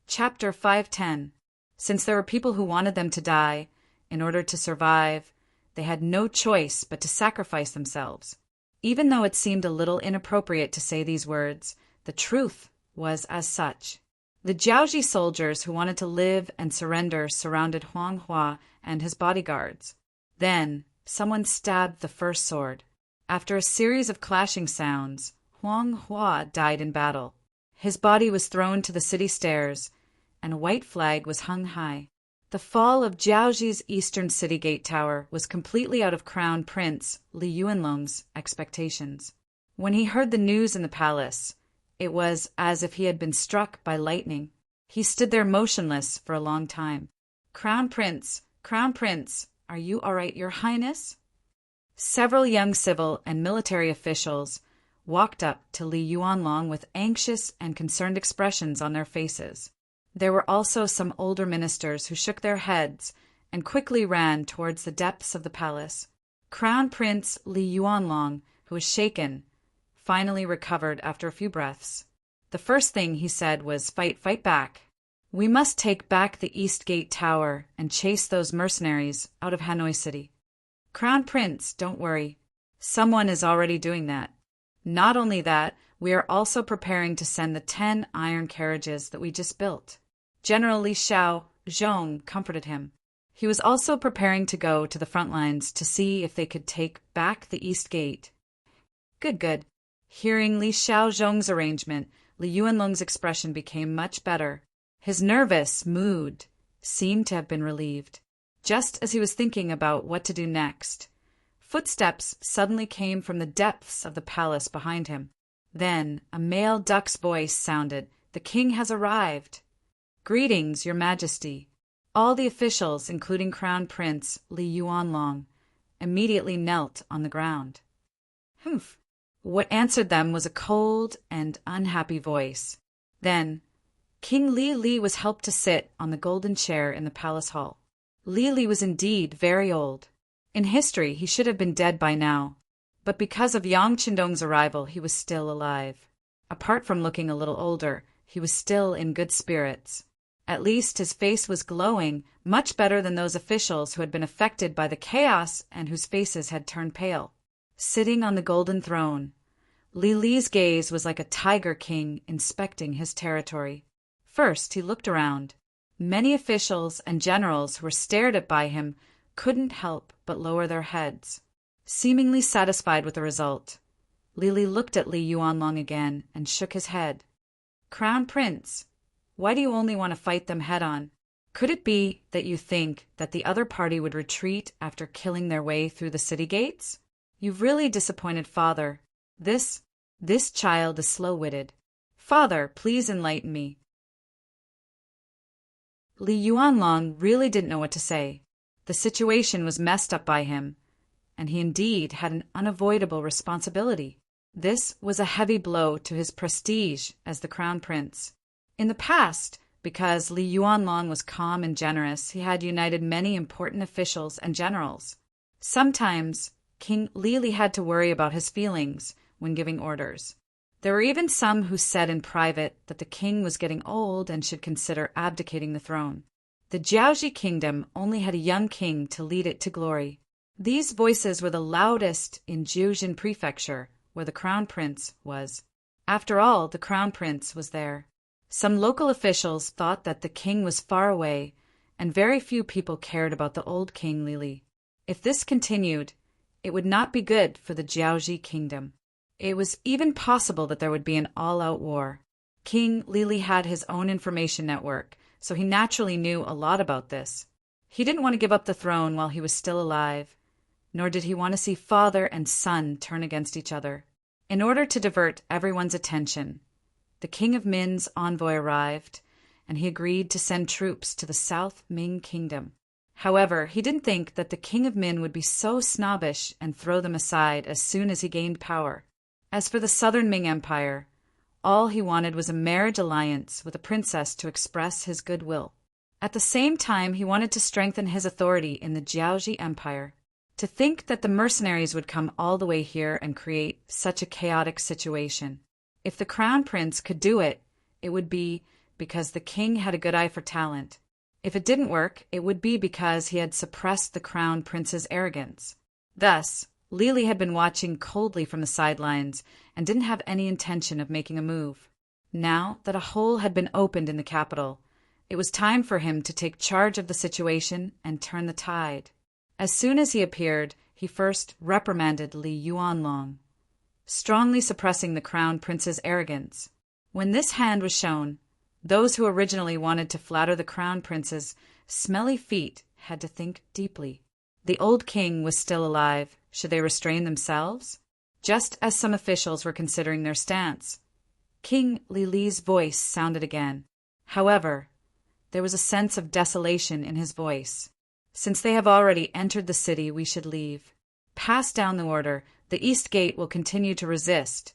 Chapter 510. Since there were people who wanted them to die, in order to survive, they had no choice but to sacrifice themselves. Even though it seemed a little inappropriate to say these words, the truth was as such. The Jiaoji soldiers who wanted to live and surrender surrounded Huang Hua and his bodyguards. Then, someone stabbed the first sword. After a series of clashing sounds, Huang Hua died in battle. His body was thrown to the city stairs, and a white flag was hung high. The fall of Jiaoji's eastern city gate tower was completely out of Crown Prince Li Yuanlong's expectations. When he heard the news in the palace, it was as if he had been struck by lightning. He stood there motionless for a long time. Crown Prince, are you all right, Your Highness? Several young civil and military officials walked up to Li Yuanlong with anxious and concerned expressions on their faces. There were also some older ministers who shook their heads and quickly ran towards the depths of the palace. Crown Prince Li Yuanlong, who was shaken, finally recovered after a few breaths. The first thing he said was, fight back. We must take back the East Gate Tower and chase those mercenaries out of Hanoi City. Crown Prince, don't worry. Someone is already doing that. Not only that, we are also preparing to send the 10 iron carriages that we just built. General Li Zhong comforted him. He was also preparing to go to the front lines to see if they could take back the East Gate. Good. Hearing Li Zhong's arrangement, Li Yuanlong's expression became much better. His nervous mood seemed to have been relieved. Just as he was thinking about what to do next, footsteps suddenly came from the depths of the palace behind him. Then a male duck's voice sounded. The king has arrived. Greetings, Your Majesty. All the officials, including Crown Prince Li Yuanlong, immediately knelt on the ground. Humph. What answered them was a cold and unhappy voice. Then King Li was helped to sit on the golden chair in the palace hall. Li was indeed very old. In history, he should have been dead by now, but because of Yang Qindong's arrival, he was still alive. Apart from looking a little older, he was still in good spirits. At least his face was glowing, much better than those officials who had been affected by the chaos and whose faces had turned pale. Sitting on the golden throne, Li's gaze was like a tiger king inspecting his territory. First, he looked around. Many officials and generals who were stared at by him couldn't help but lower their heads. Seemingly satisfied with the result, Li looked at Li Yuanlong again and shook his head. Crown Prince, why do you only want to fight them head-on? Could it be that you think that the other party would retreat after killing their way through the city gates? You've really disappointed Father. This child is slow-witted. Father, please enlighten me. Li Yuanlong really didn't know what to say. The situation was messed up by him, and he indeed had an unavoidable responsibility. This was a heavy blow to his prestige as the crown prince. In the past, because Li Yuanlong was calm and generous, he had united many important officials and generals. Sometimes, King Li had to worry about his feelings when giving orders. There were even some who said in private that the king was getting old and should consider abdicating the throne. The Jiaoji kingdom only had a young king to lead it to glory. These voices were the loudest in Jiuzhen Prefecture, where the crown prince was. After all, the crown prince was there. Some local officials thought that the king was far away, and very few people cared about the old king Li. If this continued, it would not be good for the Jiaoji kingdom. It was even possible that there would be an all-out war. King Li had his own information network, so he naturally knew a lot about this. He didn't want to give up the throne while he was still alive, nor did he want to see father and son turn against each other. In order to divert everyone's attention, the King of Min's envoy arrived, and he agreed to send troops to the South Ming Kingdom. However, he didn't think that the King of Min would be so snobbish and throw them aside as soon as he gained power. As for the Southern Ming Empire, all he wanted was a marriage alliance with a princess to express his goodwill. At the same time, he wanted to strengthen his authority in the Jiaoji Empire. To think that the mercenaries would come all the way here and create such a chaotic situation. If the crown prince could do it, it would be because the king had a good eye for talent. If it didn't work, it would be because he had suppressed the crown prince's arrogance. Thus, Li had been watching coldly from the sidelines and didn't have any intention of making a move. Now that a hole had been opened in the capital, it was time for him to take charge of the situation and turn the tide. As soon as he appeared, he first reprimanded Li Yuanlong, strongly suppressing the crown prince's arrogance. When this hand was shown, those who originally wanted to flatter the crown prince's smelly feet had to think deeply. The old king was still alive. Should they restrain themselves? Just as some officials were considering their stance, King Li Li's voice sounded again. However, there was a sense of desolation in his voice. Since they have already entered the city, we should leave. Pass down the order. The East Gate will continue to resist,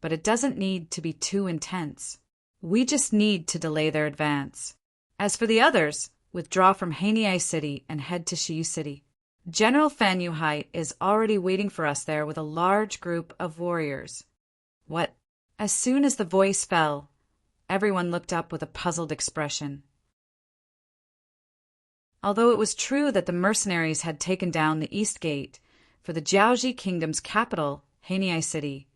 but it doesn't need to be too intense. We just need to delay their advance. As for the others, withdraw from Haniai City and head to Shiyu City. General Fan Yuhai is already waiting for us there with a large group of warriors. What? As soon as the voice fell, everyone looked up with a puzzled expression. Although it was true that the mercenaries had taken down the East Gate for the Jiaoji Kingdom's capital, Haniai City,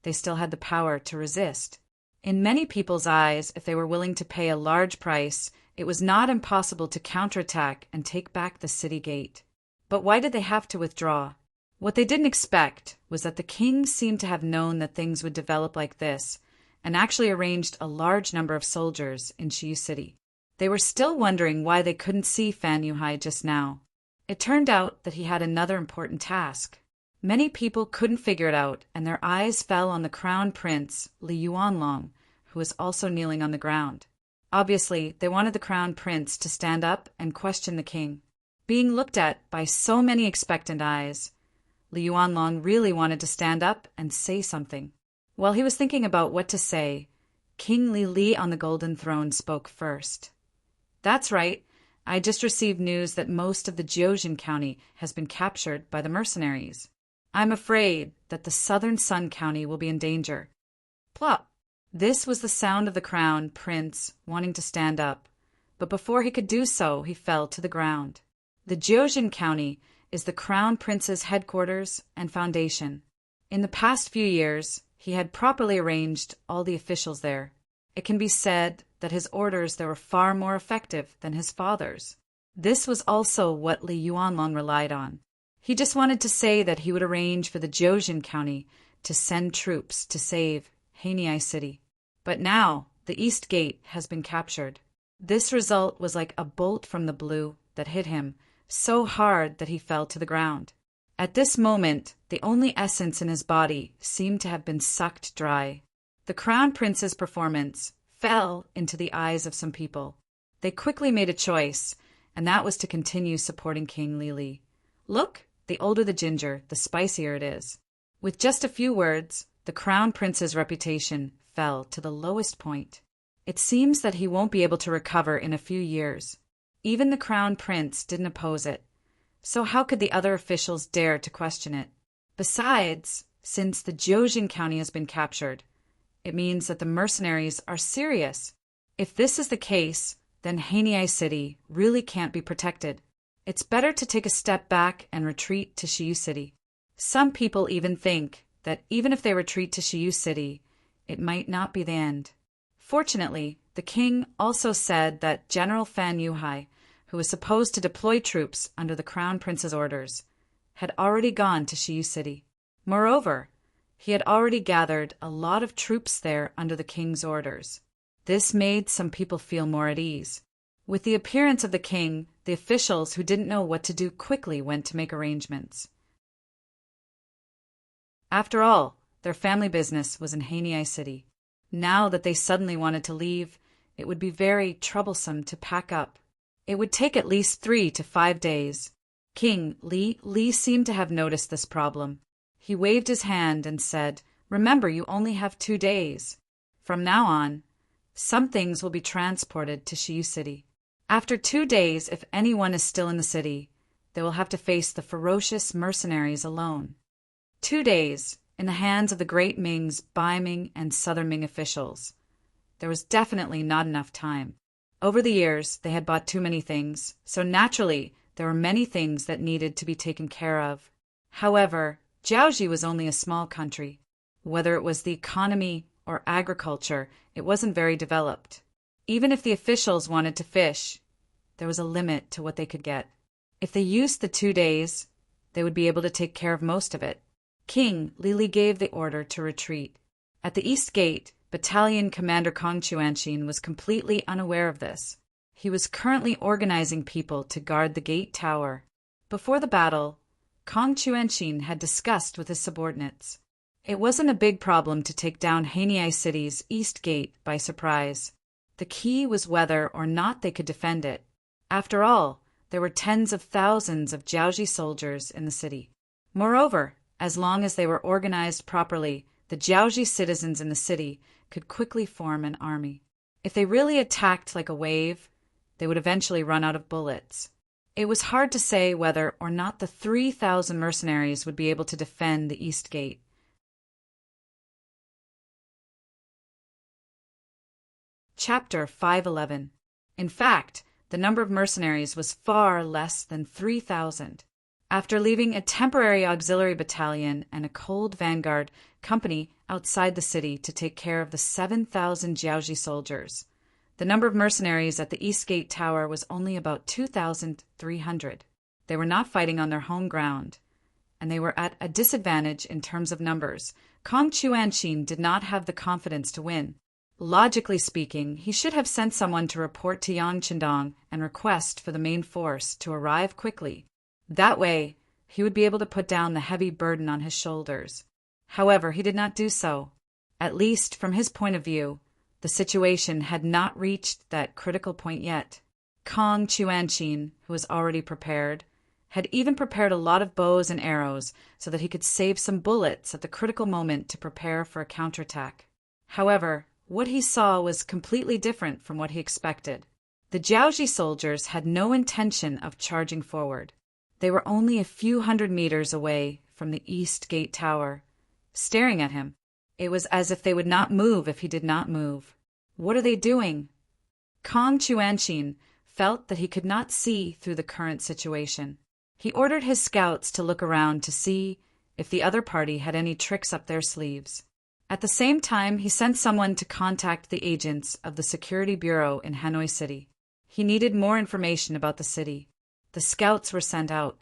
they still had the power to resist. In many people's eyes, if they were willing to pay a large price, it was not impossible to counterattack and take back the city gate. But why did they have to withdraw? What they didn't expect was that the king seemed to have known that things would develop like this, and actually arranged a large number of soldiers in Shiyu City. They were still wondering why they couldn't see Fan Yuhai just now. It turned out that he had another important task. Many people couldn't figure it out, and their eyes fell on the crown prince, Li Yuanlong, who was also kneeling on the ground. Obviously, they wanted the crown prince to stand up and question the king. Being looked at by so many expectant eyes, Li Yuanlong really wanted to stand up and say something. While he was thinking about what to say, King Li Li on the golden throne spoke first. That's right. I just received news that most of the Jiuzhen County has been captured by the mercenaries. I'm afraid that the southern Sun County will be in danger. Plop! This was the sound of the crown prince wanting to stand up, but before he could do so, he fell to the ground. The Jiuzhen County is the crown prince's headquarters and foundation. In the past few years, he had properly arranged all the officials there. It can be said that his orders there were far more effective than his father's. This was also what Li Yuanlong relied on. He just wanted to say that he would arrange for the Jiuzhen County to send troops to save Haniai City. But now, the East Gate has been captured. This result was like a bolt from the blue that hit him so hard that he fell to the ground. At this moment, the only essence in his body seemed to have been sucked dry. The crown prince's performance fell into the eyes of some people. They quickly made a choice, and that was to continue supporting King Li Li. Look, the older the ginger, the spicier it is. With just a few words, the crown prince's reputation fell to the lowest point. It seems that he won't be able to recover in a few years. Even the crown prince didn't oppose it, so how could the other officials dare to question it? Besides, since the Jiuzhen County has been captured, it means that the mercenaries are serious. If this is the case, then Haniai City really can't be protected. It's better to take a step back and retreat to Shiyu City. Some people even think that even if they retreat to Shiyu City, it might not be the end. Fortunately, the king also said that General Fan Yuhai, who was supposed to deploy troops under the crown prince's orders, had already gone to Shiyu City. Moreover, he had already gathered a lot of troops there under the king's orders. This made some people feel more at ease. With the appearance of the king, the officials who didn't know what to do quickly went to make arrangements. After all, their family business was in Haniai City. Now that they suddenly wanted to leave, it would be very troublesome to pack up. It would take at least 3 to 5 days. King Li seemed to have noticed this problem. He waved his hand and said, "Remember, you only have 2 days. From now on, some things will be transported to Shiyu City. After 2 days, if anyone is still in the city, they will have to face the ferocious mercenaries alone." 2 days, in the hands of the great Ming's Bai Ming and Southern Ming officials. There was definitely not enough time. Over the years, they had bought too many things, so naturally, there were many things that needed to be taken care of. However, Jiaoji was only a small country. Whether it was the economy or agriculture, it wasn't very developed. Even if the officials wanted to fish, there was a limit to what they could get. If they used the 2 days, they would be able to take care of most of it. King Lili gave the order to retreat. At the east gate, Battalion Commander Kong Chuanshin was completely unaware of this. He was currently organizing people to guard the gate tower. Before the battle, Kong Chuanshin had discussed with his subordinates. It wasn't a big problem to take down Haniai City's east gate by surprise. The key was whether or not they could defend it. After all, there were tens of thousands of Jiaoji soldiers in the city. Moreover, as long as they were organized properly, the Jiaoji citizens in the city could quickly form an army. If they really attacked like a wave, they would eventually run out of bullets. It was hard to say whether or not the 3,000 mercenaries would be able to defend the east gate. Chapter 511. In fact, the number of mercenaries was far less than 3,000. After leaving a temporary auxiliary battalion and a cold vanguard company outside the city to take care of the 7,000 Jiaoji soldiers, the number of mercenaries at the East Gate Tower was only about 2,300. They were not fighting on their home ground, and they were at a disadvantage in terms of numbers. Kong Chuanshin did not have the confidence to win. Logically speaking, he should have sent someone to report to Yang Qindong and request for the main force to arrive quickly. That way, he would be able to put down the heavy burden on his shoulders. However, he did not do so. At least from his point of view, the situation had not reached that critical point yet. Kong Chuanshin, who was already prepared, had even prepared a lot of bows and arrows so that he could save some bullets at the critical moment to prepare for a counterattack. However, what he saw was completely different from what he expected. The Jiaoji soldiers had no intention of charging forward. They were only a few hundred meters away from the East Gate Tower, staring at him. It was as if they would not move if he did not move. What are they doing? Kong Chuanshin felt that he could not see through the current situation. He ordered his scouts to look around to see if the other party had any tricks up their sleeves. At the same time, he sent someone to contact the agents of the Security Bureau in Hanoi City. He needed more information about the city. The scouts were sent out.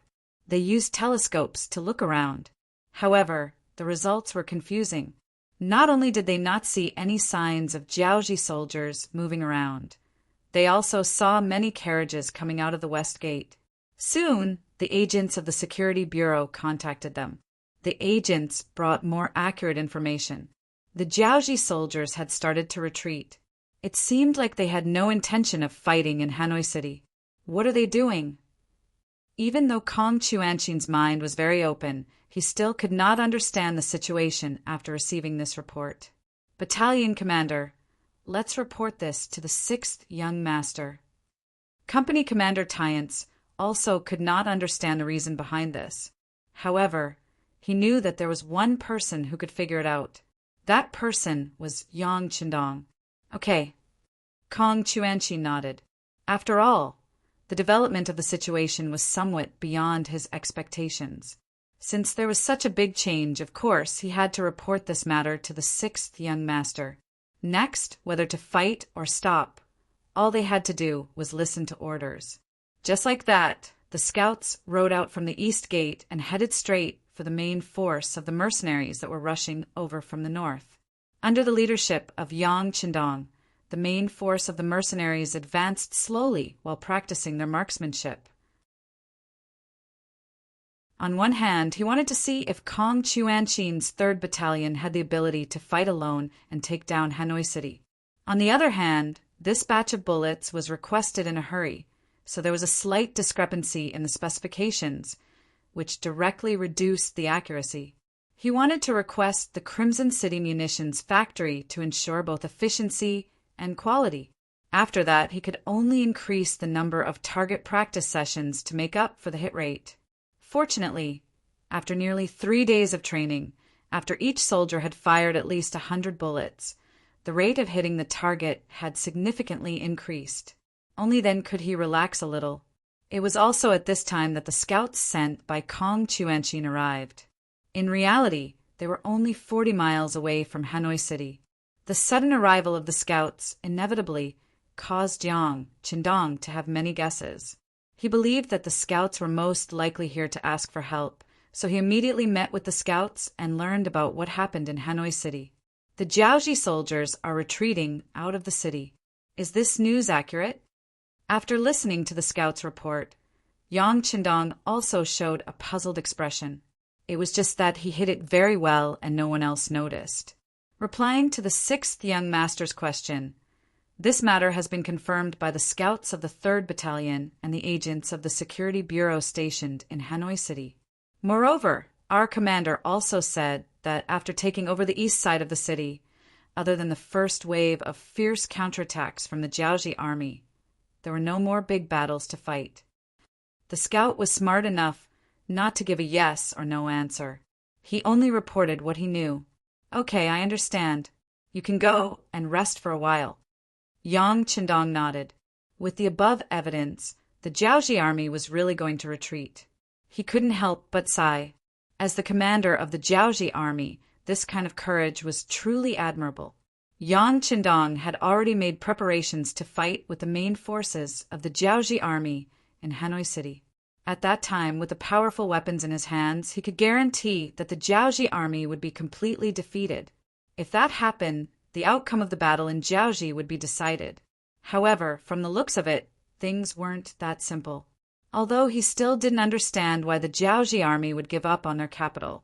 They used telescopes to look around. However, the results were confusing. Not only did they not see any signs of Jiaoji soldiers moving around, they also saw many carriages coming out of the West Gate. Soon, the agents of the Security Bureau contacted them. The agents brought more accurate information. The Jiaoji soldiers had started to retreat. It seemed like they had no intention of fighting in Hanoi City. What are they doing? Even though Kong Chuanshin's mind was very open, he still could not understand the situation after receiving this report. Battalion Commander, let's report this to the 6th Young Master. Company Commander Tyance also could not understand the reason behind this. However, he knew that there was one person who could figure it out. That person was Yang Qindong. Okay. Kong Chuanshin nodded. After all, the development of the situation was somewhat beyond his expectations. Since there was such a big change, of course, he had to report this matter to the 6th Young Master. Next, whether to fight or stop, all they had to do was listen to orders. Just like that, the scouts rode out from the East Gate and headed straight for the main force of the mercenaries that were rushing over from the north. Under the leadership of Yang Qindong, the main force of the mercenaries advanced slowly while practicing their marksmanship. On one hand, he wanted to see if Kong Chuanshin's 3rd Battalion had the ability to fight alone and take down Hanoi City. On the other hand, this batch of bullets was requested in a hurry, so there was a slight discrepancy in the specifications, which directly reduced the accuracy. He wanted to request the Crimson City Munitions factory to ensure both efficiency and quality. After that, he could only increase the number of target practice sessions to make up for the hit rate. Fortunately, after nearly 3 days of training, after each soldier had fired at least 100 bullets, the rate of hitting the target had significantly increased. Only then could he relax a little. It was also at this time that the scouts sent by Kong Chuanshin arrived. In reality, they were only 40 miles away from Hanoi City. The sudden arrival of the scouts inevitably caused Yang Qindong to have many guesses. He believed that the scouts were most likely here to ask for help, so he immediately met with the scouts and learned about what happened in Hanoi City. The Jiaoji soldiers are retreating out of the city. Is this news accurate? After listening to the scouts' report, Yang Qindong also showed a puzzled expression. It was just that he hid it very well and no one else noticed. Replying to the sixth young master's question, this matter has been confirmed by the scouts of the 3rd Battalion and the agents of the Security Bureau stationed in Hanoi City. Moreover, our commander also said that after taking over the east side of the city, other than the first wave of fierce counterattacks from the Jiaoji army, there were no more big battles to fight. The scout was smart enough not to give a yes or no answer. He only reported what he knew. Okay, I understand. You can go and rest for a while. Yang Qindong nodded. With the above evidence, the Jiaoji army was really going to retreat. He couldn't help but sigh. As the commander of the Jiaoji army, this kind of courage was truly admirable. Yang Qindong had already made preparations to fight with the main forces of the Jiaoji army in Hanoi City. At that time, with the powerful weapons in his hands, he could guarantee that the Jiaoji army would be completely defeated. If that happened, the outcome of the battle in Jiaoji would be decided. However, from the looks of it, things weren't that simple. Although he still didn't understand why the Jiaoji army would give up on their capital.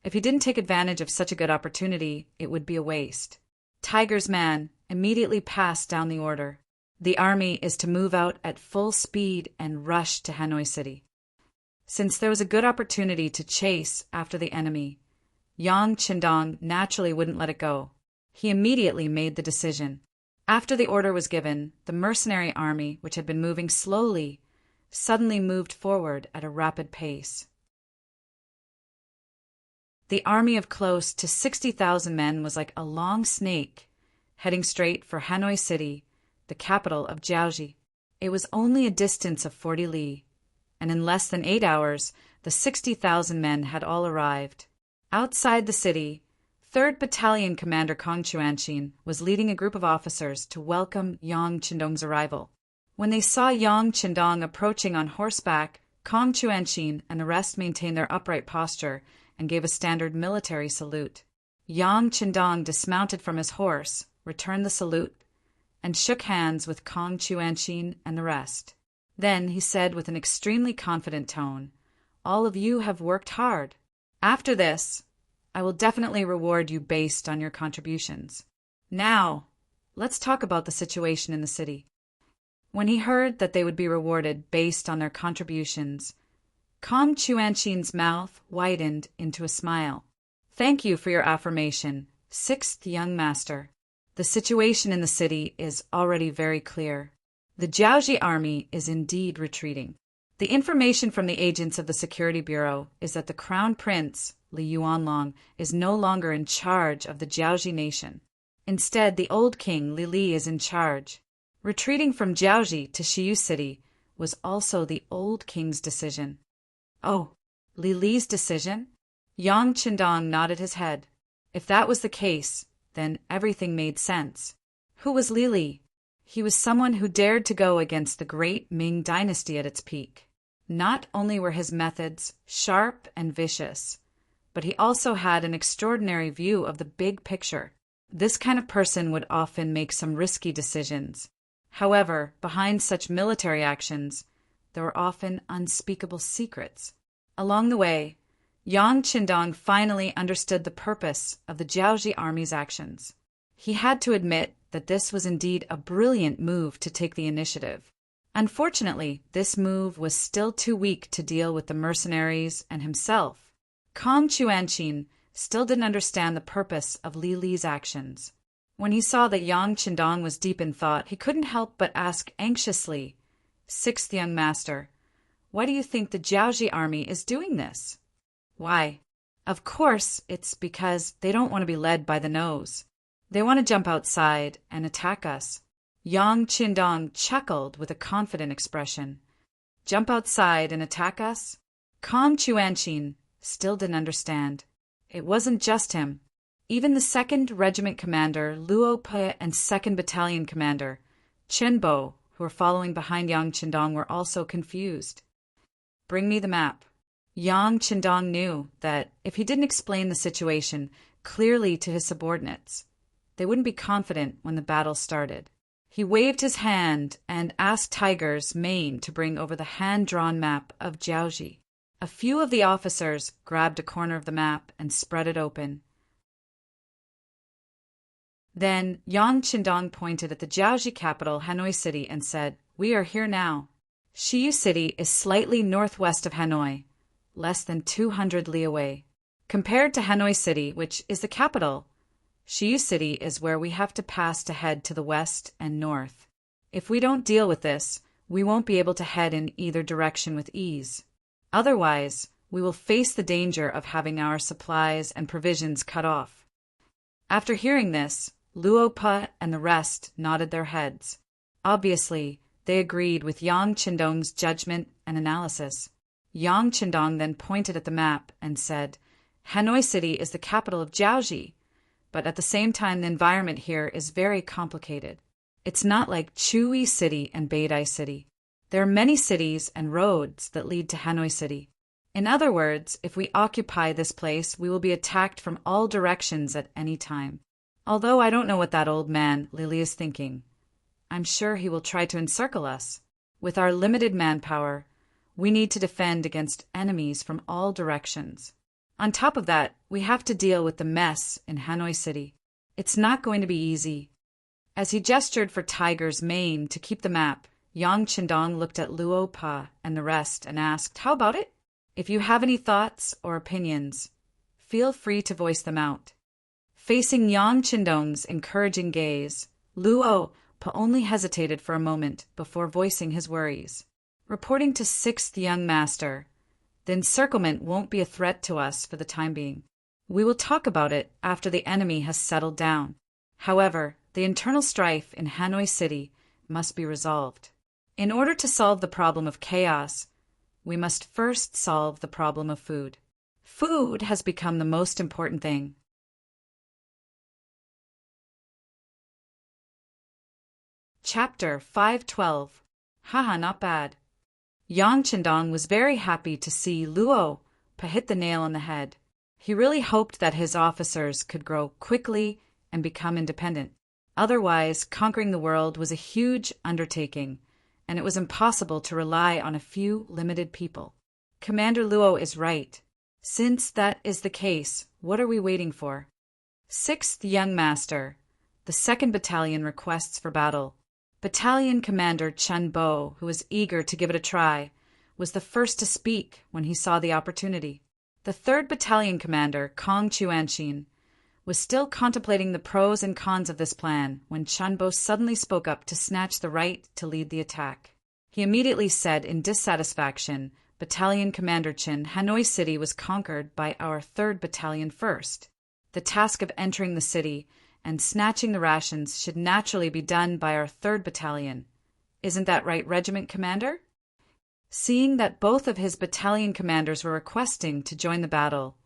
If he didn't take advantage of such a good opportunity, it would be a waste. Tiger's man immediately passed down the order. The army is to move out at full speed and rush to Hanoi City. Since there was a good opportunity to chase after the enemy, Yang Qindong naturally wouldn't let it go. He immediately made the decision. After the order was given, the mercenary army, which had been moving slowly, suddenly moved forward at a rapid pace. The army of close to 60,000 men was like a long snake, heading straight for Hanoi City, the capital of Jiaoji. It was only a distance of 40 li, and in less than 8 hours, the 60,000 men had all arrived. Outside the city, 3rd Battalion Commander Kong Chuanxin was leading a group of officers to welcome Yang Qindong's arrival. When they saw Yang Qindong approaching on horseback, Kong Chuanxin and the rest maintained their upright posture and gave a standard military salute. Yang Qindong dismounted from his horse, returned the salute, and shook hands with Kong Chuanxin and the rest. Then he said with an extremely confident tone, "All of you have worked hard. After this, I will definitely reward you based on your contributions. Now, let's talk about the situation in the city." When he heard that they would be rewarded based on their contributions, Kong Chuanxin's mouth widened into a smile. "Thank you for your affirmation, 6th young master. The situation in the city is already very clear. The Jiaoji army is indeed retreating. The information from the agents of the Security Bureau is that the Crown Prince, Li Yuanlong, is no longer in charge of the Jiaoji nation. Instead, the old king, Li Li, is in charge. Retreating from Jiaoji to Shiyu City was also the old king's decision." "Oh, Li Li's decision?" Yang Qindong nodded his head. If that was the case, then everything made sense. Who was Li Li? He was someone who dared to go against the great Ming dynasty at its peak. Not only were his methods sharp and vicious, but he also had an extraordinary view of the big picture. This kind of person would often make some risky decisions. However, behind such military actions, there were often unspeakable secrets. Along the way, Yang Qindong finally understood the purpose of the Jiaoji army's actions. He had to admit that this was indeed a brilliant move to take the initiative. Unfortunately, this move was still too weak to deal with the mercenaries and himself. Kong Chuanxin still didn't understand the purpose of Li Li's actions. When he saw that Yang Qindong was deep in thought, he couldn't help but ask anxiously, "6th young master, why do you think the Jiaoji army is doing this?" "Why? Of course, it's because they don't want to be led by the nose. They want to jump outside and attack us." Yang Qindong chuckled with a confident expression. "Jump outside and attack us?" Kong Chuanxin still didn't understand. It wasn't just him. Even the 2nd Regiment commander, Luo Pe, and 2nd Battalion commander, Chen Bo, who were following behind Yang Qindong, were also confused. "Bring me the map." Yang Qindong knew that if he didn't explain the situation clearly to his subordinates, they wouldn't be confident when the battle started. He waved his hand and asked Tiger's mane to bring over the hand-drawn map of Jiaoji. A few of the officers grabbed a corner of the map and spread it open. Then Yang Qindong pointed at the Jiaoji capital, Hanoi City, and said, "We are here now." Shiyu City is slightly northwest of Hanoi, less than 200 li away. Compared to Hanoi City, which is the capital, Shiyu City is where we have to pass to head to the west and north. If we don't deal with this, we won't be able to head in either direction with ease. Otherwise, we will face the danger of having our supplies and provisions cut off. After hearing this, Luo Pa and the rest nodded their heads. Obviously, they agreed with Yang Qindong's judgment and analysis. Yang Qindong then pointed at the map and said, "Hanoi City is the capital of Jiaoji, but at the same time the environment here is very complicated. It's not like Chui City and Beidai City. There are many cities and roads that lead to Hanoi City. In other words, if we occupy this place, we will be attacked from all directions at any time. Although I don't know what that old man, Lily, is thinking. I'm sure he will try to encircle us. With our limited manpower, we need to defend against enemies from all directions. On top of that, we have to deal with the mess in Hanoi City. It's not going to be easy." As he gestured for Tiger's mane to keep the map, Yang Qindong looked at Luo Pa and the rest and asked, "How about it? If you have any thoughts or opinions, feel free to voice them out." Facing Yang Qindong's encouraging gaze, Luo Pa only hesitated for a moment before voicing his worries. Reporting to 6th Young Master, "The encirclement won't be a threat to us for the time being. We will talk about it after the enemy has settled down. However, the internal strife in Hanoi City must be resolved. In order to solve the problem of chaos, we must first solve the problem of food. Food has become the most important thing." Chapter 512. Haha, not bad. Yang Qindong was very happy to see Luo Pa hit the nail on the head. He really hoped that his officers could grow quickly and become independent. Otherwise, conquering the world was a huge undertaking, and it was impossible to rely on a few limited people. Commander Luo is right. Since that is the case, what are we waiting for? 6th Young Master, the 2nd Battalion requests for battle. Battalion Commander Chen Bo, who was eager to give it a try, was the first to speak when he saw the opportunity. The 3rd Battalion Commander, Kong Chuanshin, was still contemplating the pros and cons of this plan when Chen Bo suddenly spoke up to snatch the right to lead the attack. He immediately said in dissatisfaction, "Battalion Commander Chen, Hanoi City was conquered by our 3rd Battalion first. The task of entering the city and snatching the rations should naturally be done by our 3rd Battalion. Isn't that right, Regiment Commander?" Seeing that both of his battalion commanders were requesting to join the battle,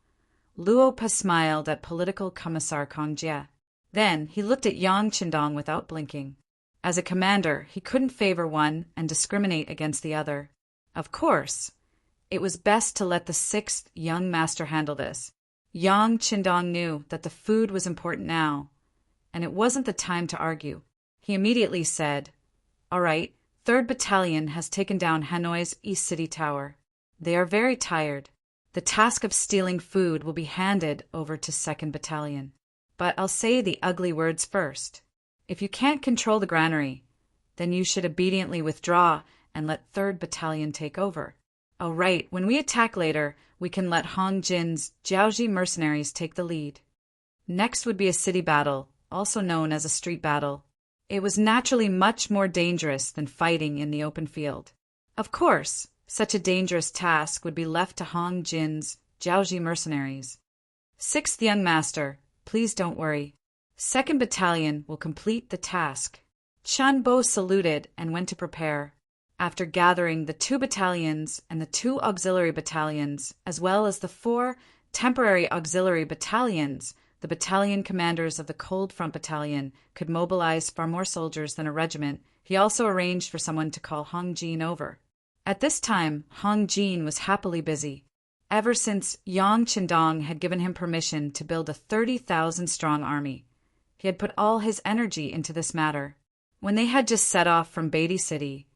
Luo Pa smiled at Political Commissar Kong Jie. Then he looked at Yang Qindong without blinking. As a commander, he couldn't favor one and discriminate against the other. Of course, it was best to let the 6th Young Master handle this. Yang Qindong knew that the food was important now, and it wasn't the time to argue. He immediately said, "All right, 3rd Battalion has taken down Hanoi's East City Tower. They are very tired. The task of stealing food will be handed over to 2nd Battalion. But I'll say the ugly words first. If you can't control the granary, then you should obediently withdraw and let 3rd Battalion take over. Oh right, when we attack later, we can let Hong Jin's Jiaoji mercenaries take the lead." Next would be a city battle, also known as a street battle. It was naturally much more dangerous than fighting in the open field. Of course, such a dangerous task would be left to Hong Jin's Jiaoji mercenaries. 6th Young Master, please don't worry. 2nd Battalion will complete the task. Chen Bo saluted and went to prepare. After gathering the 2 battalions and the 2 auxiliary battalions, as well as the 4 temporary auxiliary battalions the battalion commanders of the Cold Front Battalion could mobilize far more soldiers than a regiment, he also arranged for someone to call Hong Jin over. At this time, Hong Jin was happily busy. Ever since Yang Qindong had given him permission to build a 30,000-strong army, he had put all his energy into this matter. When they had just set off from Beatty City,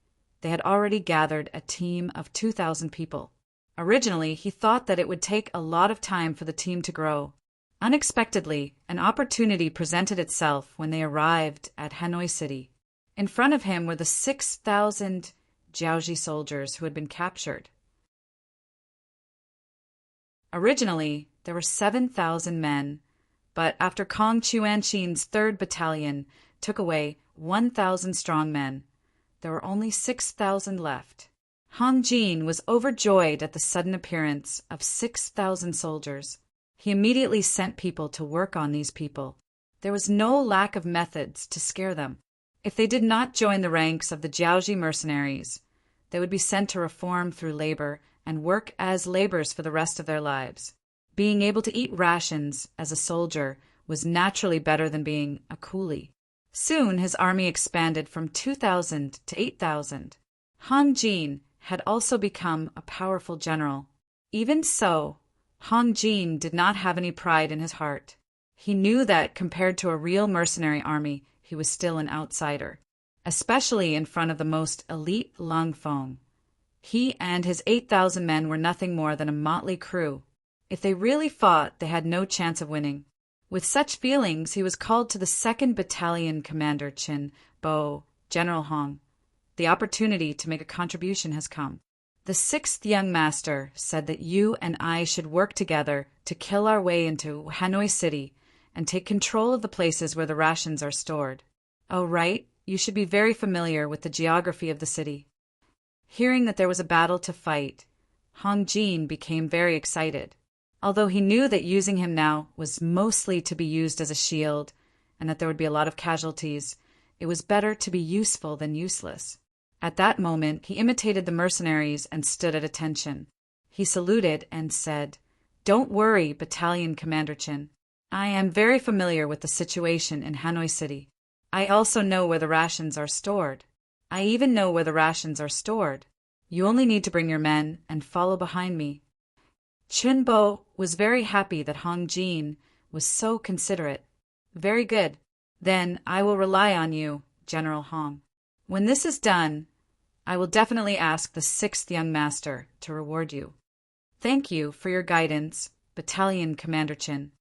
they had already gathered a team of 2,000 people. Originally, he thought that it would take a lot of time for the team to grow. Unexpectedly, an opportunity presented itself when they arrived at Hanoi City. In front of him were the 6,000 Jiaoji soldiers who had been captured. Originally, there were 7,000 men, but after Kong Chuanqin's 3rd Battalion took away 1,000 strong men, there were only 6,000 left. Hong Jin was overjoyed at the sudden appearance of 6,000 soldiers. He immediately sent people to work on these people. There was no lack of methods to scare them. If they did not join the ranks of the Jiaoji mercenaries, they would be sent to reform through labor and work as laborers for the rest of their lives. Being able to eat rations as a soldier was naturally better than being a coolie. Soon his army expanded from 2,000 to 8,000. Hong Jin had also become a powerful general. Even so, Hong Jin did not have any pride in his heart. He knew that compared to a real mercenary army, he was still an outsider, especially in front of the most elite Lung Feng. He and his 8,000 men were nothing more than a motley crew. If they really fought, they had no chance of winning. With such feelings, he was called to the 2nd Battalion Commander Chin Bo, General Hong. The opportunity to make a contribution has come. The 6th young master said that you and I should work together to kill our way into Hanoi City and take control of the places where the rations are stored. Oh, right, you should be very familiar with the geography of the city. Hearing that there was a battle to fight, Hong Jin became very excited. Although he knew that using him now was mostly to be used as a shield and that there would be a lot of casualties, it was better to be useful than useless. At that moment, he imitated the mercenaries and stood at attention. He saluted and said, "Don't worry, Battalion Commander Chin. I am very familiar with the situation in Hanoi City. I also know where the rations are stored. I even know where the rations are stored. You only need to bring your men and follow behind me." Chin Bo was very happy that Hong Jin was so considerate. "Very good. Then I will rely on you, General Hong. When this is done, I will definitely ask the 6th young master to reward you." "Thank you for your guidance, Battalion Commander Chin."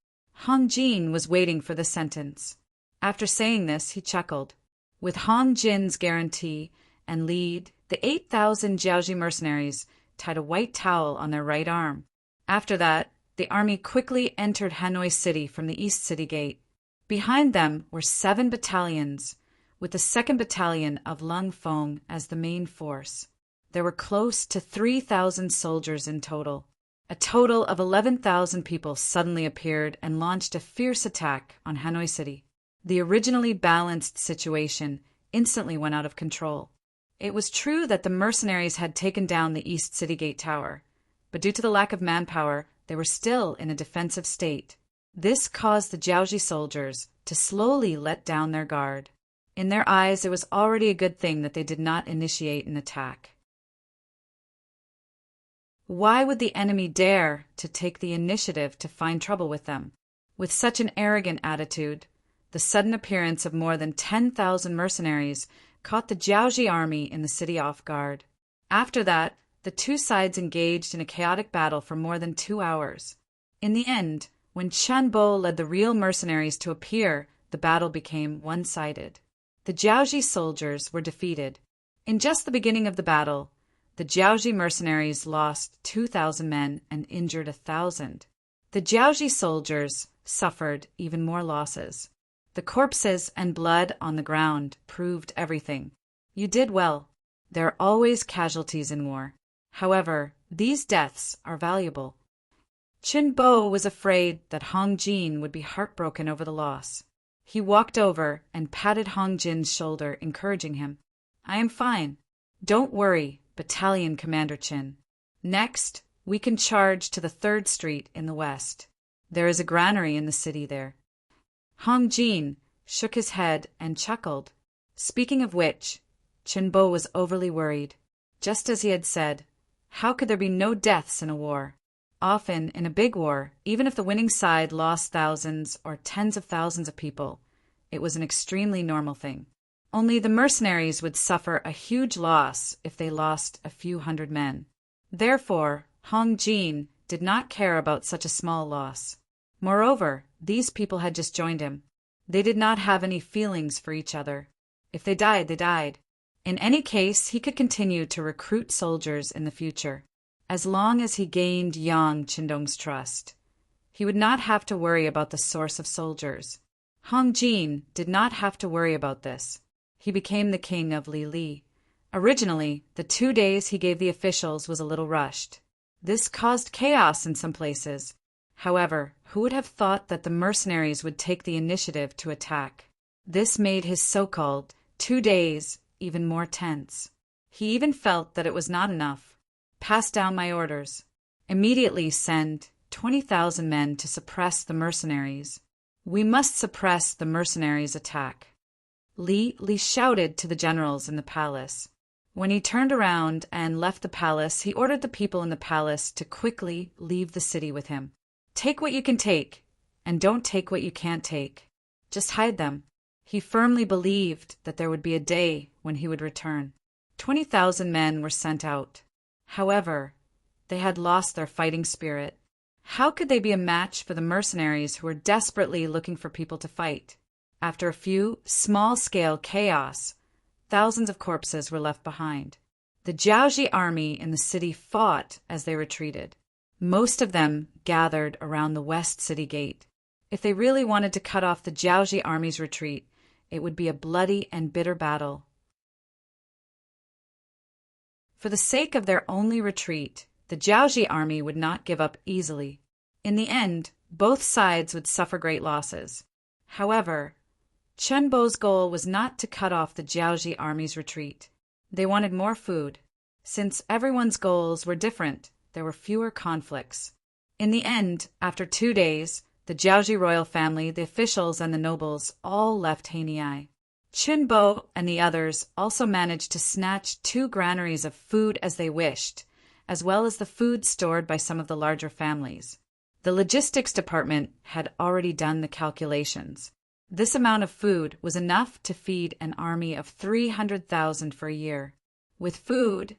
Hong Jin was waiting for the sentence. After saying this, he chuckled. With Hong Jin's guarantee and lead, the 8,000 Jiaoji mercenaries tied a white towel on their right arm. After that, the army quickly entered Hanoi City from the East City Gate. Behind them were 7 battalions, with the 2nd Battalion of Lung Feng as the main force. There were close to 3,000 soldiers in total. A total of 11,000 people suddenly appeared and launched a fierce attack on Hanoi City. The originally balanced situation instantly went out of control. It was true that the mercenaries had taken down the East City Gate Tower, but due to the lack of manpower, they were still in a defensive state. This caused the Jiaoji soldiers to slowly let down their guard. In their eyes, it was already a good thing that they did not initiate an attack. Why would the enemy dare to take the initiative to find trouble with them? With such an arrogant attitude, the sudden appearance of more than 10,000 mercenaries caught the Jiaoji army in the city off guard. After that, the two sides engaged in a chaotic battle for more than 2 hours. In the end, when Chen Bo led the real mercenaries to appear, the battle became one-sided. The Jiaoji soldiers were defeated. In just the beginning of the battle, the Jiaoji mercenaries lost 2,000 men and injured 1,000. The Jiaoji soldiers suffered even more losses. The corpses and blood on the ground proved everything. You did well. There are always casualties in war. However, these deaths are valuable. Chin Bo was afraid that Hong Jin would be heartbroken over the loss. He walked over and patted Hong Jin's shoulder, encouraging him. "I am fine. Don't worry, Battalion Commander Chin. Next, we can charge to the 3rd Street in the west. There is a granary in the city there. Hong Jin shook his head and chuckled. Speaking of which, Chenbo was overly worried. Just as he had said, how could there be no deaths in a war? Often, in a big war, even if the winning side lost thousands or tens of thousands of people, it was an extremely normal thing. Only the mercenaries would suffer a huge loss if they lost a few hundred men. Therefore, Hong Jin did not care about such a small loss. Moreover, these people had just joined him. They did not have any feelings for each other. If they died, they died. In any case, he could continue to recruit soldiers in the future, as long as he gained Yang Qindong's trust. He would not have to worry about the source of soldiers. Hong Jin did not have to worry about this. He became the king of Li. Originally, the 2 days he gave the officials was a little rushed. This caused chaos in some places. However, who would have thought that the mercenaries would take the initiative to attack? This made his so-called 2 days even more tense. He even felt that it was not enough. Pass down my orders. Immediately send 20,000 men to suppress the mercenaries. We must suppress the mercenaries' attack. Li shouted to the generals in the palace. When he turned around and left the palace, he ordered the people in the palace to quickly leave the city with him. Take what you can take, and don't take what you can't take. Just hide them. He firmly believed that there would be a day when he would return. 20,000 men were sent out. However, they had lost their fighting spirit. How could they be a match for the mercenaries who were desperately looking for people to fight? After a few small-scale chaos, thousands of corpses were left behind. The Jiaoji army in the city fought as they retreated. Most of them gathered around the west city gate. If they really wanted to cut off the Jiaoji army's retreat, it would be a bloody and bitter battle. For the sake of their only retreat, the Jiaoji army would not give up easily. In the end, both sides would suffer great losses. However, Chenbo's goal was not to cut off the Jiaoji army's retreat. They wanted more food. Since everyone's goals were different, there were fewer conflicts. In the end, after 2 days, the Jiaoji royal family, the officials, and the nobles all left Haniai. Chenbo and the others also managed to snatch 2 granaries of food as they wished, as well as the food stored by some of the larger families. The logistics department had already done the calculations. This amount of food was enough to feed an army of 300,000 for a year. With food,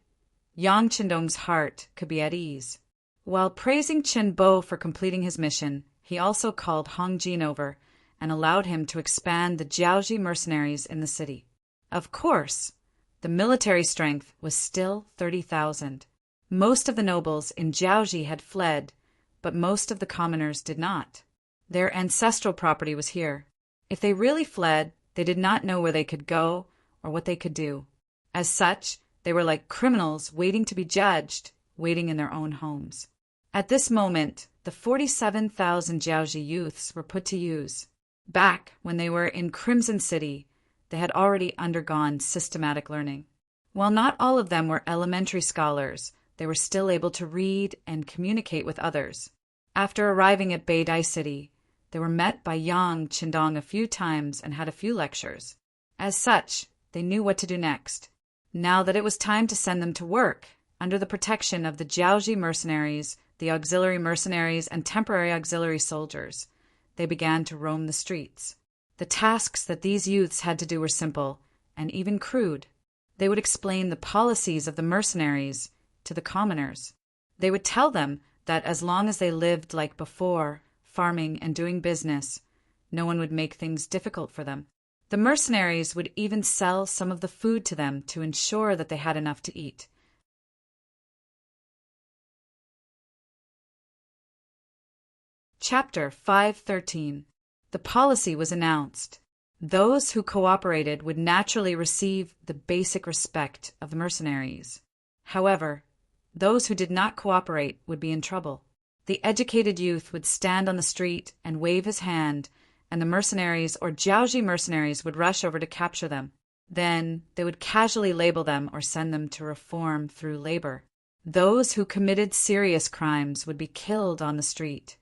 Yang Qindong's heart could be at ease. While praising Chenbo for completing his mission, he also called Hong Jin over and allowed him to expand the Jiaoji mercenaries in the city. Of course, the military strength was still 30,000. Most of the nobles in Jiaoji had fled, but most of the commoners did not. Their ancestral property was here. If they really fled, they did not know where they could go or what they could do. As such, they were like criminals waiting to be judged, waiting in their own homes. At this moment, the 47,000 Jiaoji youths were put to use. Back when they were in Crimson City, they had already undergone systematic learning. While not all of them were elementary scholars, they were still able to read and communicate with others. After arriving at Beidai City, they were met by Yang Qindong a few times and had a few lectures. As such, they knew what to do next. Now that it was time to send them to work, under the protection of the Jiaoji mercenaries, the auxiliary mercenaries, and temporary auxiliary soldiers, they began to roam the streets. The tasks that these youths had to do were simple and even crude. They would explain the policies of the mercenaries to the commoners. They would tell them that as long as they lived like before, farming and doing business, no one would make things difficult for them. The mercenaries would even sell some of the food to them to ensure that they had enough to eat. Chapter 513. The policy was announced. Those who cooperated would naturally receive the basic respect of the mercenaries. However, those who did not cooperate would be in trouble. The educated youth would stand on the street and wave his hand, and the mercenaries or Jiaoji mercenaries would rush over to capture them. Then they would casually label them or send them to reform through labor. Those who committed serious crimes would be killed on the street.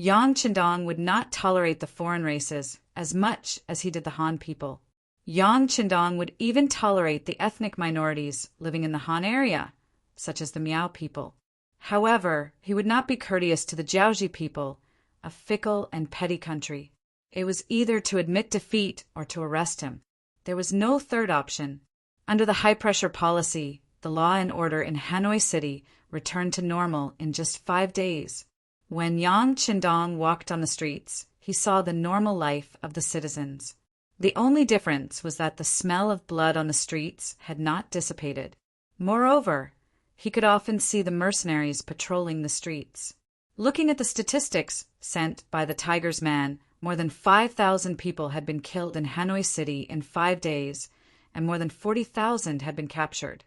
Yang Qindong would not tolerate the foreign races as much as he did the Han people. Yang Qindong would even tolerate the ethnic minorities living in the Han area, such as the Miao people. However, he would not be courteous to the Jiaoji people, a fickle and petty country. It was either to admit defeat or to arrest him. There was no third option. Under the high-pressure policy, the law and order in Hanoi City returned to normal in just 5 days. When Yang Qindong walked on the streets, he saw the normal life of the citizens. The only difference was that the smell of blood on the streets had not dissipated. Moreover, he could often see the mercenaries patrolling the streets. Looking at the statistics sent by the Tiger's Man, more than 5,000 people had been killed in Hanoi City in 5 days, and more than 40,000 had been captured.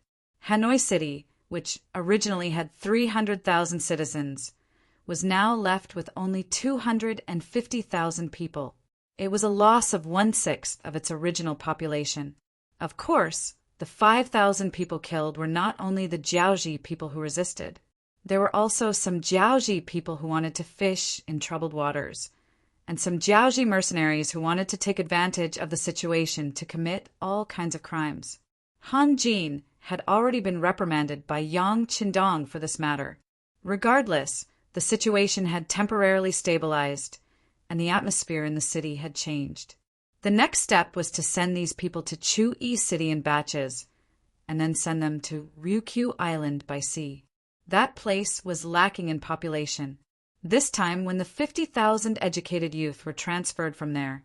Hanoi City, which originally had 300,000 citizens, was now left with only 250,000 people. It was a loss of 1/6 of its original population. Of course, the 5,000 people killed were not only the Jiaoji people who resisted. There were also some Jiaoji people who wanted to fish in troubled waters, and some Jiaoji mercenaries who wanted to take advantage of the situation to commit all kinds of crimes. Han Jin had already been reprimanded by Yang Qindong for this matter. Regardless, the situation had temporarily stabilized, and the atmosphere in the city had changed. The next step was to send these people to Chu-yi City in batches, and then send them to Ryukyu Island by sea. That place was lacking in population. This time, when the 50,000 educated youth were transferred from there,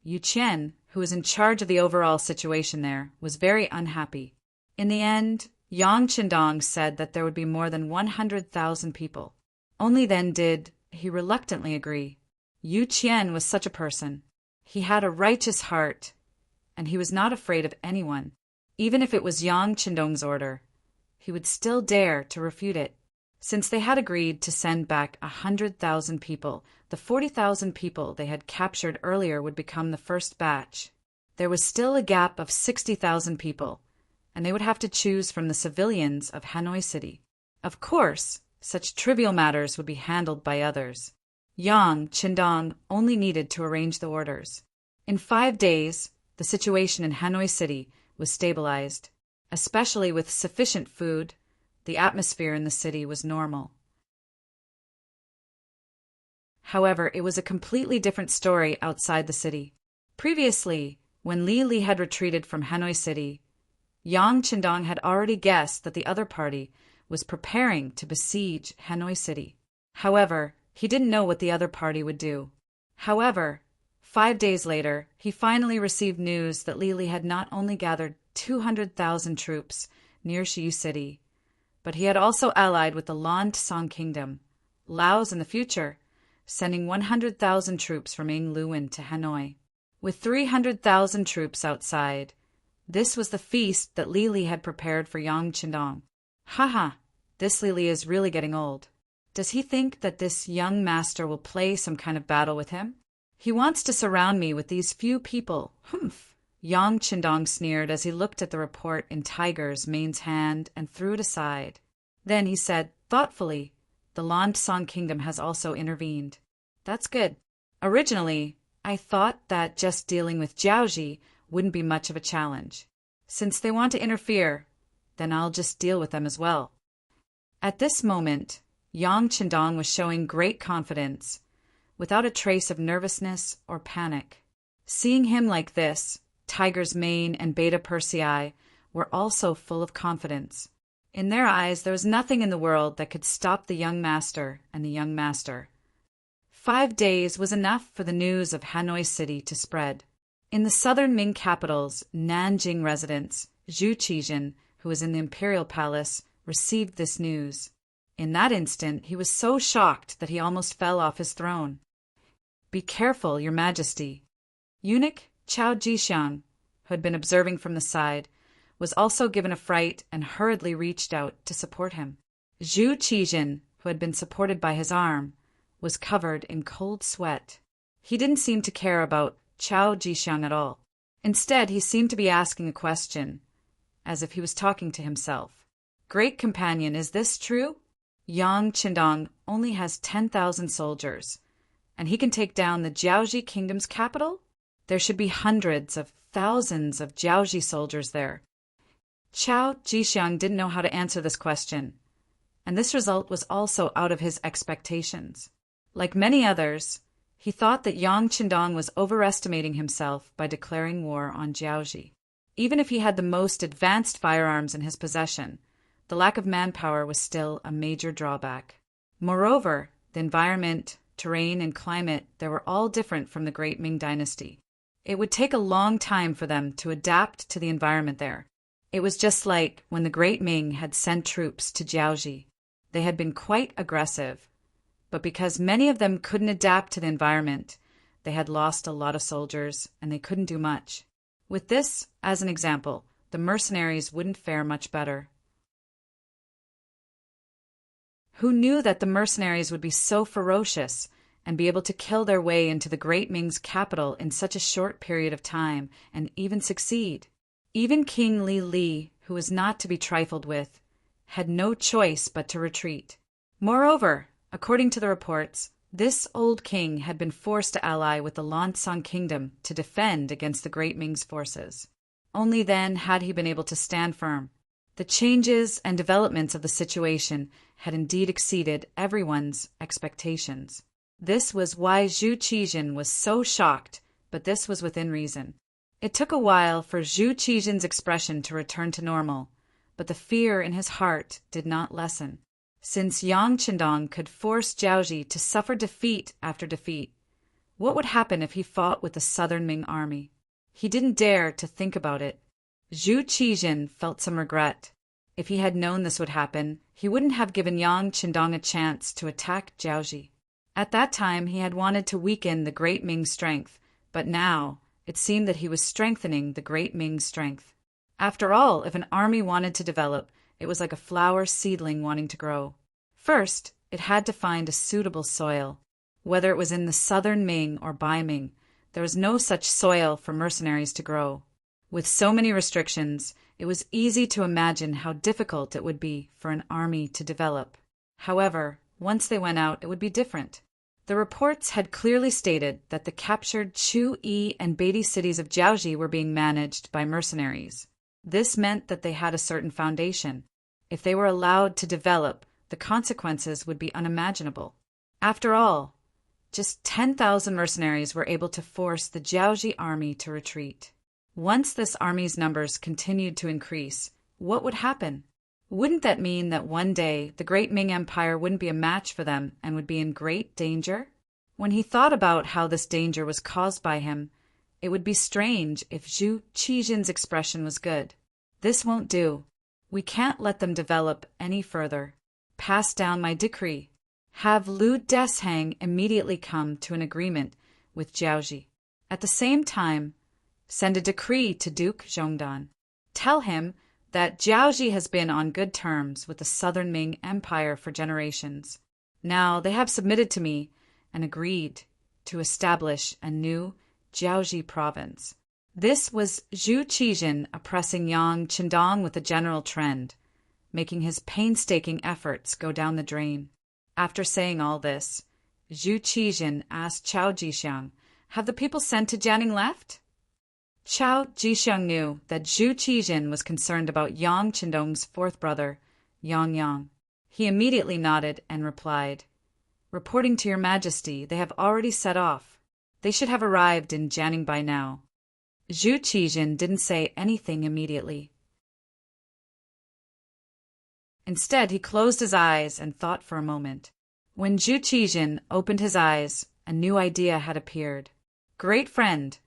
Yu Qian, who was in charge of the overall situation there, was very unhappy. In the end, Yang Qindong said that there would be more than 100,000 people. Only then did he reluctantly agree. Yu Qian was such a person. He had a righteous heart, and he was not afraid of anyone. Even if it was Yang Qindong's order, he would still dare to refute it. Since they had agreed to send back 100,000 people, the 40,000 people they had captured earlier would become the first batch. There was still a gap of 60,000 people, and they would have to choose from the civilians of Hanoi City. Of course, such trivial matters would be handled by others. Yang Qindong only needed to arrange the orders. In 5 days, the situation in Hanoi City was stabilized. Especially with sufficient food, the atmosphere in the city was normal. However, it was a completely different story outside the city. Previously, when Li had retreated from Hanoi City, Yang Qindong had already guessed that the other party was preparing to besiege Hanoi City. However, he didn't know what the other party would do. However, 5 days later, he finally received news that Li had not only gathered 200,000 troops near Shiyu City, but he had also allied with the Lan Tsang Kingdom, Laos in the future, sending 100,000 troops from Yingluan to Hanoi. With 300,000 troops outside, this was the feast that Li had prepared for Yang Qindong. Haha, this Li is really getting old. Does he think that this young master will play some kind of battle with him? He wants to surround me with these few people. Humph! Yang Qindong sneered as he looked at the report in Tiger's Main's hand and threw it aside. Then he said, thoughtfully, the Lan Tsang Kingdom has also intervened. That's good. Originally, I thought that just dealing with Jiaoji wouldn't be much of a challenge. Since they want to interfere, then I'll just deal with them as well. At this moment, Yang Qindong was showing great confidence, without a trace of nervousness or panic. Seeing him like this, Tiger's Mane and Beta Persei were also full of confidence. In their eyes, there was nothing in the world that could stop the young master and the young master. 5 days was enough for the news of Hanoi City to spread. In the southern Ming capital's Nanjing residence, Zhu Qijin, who was in the imperial palace, received this news. In that instant, he was so shocked that he almost fell off his throne. Be careful, your majesty. Eunuch Chao Jixiang, who had been observing from the side, was also given a fright and hurriedly reached out to support him. Zhu Qijin, who had been supported by his arm, was covered in cold sweat. He didn't seem to care about Chao Jixiang at all. Instead, he seemed to be asking a question, as if he was talking to himself. Great companion, is this true? Yang Qindong only has 10,000 soldiers, and he can take down the Jiaoji kingdom's capital? There should be hundreds of thousands of Jiaoji soldiers there. Qiao Jixiang didn't know how to answer this question, and this result was also out of his expectations. Like many others, he thought that Yang Qindong was overestimating himself by declaring war on Jiaoji. Even if he had the most advanced firearms in his possession, the lack of manpower was still a major drawback. Moreover, the environment, terrain, and climate there were all different from the Great Ming Dynasty. It would take a long time for them to adapt to the environment there. It was just like when the Great Ming had sent troops to Jiaoji. They had been quite aggressive, but because many of them couldn't adapt to the environment, they had lost a lot of soldiers and they couldn't do much. With this as an example, the mercenaries wouldn't fare much better. Who knew that the mercenaries would be so ferocious and be able to kill their way into the Great Ming's capital in such a short period of time and even succeed? Even King Li, who was not to be trifled with, had no choice but to retreat. Moreover, according to the reports, this old king had been forced to ally with the Lansang kingdom to defend against the Great Ming's forces. Only then had he been able to stand firm. The changes and developments of the situation had indeed exceeded everyone's expectations. This was why Zhu Qijin was so shocked, but this was within reason. It took a while for Zhu Qijin's expression to return to normal, but the fear in his heart did not lessen. Since Yang Qindong could force Jiaoji to suffer defeat after defeat, what would happen if he fought with the southern Ming army? He didn't dare to think about it. Zhu Qijin felt some regret. If he had known this would happen, he wouldn't have given Yang Qindong a chance to attack Jiaoji. At that time, he had wanted to weaken the Great Ming's strength, but now it seemed that he was strengthening the Great Ming's strength. After all, if an army wanted to develop, it was like a flower seedling wanting to grow. First, it had to find a suitable soil. Whether it was in the southern Ming or Bai Ming, there was no such soil for mercenaries to grow. With so many restrictions, it was easy to imagine how difficult it would be for an army to develop. However, once they went out, it would be different. The reports had clearly stated that the captured Chu Yi and Beatty cities of Jiaoji were being managed by mercenaries. This meant that they had a certain foundation. If they were allowed to develop, the consequences would be unimaginable. After all, just 10,000 mercenaries were able to force the Jiaoji army to retreat. Once this army's numbers continued to increase, what would happen? Wouldn't that mean that one day the Great Ming Empire wouldn't be a match for them and would be in great danger? When he thought about how this danger was caused by him, it would be strange if Zhu Qijin's expression was good. This won't do. We can't let them develop any further. Pass down my decree. Have Lu Deshang immediately come to an agreement with Jiaoji. At the same time, send a decree to Duke Zhongdan. Tell him that Jiaoji has been on good terms with the southern Ming Empire for generations. Now they have submitted to me and agreed to establish a new Jiaoji province. This was Zhu Qijin oppressing Yang Qindong with a general trend, making his painstaking efforts go down the drain. After saying all this, Zhu Qijin asked Qiao Jixiang, "Have the people sent to Jianing left?" Qiao Jixiang knew that Zhu Qijin was concerned about Yang Qindong's fourth brother, Yang. He immediately nodded and replied, "Reporting to your majesty, they have already set off. They should have arrived in Jianing by now." Zhu Qijin didn't say anything immediately. Instead, he closed his eyes and thought for a moment. When Zhu Qijin opened his eyes, a new idea had appeared. "Great friend,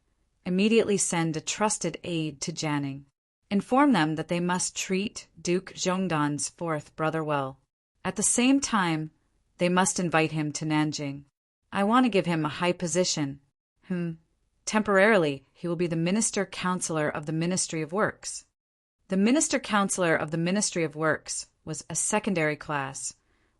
immediately send a trusted aide to Jianing. Inform them that they must treat Duke Zhongdan's fourth brother well. At the same time, they must invite him to Nanjing. I want to give him a high position. Temporarily, he will be the Minister Counselor of the Ministry of Works." The Minister Counselor of the Ministry of Works was a secondary class,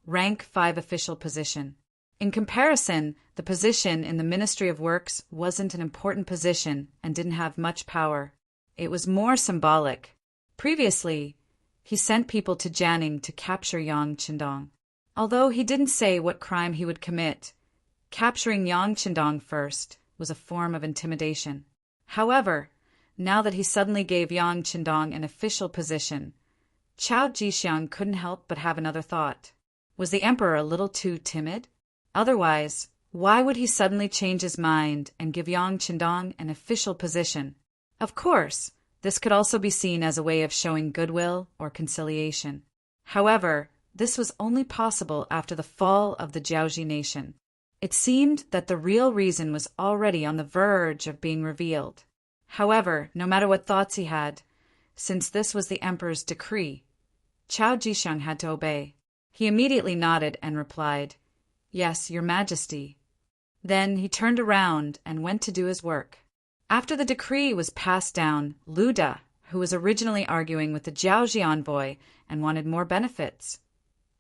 rank 5 official position. In comparison, the position in the Ministry of Works wasn't an important position and didn't have much power. It was more symbolic. Previously, he sent people to Jianing to capture Yang Qindong. Although he didn't say what crime he would commit, Capturing Yang Qindong first was a form of intimidation. However, now that he suddenly gave Yang Qindong an official position, Chao Jixiang couldn't help but have another thought. Was the emperor a little too timid? Otherwise, why would he suddenly change his mind and give Yang Qindong an official position? Of course, this could also be seen as a way of showing goodwill or conciliation. However, this was only possible after the fall of the Jiaoji nation. It seemed that the real reason was already on the verge of being revealed. However, no matter what thoughts he had, since this was the emperor's decree, Chao Jixiang had to obey. He immediately nodded and replied, "Yes, Your Majesty." Then he turned around and went to do his work. After the decree was passed down, Lu De, who was originally arguing with the Jiaoji envoy and wanted more benefits,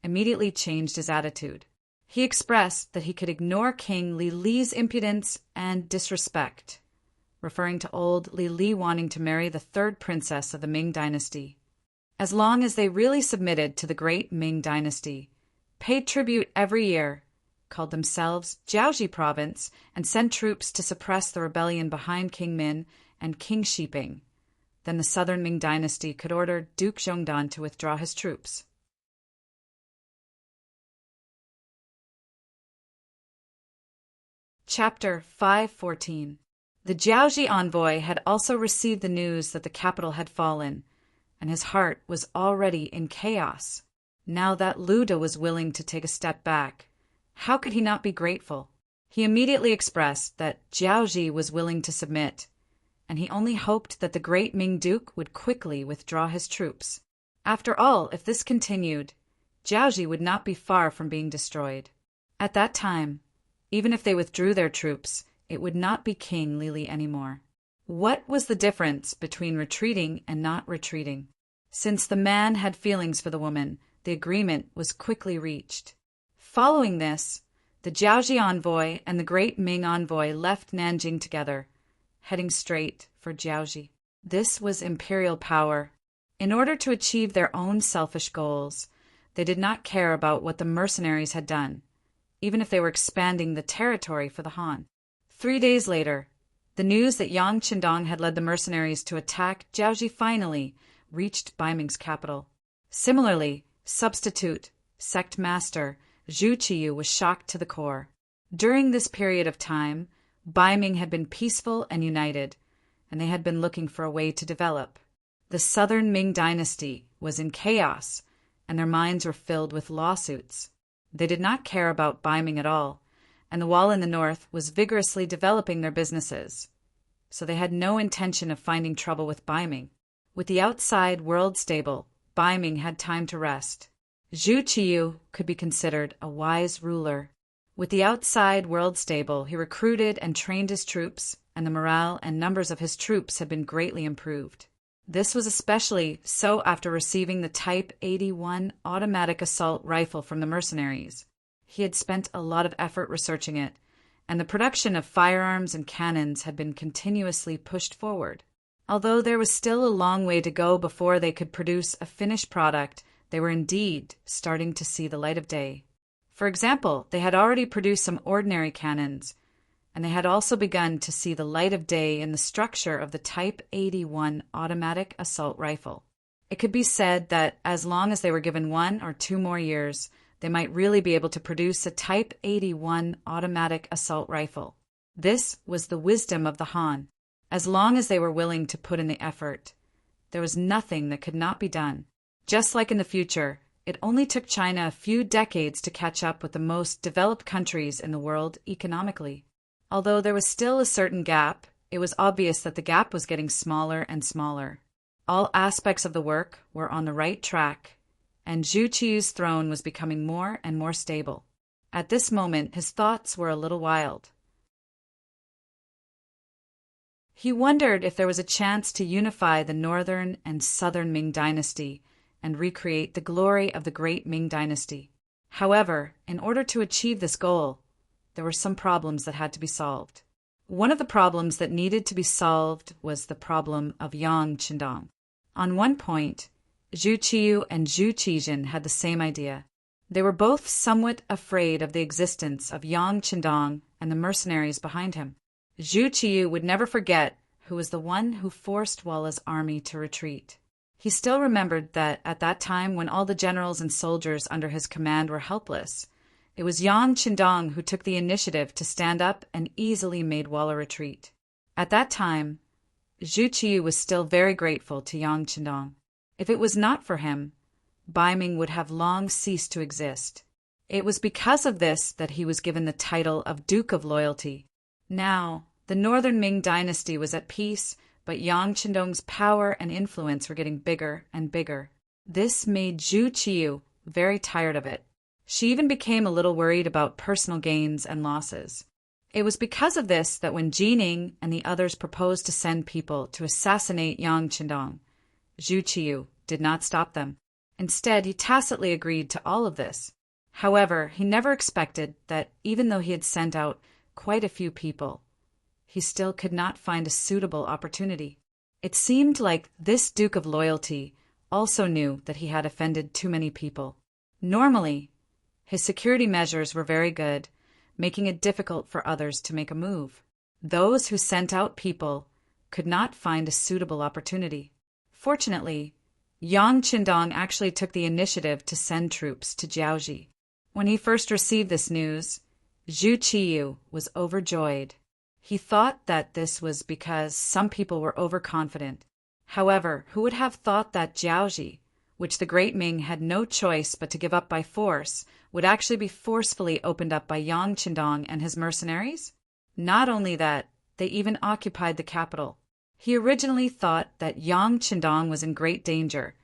immediately changed his attitude. He expressed that he could ignore King Li Li's impudence and disrespect, referring to old Li Li wanting to marry the third princess of the Ming dynasty. As long as they really submitted to the great Ming dynasty, paid tribute every year, called themselves Jiaoji province, and sent troops to suppress the rebellion behind King Min and King Shiping, then the southern Ming dynasty could order Duke Zhongdan to withdraw his troops. Chapter 514. The Jiaoji envoy had also received the news that the capital had fallen, and his heart was already in chaos. Now that Lu De was willing to take a step back, how could he not be grateful? He immediately expressed that Jiaoji was willing to submit, and he only hoped that the great Ming Duke would quickly withdraw his troops. After all, if this continued, Jiaoji would not be far from being destroyed. At that time, even if they withdrew their troops, it would not be King Li Li anymore. What was the difference between retreating and not retreating? Since the man had feelings for the woman, the agreement was quickly reached. Following this, the Jiaoji envoy and the great Ming envoy left Nanjing together, heading straight for Jiaoji. This was imperial power. In order to achieve their own selfish goals, they did not care about what the mercenaries had done, even if they were expanding the territory for the Han. 3 days later, the news that Yang Qindong had led the mercenaries to attack Jiaoji finally reached Baiming's capital. Similarly, substitute sect master Zhu Qiyu was shocked to the core. During this period of time, Baiming had been peaceful and united, and they had been looking for a way to develop. The southern Ming dynasty was in chaos, and their minds were filled with lawsuits. They did not care about Baiming at all, and the wall in the north was vigorously developing their businesses, so they had no intention of finding trouble with Baiming. With the outside world stable, Baiming had time to rest. Zhu Qiyu could be considered a wise ruler. With the outside world stable, he recruited and trained his troops, and the morale and numbers of his troops had been greatly improved. This was especially so after receiving the Type 81 automatic assault rifle from the mercenaries. He had spent a lot of effort researching it, and the production of firearms and cannons had been continuously pushed forward. Although there was still a long way to go before they could produce a finished product, they were indeed starting to see the light of day. For example, they had already produced some ordinary cannons, and they had also begun to see the light of day in the structure of the Type 81 automatic assault rifle. It could be said that as long as they were given 1 or 2 more years, they might really be able to produce a Type 81 automatic assault rifle. This was the wisdom of the Han. As long as they were willing to put in the effort, there was nothing that could not be done. Just like in the future, it only took China a few decades to catch up with the most developed countries in the world economically. Although there was still a certain gap, it was obvious that the gap was getting smaller and smaller. All aspects of the work were on the right track, and Zhu Qiyu's throne was becoming more and more stable. At this moment, his thoughts were a little wild. He wondered if there was a chance to unify the northern and southern Ming dynasty and recreate the glory of the great Ming dynasty. However, in order to achieve this goal, there were some problems that had to be solved. One of the problems that needed to be solved was the problem of Yang Qindong. On one point, Zhu Qiyu and Zhu Qijin had the same idea. They were both somewhat afraid of the existence of Yang Qindong and the mercenaries behind him. Zhu Qiyu would never forget who was the one who forced Walla's army to retreat. He still remembered that at that time, when all the generals and soldiers under his command were helpless, it was Yang Qindong who took the initiative to stand up and easily made Walla retreat. At that time, Zhu Qiyu was still very grateful to Yang Qindong. If it was not for him, Ming would have long ceased to exist. It was because of this that he was given the title of Duke of Loyalty. Now, the northern Ming dynasty was at peace, but Yang Qindong's power and influence were getting bigger and bigger. This made Zhu Qiyu very tired of it. She even became a little worried about personal gains and losses. It was because of this that when Jining and the others proposed to send people to assassinate Yang Qindong, Zhu Qiyu did not stop them. Instead, he tacitly agreed to all of this. However, he never expected that even though he had sent out quite a few people, he still could not find a suitable opportunity. It seemed like this Duke of Loyalty also knew that he had offended too many people. Normally, his security measures were very good, making it difficult for others to make a move. Those who sent out people could not find a suitable opportunity. Fortunately, Yang Qindong actually took the initiative to send troops to Jiaoji. When he first received this news, Zhu Qiyu was overjoyed. He thought that this was because some people were overconfident. However, who would have thought that Jiaoji, which the great Ming had no choice but to give up by force, would actually be forcefully opened up by Yang Qindong and his mercenaries? Not only that, they even occupied the capital. He originally thought that Yang Qindong was in great danger,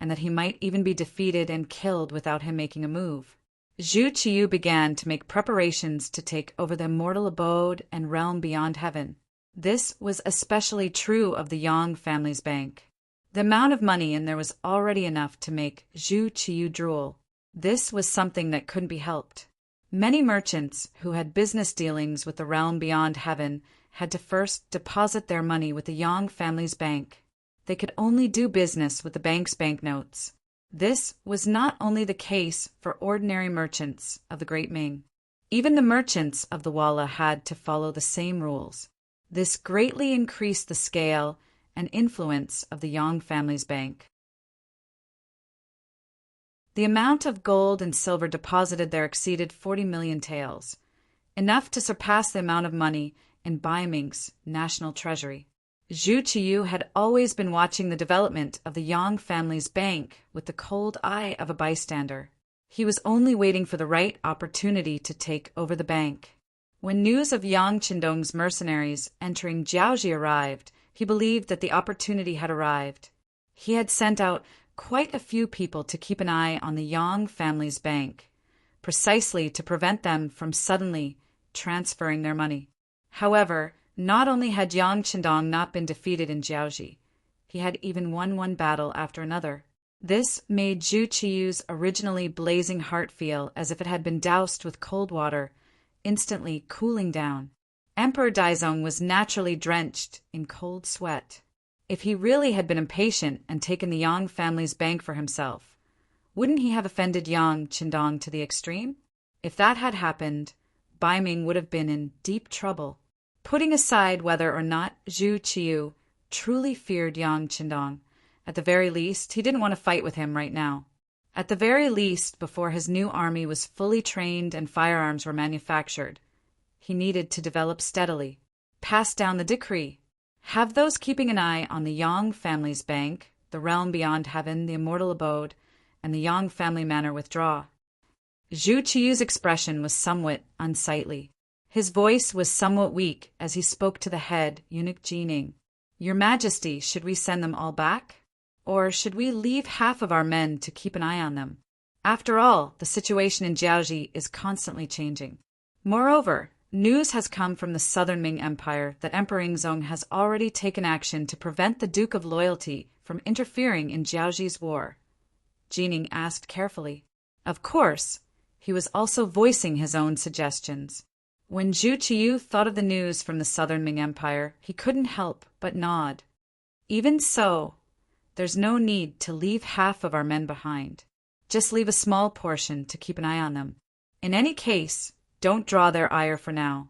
and that he might even be defeated and killed without him making a move. Zhu Qiyu began to make preparations to take over the immortal abode and realm beyond heaven. This was especially true of the Yang family's bank. The amount of money in there was already enough to make Zhu Qiyu drool. This was something that couldn't be helped. Many merchants who had business dealings with the realm beyond heaven had to first deposit their money with the Yang family's bank. They could only do business with the bank's banknotes. This was not only the case for ordinary merchants of the Great Ming. Even the merchants of the Walla had to follow the same rules. This greatly increased the scale and influence of the Yang family's bank. The amount of gold and silver deposited there exceeded 40 million taels, enough to surpass the amount of money in Ming's national treasury. Zhu Qiyu had always been watching the development of the Yang family's bank with the cold eye of a bystander. He was only waiting for the right opportunity to take over the bank. When news of Yang Qindong's mercenaries entering Jiaoji arrived, he believed that the opportunity had arrived. He had sent out quite a few people to keep an eye on the Yang family's bank, precisely to prevent them from suddenly transferring their money. However, not only had Yang Qindong not been defeated in Jiaoji, he had even won one battle after another. This made Zhu Qiyu's originally blazing heart feel as if it had been doused with cold water, instantly cooling down. Emperor Daizong was naturally drenched in cold sweat. If he really had been impatient and taken the Yang family's bank for himself, wouldn't he have offended Yang Qindong to the extreme? If that had happened, Ming would have been in deep trouble. Putting aside whether or not Zhu Qiyu truly feared Yang Qindong, at the very least, he didn't want to fight with him right now. At the very least, before his new army was fully trained and firearms were manufactured, he needed to develop steadily, pass down the decree, have those keeping an eye on the Yang family's bank, the realm beyond heaven, the immortal abode, and the Yang family manor withdraw. Zhu Qiyu's expression was somewhat unsightly. His voice was somewhat weak as he spoke to the head, eunuch Jining. "Your Majesty, should we send them all back? Or should we leave half of our men to keep an eye on them? After all, the situation in Jiaoji is constantly changing. Moreover, news has come from the southern Ming Empire that Emperor Yingzong has already taken action to prevent the Duke of Loyalty from interfering in Jiaoji's war." Jining asked carefully. Of course, he was also voicing his own suggestions. When Zhu Qiyu thought of the news from the southern Ming Empire, he couldn't help but nod. Even so, there's no need to leave half of our men behind. Just leave a small portion to keep an eye on them. In any case, don't draw their ire for now.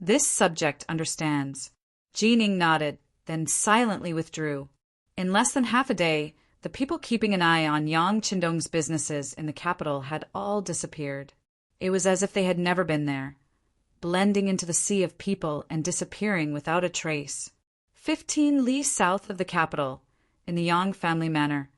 This subject understands. Jining nodded, then silently withdrew. In less than half a day, the people keeping an eye on Yang Qindong's businesses in the capital had all disappeared. It was as if they had never been there, blending into the sea of people and disappearing without a trace. 15 li south of the capital, in the Yang family manor,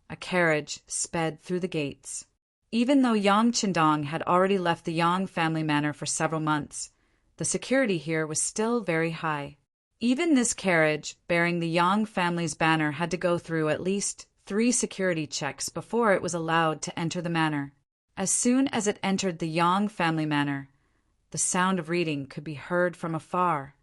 a carriage sped through the gates. Even though Yang Qindong had already left the Yang family manor for several months, the security here was still very high. Even this carriage, bearing the Yang family's banner, had to go through at least 3 security checks before it was allowed to enter the manor. As soon as it entered the Yang family manor, the sound of reading could be heard from afar.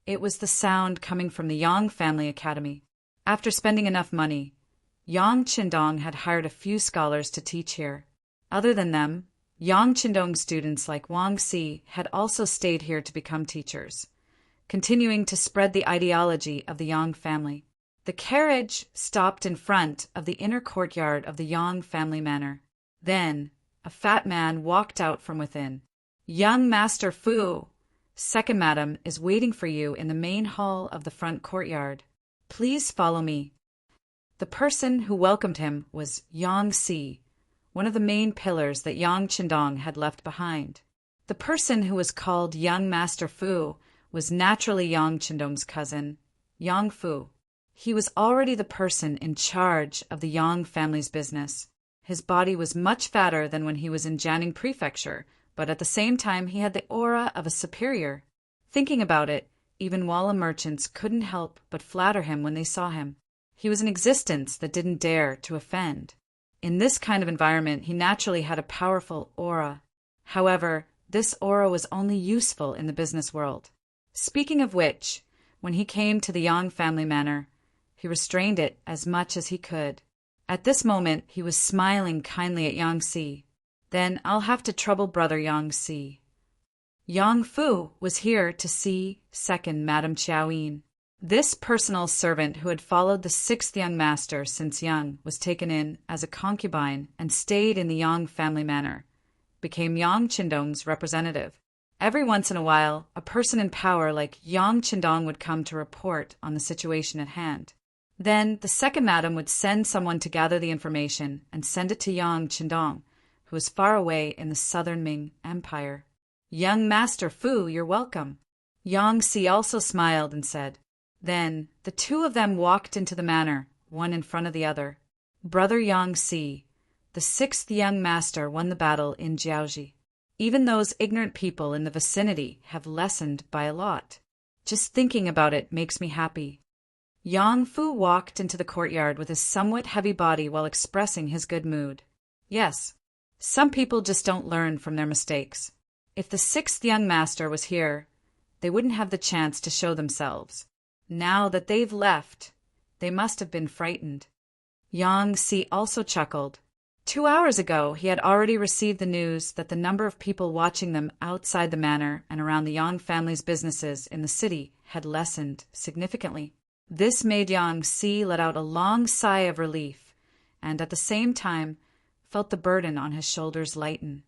It was the sound coming from the Yang family academy. After spending enough money, Yang Qindong had hired a few scholars to teach here. Other than them, Yang Qindong students like Wang Si had also stayed here to become teachers, continuing to spread the ideology of the Yang family. The carriage stopped in front of the inner courtyard of the Yang family manor. Then, a fat man walked out from within. "Young Master Fu, second madam is waiting for you in the main hall of the front courtyard. Please follow me." The person who welcomed him was Yang Si, one of the main pillars that Yang Qindong had left behind. The person who was called Young Master Fu was naturally Yang Qindong's cousin, Yang Fu. He was already the person in charge of the Yang family's business. His body was much fatter than when he was in Jianing Prefecture, but at the same time he had the aura of a superior. Thinking about it, even Walla merchants couldn't help but flatter him when they saw him. He was an existence that didn't dare to offend. In this kind of environment, he naturally had a powerful aura. However, this aura was only useful in the business world. Speaking of which, when he came to the Yang family manor, he restrained it as much as he could. At this moment, he was smiling kindly at Yang Si. "Then I'll have to trouble brother Yang Si." Yang Fu was here to see second Madame Qiaoyin. This personal servant who had followed the 6th young master since Yang was taken in as a concubine and stayed in the Yang family manor, became Yang Qindong's representative. Every once in a while, a person in power like Yang Qindong would come to report on the situation at hand. Then the second madam would send someone to gather the information and send it to Yang Qindong, who was far away in the southern Ming Empire. "Young Master Fu, you're welcome." Yang Si also smiled and said. Then the two of them walked into the manor, one in front of the other. Brother Yang Si, the 6th young master, won the battle in Jiaoji. Even those ignorant people in the vicinity have lessened by a lot. Just thinking about it makes me happy. Yang Fu walked into the courtyard with his somewhat heavy body while expressing his good mood. Yes, some people just don't learn from their mistakes. If the 6th young master was here, they wouldn't have the chance to show themselves. Now that they've left, they must have been frightened. Yang Si also chuckled. 2 hours ago, he had already received the news that the number of people watching them outside the manor and around the Yang family's businesses in the city had lessened significantly. This made Yang Si let out a long sigh of relief, and at the same time felt the burden on his shoulders lighten.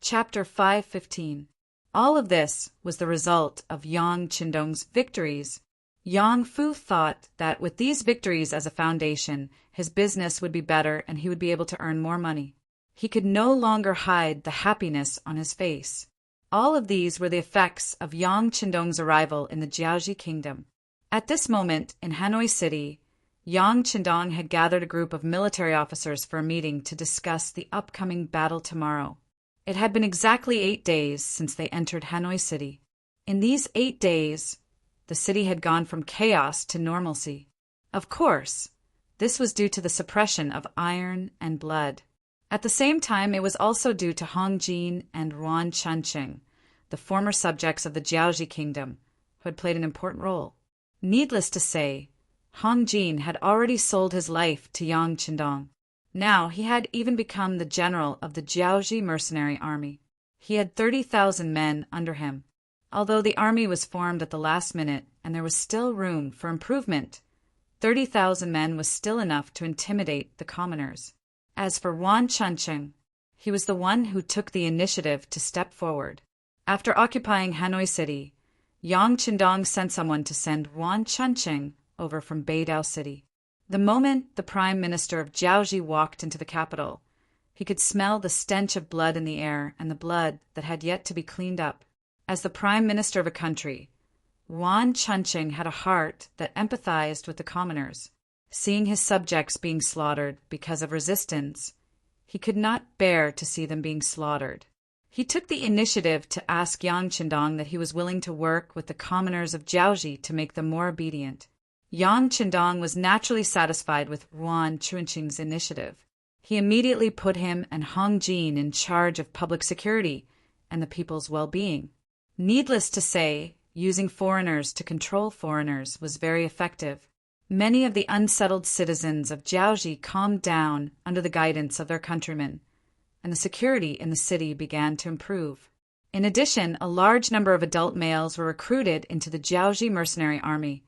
Chapter 5:15. All of this was the result of Yang Qindong's victories. Yang Fu thought that with these victories as a foundation, his business would be better and he would be able to earn more money. He could no longer hide the happiness on his face. All of these were the effects of Yang Qindong's arrival in the Jiaoji kingdom. At this moment, in Hanoi City, Yang Qindong had gathered a group of military officers for a meeting to discuss the upcoming battle tomorrow. It had been exactly 8 days since they entered Hanoi City. In these 8 days, the city had gone from chaos to normalcy. Of course, this was due to the suppression of iron and blood. At the same time, it was also due to Hong Jin and Ruan Chunqing, the former subjects of the Jiaoji kingdom, who had played an important role. Needless to say, Hong Jin had already sold his life to Yang Qindong. Now he had even become the general of the Jiaoji mercenary army. He had 30,000 men under him. Although the army was formed at the last minute and there was still room for improvement, 30,000 men was still enough to intimidate the commoners. As for Yuan Chuncheng, he was the one who took the initiative to step forward. After occupying Hanoi City, Yang Qindong sent someone to send Yuan Chuncheng over from Beidao City. The moment the prime minister of Jiaoji walked into the capital, he could smell the stench of blood in the air and the blood that had yet to be cleaned up. As the prime minister of a country, Yuan Chuncheng had a heart that empathized with the commoners. Seeing his subjects being slaughtered because of resistance, he could not bear to see them being slaughtered. He took the initiative to ask Yang Qindong that he was willing to work with the commoners of Jiaoji to make them more obedient. Yang Qindong was naturally satisfied with Yuan Chuncheng's initiative. He immediately put him and Hong Jin in charge of public security and the people's well-being. Needless to say, using foreigners to control foreigners was very effective. Many of the unsettled citizens of Jiaoji calmed down under the guidance of their countrymen, and the security in the city began to improve. In addition, a large number of adult males were recruited into the Jiaoji mercenary army,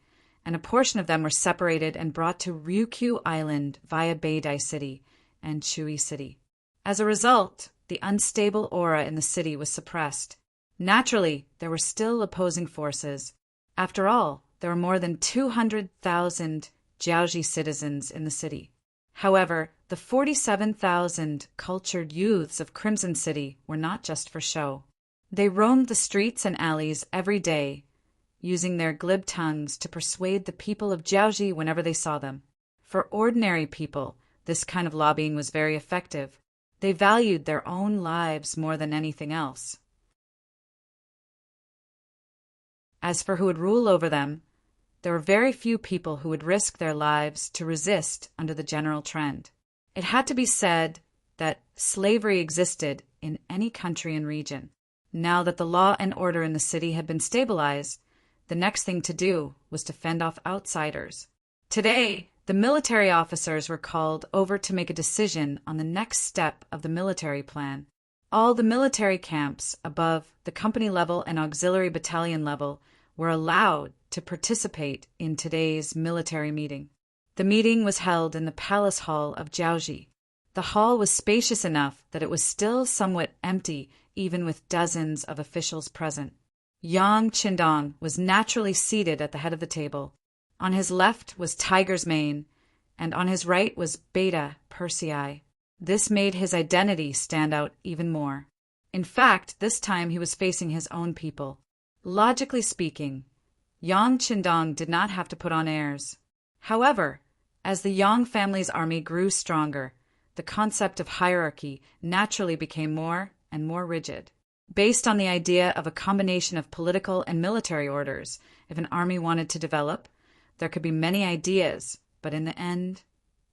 and a portion of them were separated and brought to Ryukyu Island via Beidai City and Shui City. As a result, the unstable aura in the city was suppressed. Naturally, there were still opposing forces. After all, there were more than 200,000 Jiaoji citizens in the city. However, the 47,000 cultured youths of Crimson City were not just for show. They roamed the streets and alleys every day, using their glib tongues to persuade the people of Jiaoji whenever they saw them. For ordinary people, this kind of lobbying was very effective. They valued their own lives more than anything else. As for who would rule over them, there were very few people who would risk their lives to resist under the general trend. It had to be said that slavery existed in any country and region. Now that the law and order in the city had been stabilized, the next thing to do was to fend off outsiders. Today, the military officers were called over to make a decision on the next step of the military plan. All the military camps above the company level and auxiliary battalion level were allowed to participate in today's military meeting. The meeting was held in the Palace Hall of Jiaoji. The hall was spacious enough that it was still somewhat empty, even with dozens of officials present. Yang Qindong was naturally seated at the head of the table. On his left was Tiger's Mane, and on his right was Beta Persei. This made his identity stand out even more. In fact, this time he was facing his own people. Logically speaking, Yang Qindong did not have to put on airs. However, as the Yang family's army grew stronger, the concept of hierarchy naturally became more and more rigid. Based on the idea of a combination of political and military orders, if an army wanted to develop, there could be many ideas, but in the end,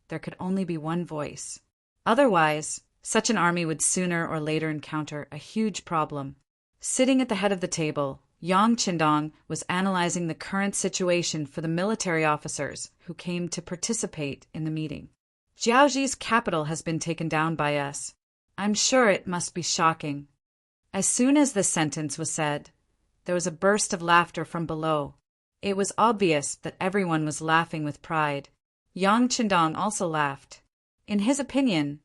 there could only be one voice. Otherwise, such an army would sooner or later encounter a huge problem. Sitting at the head of the table, Yang Qindong was analyzing the current situation for the military officers who came to participate in the meeting. Jiaoji's capital has been taken down by us. I'm sure it must be shocking. As soon as this sentence was said, there was a burst of laughter from below. It was obvious that everyone was laughing with pride. Yang Qindong also laughed. In his opinion,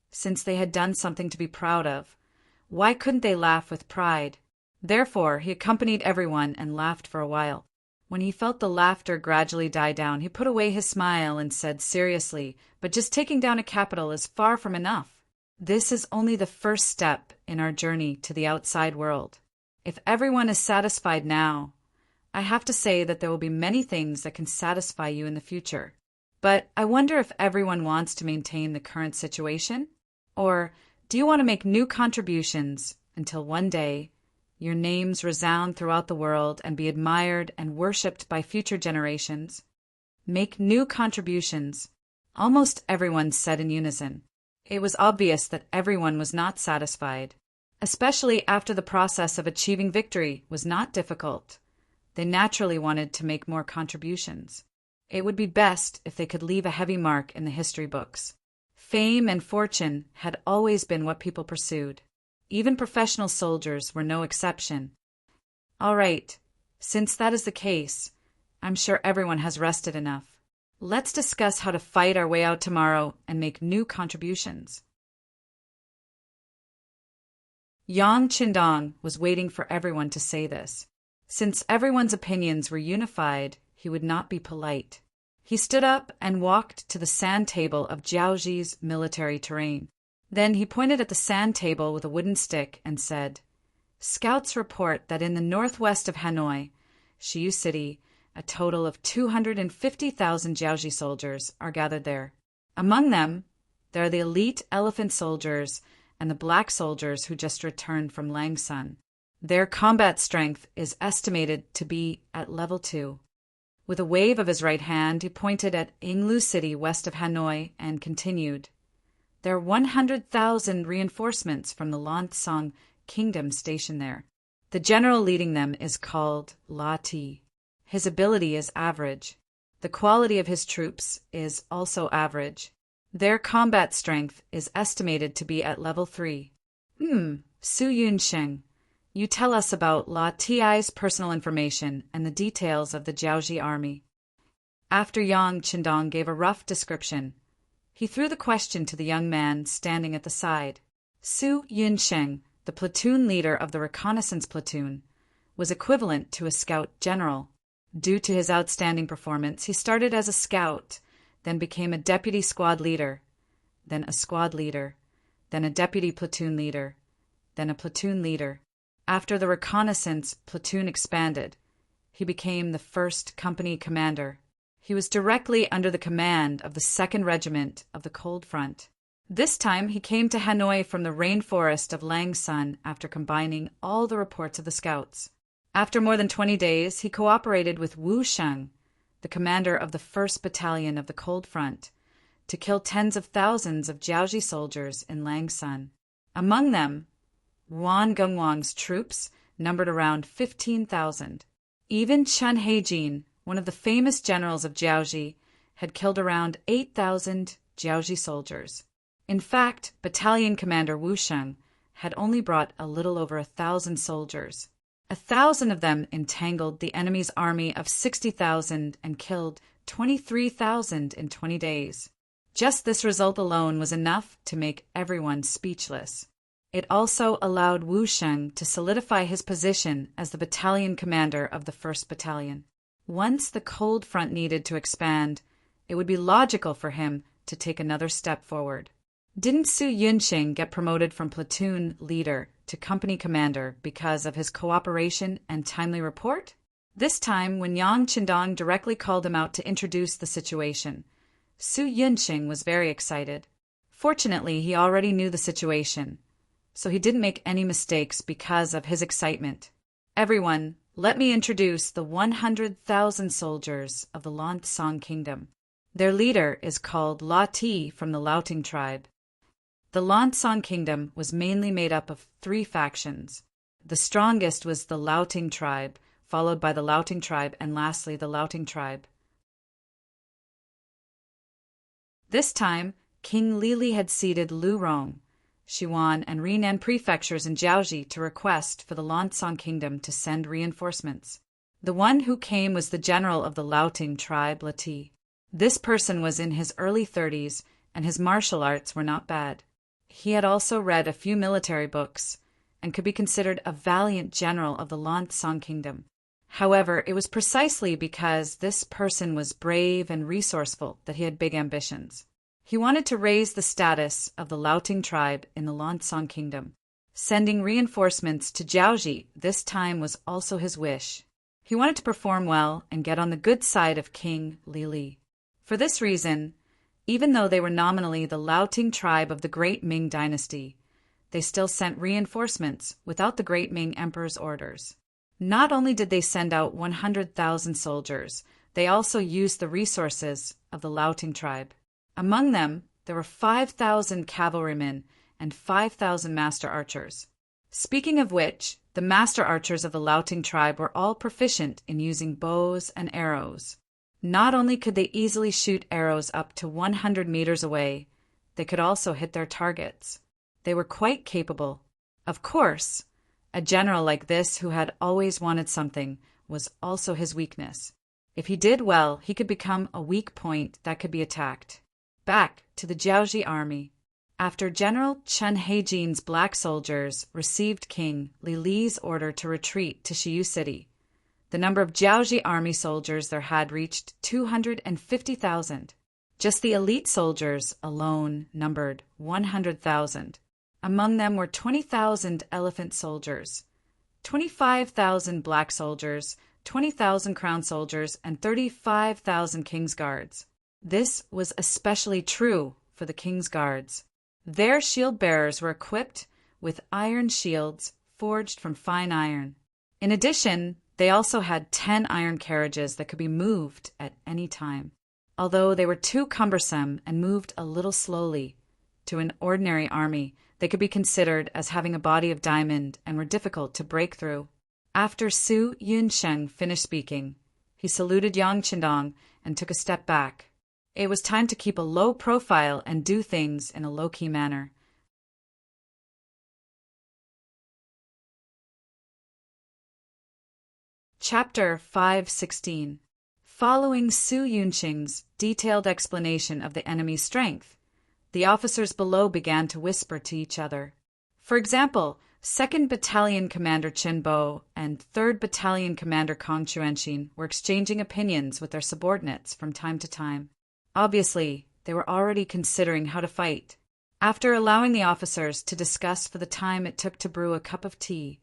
since they had done something to be proud of, why couldn't they laugh with pride? Therefore, he accompanied everyone and laughed for a while. When he felt the laughter gradually die down, he put away his smile and said seriously, "But just taking down a capital is far from enough. This is only the first step in our journey to the outside world. If everyone is satisfied now, I have to say that there will be many things that can satisfy you in the future. But I wonder if everyone wants to maintain the current situation? Or do you want to make new contributions until one day your names resound throughout the world and be admired and worshipped by future generations? Make new contributions." Almost everyone said in unison. It was obvious that everyone was not satisfied, especially after the process of achieving victory was not difficult. They naturally wanted to make more contributions. It would be best if they could leave a heavy mark in the history books. Fame and fortune had always been what people pursued. Even professional soldiers were no exception. All right, since that is the case, I'm sure everyone has rested enough. Let's discuss how to fight our way out tomorrow and make new contributions. Yang Qindong was waiting for everyone to say this. Since everyone's opinions were unified, he would not be polite. He stood up and walked to the sand table of Jiaoji's military terrain. Then he pointed at the sand table with a wooden stick and said, "Scouts report that in the northwest of Hanoi, Shiyu City, a total of 250,000 Jiaoji soldiers are gathered there. Among them, there are the elite elephant soldiers and the black soldiers who just returned from Langsun. Their combat strength is estimated to be at level 2. With a wave of his right hand, he pointed at Yinglu City west of Hanoi and continued, "There are 100,000 reinforcements from the Lansong Kingdom stationed there. The general leading them is called La Ti. His ability is average. The quality of his troops is also average. Their combat strength is estimated to be at level 3. Su Yunsheng, you tell us about La Ti's personal information and the details of the Jiaoji army." After Yang Qindong gave a rough description, he threw the question to the young man standing at the side. Su Yunsheng, the platoon leader of the reconnaissance platoon, was equivalent to a scout general. Due to his outstanding performance, he started as a scout, then became a deputy squad leader, then a squad leader, then a deputy platoon leader, then a platoon leader. After the reconnaissance platoon expanded, he became the 1st Company commander. He was directly under the command of the 2nd Regiment of the Cold Front. This time he came to Hanoi from the rainforest of Langsun after combining all the reports of the scouts. After more than 20 days, he cooperated with Wu Sheng, the commander of the 1st Battalion of the Cold Front, to kill tens of thousands of Jiaoji soldiers in Langsun. Among them, Wan Gengwang's troops numbered around 15,000. Even Chen Heijin, one of the famous generals of Jiaoji, had killed around 8,000 Jiaoji soldiers. In fact, Battalion Commander Wu Sheng had only brought a little over 1,000 soldiers. 1,000 of them entangled the enemy's army of 60,000 and killed 23,000 in 20 days. Just this result alone was enough to make everyone speechless. It also allowed Wu Sheng to solidify his position as the battalion commander of the 1st Battalion. Once the Cold Front needed to expand, it would be logical for him to take another step forward. Didn't Su Yunxing get promoted from platoon leader to company commander because of his cooperation and timely report? This time, when Yang Qindong directly called him out to introduce the situation, Su Yunxing was very excited. Fortunately, he already knew the situation, so he didn't make any mistakes because of his excitement. "Everyone, let me introduce the 100,000 soldiers of the Lansong Kingdom. Their leader is called La Ti from the Liaoting tribe." The Lansong Kingdom was mainly made up of 3 factions. The strongest was the Liaoting tribe, followed by the Liaoting tribe, and lastly the Liaoting tribe. This time, King Lili had ceded Lurong, Siwan, and Renan prefectures in Jiaoji to request for the Lansong Kingdom to send reinforcements. The one who came was the general of the Liaoting tribe, Lati. This person was in his early 30s, and his martial arts were not bad. He had also read a few military books and could be considered a valiant general of the Lansong Kingdom. However, it was precisely because this person was brave and resourceful that he had big ambitions. He wanted to raise the status of the Liaoting tribe in the Lansong Kingdom. Sending reinforcements to Jiaoji this time was also his wish. He wanted to perform well and get on the good side of King Lili. For this reason, even though they were nominally the Liaoting tribe of the Great Ming dynasty, they still sent reinforcements without the Great Ming Emperor's orders. Not only did they send out 100,000 soldiers, they also used the resources of the Liaoting tribe. Among them, there were 5,000 cavalrymen and 5,000 master archers. Speaking of which, the master archers of the Liaoting tribe were all proficient in using bows and arrows. Not only could they easily shoot arrows up to 100 meters away, they could also hit their targets. They were quite capable. Of course, A general like this, who had always wanted something, was also his weakness. If he did well, he could become a weak point that could be attacked. Back to the Jiaoji army. After General Chen Heijin's black soldiers received King Li Li's order to retreat to Shiyu City, the number of Jiaoji army soldiers there had reached 250,000. Just the elite soldiers alone numbered 100,000. Among them were 20,000 elephant soldiers, 25,000 black soldiers, 20,000 crown soldiers, and 35,000 king's guards. This was especially true for the king's guards. Their shield bearers were equipped with iron shields forged from fine iron. In addition, they also had 10 iron carriages that could be moved at any time. Although they were too cumbersome and moved a little slowly, to an ordinary army, they could be considered as having a body of diamond and were difficult to break through. After Su Yunsheng finished speaking, he saluted Yang Qindong and took a step back. It was time to keep a low profile and do things in a low-key manner. Chapter 516. Following Su Yunsheng's detailed explanation of the enemy's strength, the officers below began to whisper to each other. For example, 2nd Battalion Commander Qin Bo and 3rd Battalion Commander Kong Chuanxin were exchanging opinions with their subordinates from time to time. Obviously, they were already considering how to fight. After allowing the officers to discuss for the time it took to brew a cup of tea,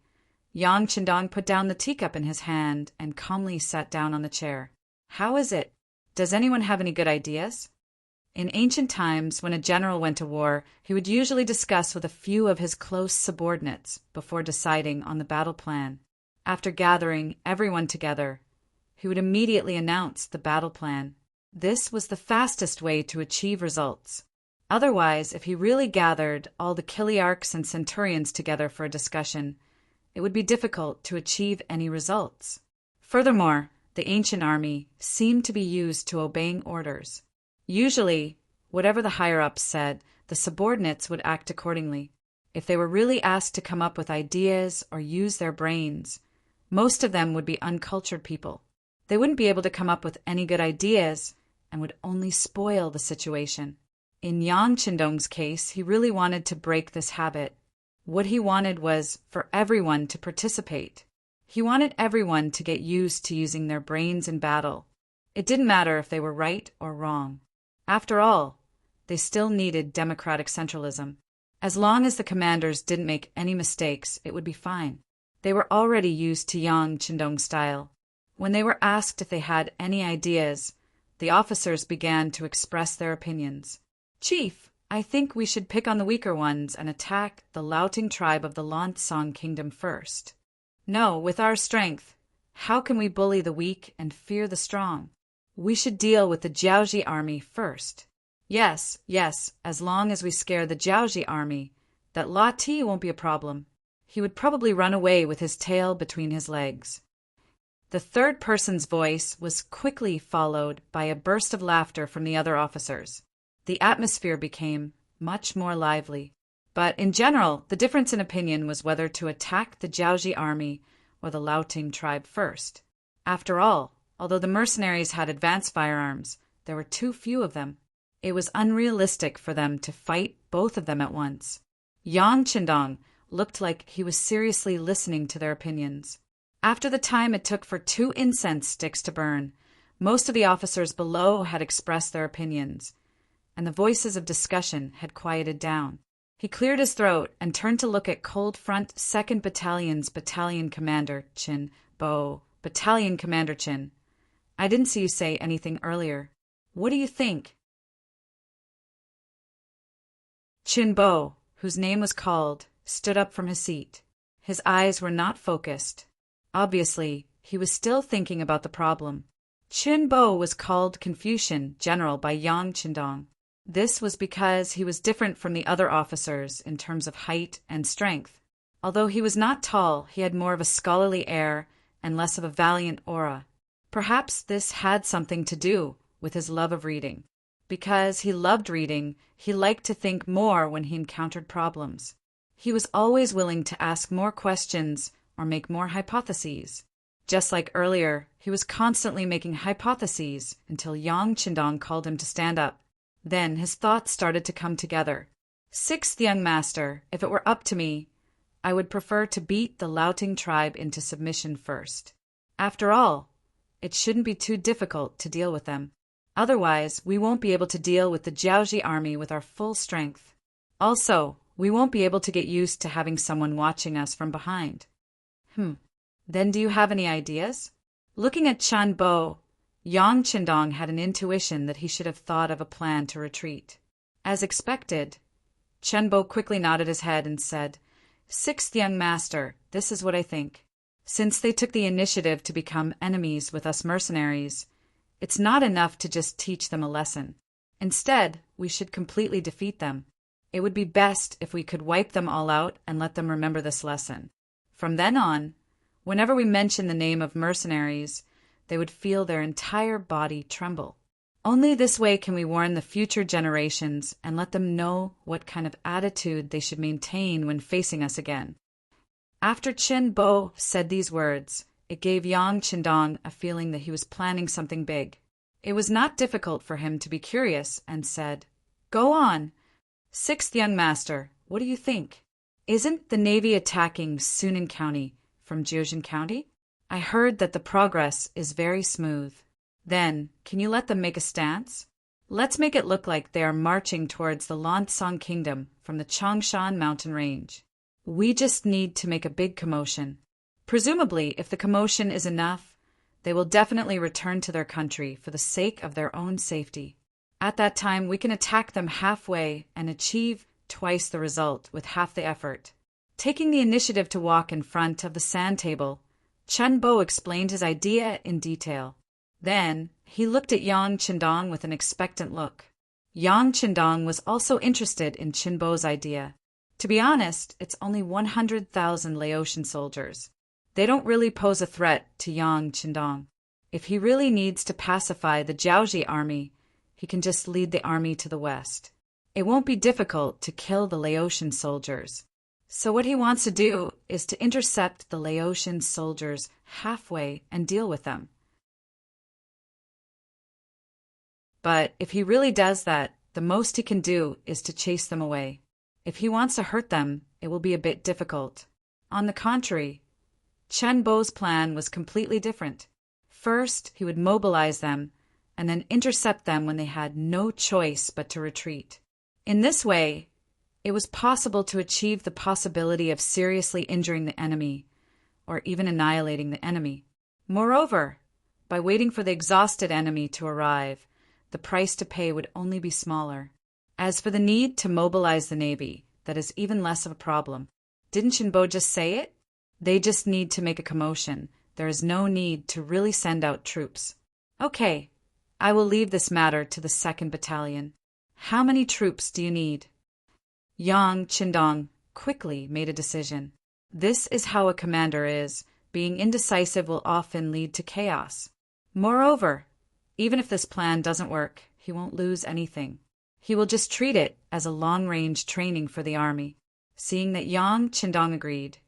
Yang Qindong put down the teacup in his hand and calmly sat down on the chair. How is it? Does anyone have any good ideas? In ancient times, when a general went to war, he would usually discuss with a few of his close subordinates before deciding on the battle plan. After gathering everyone together, he would immediately announce the battle plan. This was the fastest way to achieve results. Otherwise, if he really gathered all the Kiliarchs and Centurions together for a discussion, it would be difficult to achieve any results. Furthermore, the ancient army seemed to be used to obeying orders. Usually, whatever the higher-ups said, the subordinates would act accordingly. If they were really asked to come up with ideas or use their brains, most of them would be uncultured people. They wouldn't be able to come up with any good ideas and would only spoil the situation. In Yang Qindong's case, he really wanted to break this habit. What he wanted was for everyone to participate. He wanted everyone to get used to using their brains in battle. It didn't matter if they were right or wrong. After all, they still needed democratic centralism. As long as the commanders didn't make any mistakes, it would be fine. They were already used to Yang Qindong's style. When they were asked if they had any ideas, the officers began to express their opinions. Chief, I think we should pick on the weaker ones and attack the Liaoting tribe of the Lansong Kingdom first. No, with our strength, how can we bully the weak and fear the strong? We should deal with the Jiaoji army first. Yes, as long as we scare the Jiaoji army, that La Ti won't be a problem. He would probably run away with his tail between his legs. The third person's voice was quickly followed by a burst of laughter from the other officers. The atmosphere became much more lively. But in general, the difference in opinion was whether to attack the Jiaoji army or the Liaoting tribe first. After all, although the mercenaries had advanced firearms, there were too few of them. It was unrealistic for them to fight both of them at once. Yang Qindong looked like he was seriously listening to their opinions. After the time it took for 2 incense sticks to burn, most of the officers below had expressed their opinions, and the voices of discussion had quieted down. He cleared his throat and turned to look at Cold Front 2nd Battalion's Battalion Commander Qin Bo. Battalion Commander Qin, I didn't see you say anything earlier. What do you think? Qin Bo, whose name was called, stood up from his seat. His eyes were not focused. Obviously, he was still thinking about the problem. Qin Bo was called Confucian General by Yang Qindong. This was because he was different from the other officers in terms of height and strength. Although he was not tall, he had more of a scholarly air and less of a valiant aura. Perhaps this had something to do with his love of reading. Because he loved reading, he liked to think more when he encountered problems. He was always willing to ask more questions or make more hypotheses. Just like earlier, he was constantly making hypotheses until Yang Qindong called him to stand up. Then his thoughts started to come together. Sixth young master, if it were up to me, I would prefer to beat the Liaoting tribe into submission first. After all, it shouldn't be too difficult to deal with them. Otherwise, we won't be able to deal with the Jiaoji army with our full strength. Also, we won't be able to get used to having someone watching us from behind. Then do you have any ideas? Looking at Chen Bo, Yang Qindong had an intuition that he should have thought of a plan to retreat. As expected, Chen Bo quickly nodded his head and said, "Sixth young master, this is what I think. Since they took the initiative to become enemies with us mercenaries, it's not enough to just teach them a lesson. Instead, we should completely defeat them. It would be best if we could wipe them all out and let them remember this lesson. From then on, whenever we mention the name of mercenaries, they would feel their entire body tremble. Only this way can we warn the future generations and let them know what kind of attitude they should maintain when facing us again." After Chen Bo said these words, it gave Yang Qindong a feeling that he was planning something big. It was not difficult for him to be curious and said, "Go on. Sixth young master, what do you think? Isn't the Navy attacking Sunan County from Jiuzhen County? I heard that the progress is very smooth. Then, can you let them make a stance? Let's make it look like they are marching towards the Lansong Kingdom from the Changshan mountain range. We just need to make a big commotion. Presumably, if the commotion is enough, they will definitely return to their country for the sake of their own safety. At that time, we can attack them halfway and achieve twice the result with half the effort." Taking the initiative to walk in front of the sand table, Chen Bo explained his idea in detail. Then, he looked at Yang Qindong with an expectant look. Yang Qindong was also interested in Chen Bo's idea. To be honest, it's only 100,000 Laotian soldiers. They don't really pose a threat to Yang Qindong. If he really needs to pacify the Jiaoji army, he can just lead the army to the west. It won't be difficult to kill the Laotian soldiers. So what he wants to do is to intercept the Laotian soldiers halfway and deal with them. But if he really does that, the most he can do is to chase them away. If he wants to hurt them, it will be a bit difficult. On the contrary, Chen Bo's plan was completely different. First, he would mobilize them, and then intercept them when they had no choice but to retreat. In this way, it was possible to achieve the possibility of seriously injuring the enemy, or even annihilating the enemy. Moreover, by waiting for the exhausted enemy to arrive, the price to pay would only be smaller. As for the need to mobilize the Navy, that is even less of a problem. Didn't Chen Bo just say it? They just need to make a commotion. There is no need to really send out troops. Okay, I will leave this matter to the 2nd Battalion. How many troops do you need? Yang Qindong quickly made a decision. This is how a commander is. Being indecisive will often lead to chaos. Moreover, even if this plan doesn't work, he won't lose anything. He will just treat it as a long-range training for the army. Seeing that Yang Qindong agreed,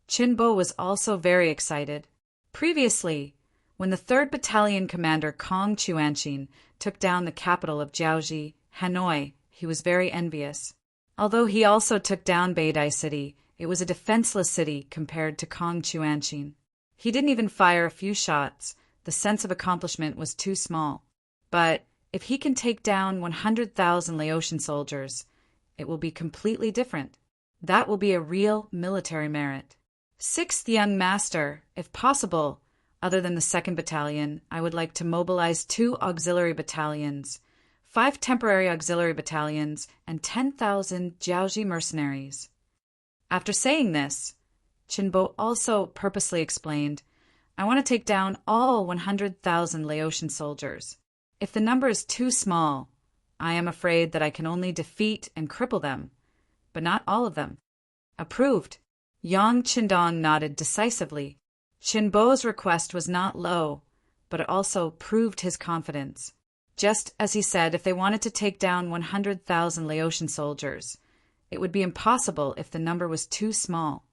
Chen Bo was also very excited. Previously, when the 3rd Battalion commander Kong Chuanqin took down the capital of Jiaoji, Hanoi, he was very envious. Although he also took down Beidai City, it was a defenseless city compared to Kong Chuanqin. He didn't even fire a few shots. The sense of accomplishment was too small. But if he can take down 100,000 Laotian soldiers, it will be completely different. That will be a real military merit. 6th young master, if possible, other than the 2nd Battalion, I would like to mobilize 2 auxiliary battalions, 5 temporary auxiliary battalions, and 10,000 Jiaoji mercenaries. After saying this, Chen Bo also purposely explained, I want to take down all 100,000 Laotian soldiers. If the number is too small, I am afraid that I can only defeat and cripple them, but not all of them. Approved. Yang Qindong nodded decisively. Chen Bo's request was not low, but it also proved his confidence. Just as he said, if they wanted to take down 100,000 Laotian soldiers, It would be impossible if the number was too small.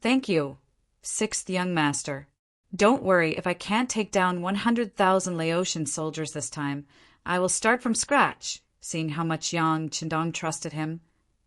Thank you, sixth young master. Don't worry if I can't take down 100,000 Laotian soldiers this time. I will start from scratch, seeing how much Yang Qindong trusted him,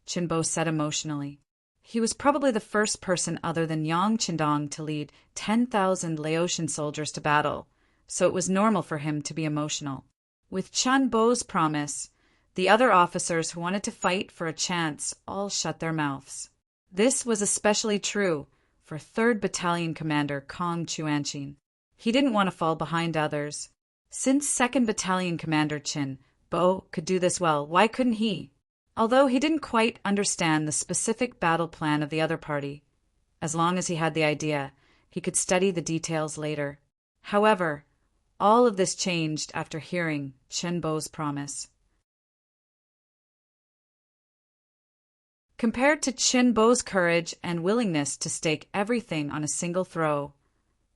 Qinbo said emotionally. He was probably the first person other than Yang Qindong to lead 10,000 Laotian soldiers to battle, so it was normal for him to be emotional. With Qinbo's promise, the other officers who wanted to fight for a chance all shut their mouths. This was especially true for 3rd Battalion Commander Kong Chuanqin. He didn't want to fall behind others. Since 2nd Battalion Commander Qin Bo could do this well, why couldn't he? Although he didn't quite understand the specific battle plan of the other party, as long as he had the idea, he could study the details later. However, all of this changed after hearing Qinbo's promise. Compared to Qinbo's courage and willingness to stake everything on a single throw,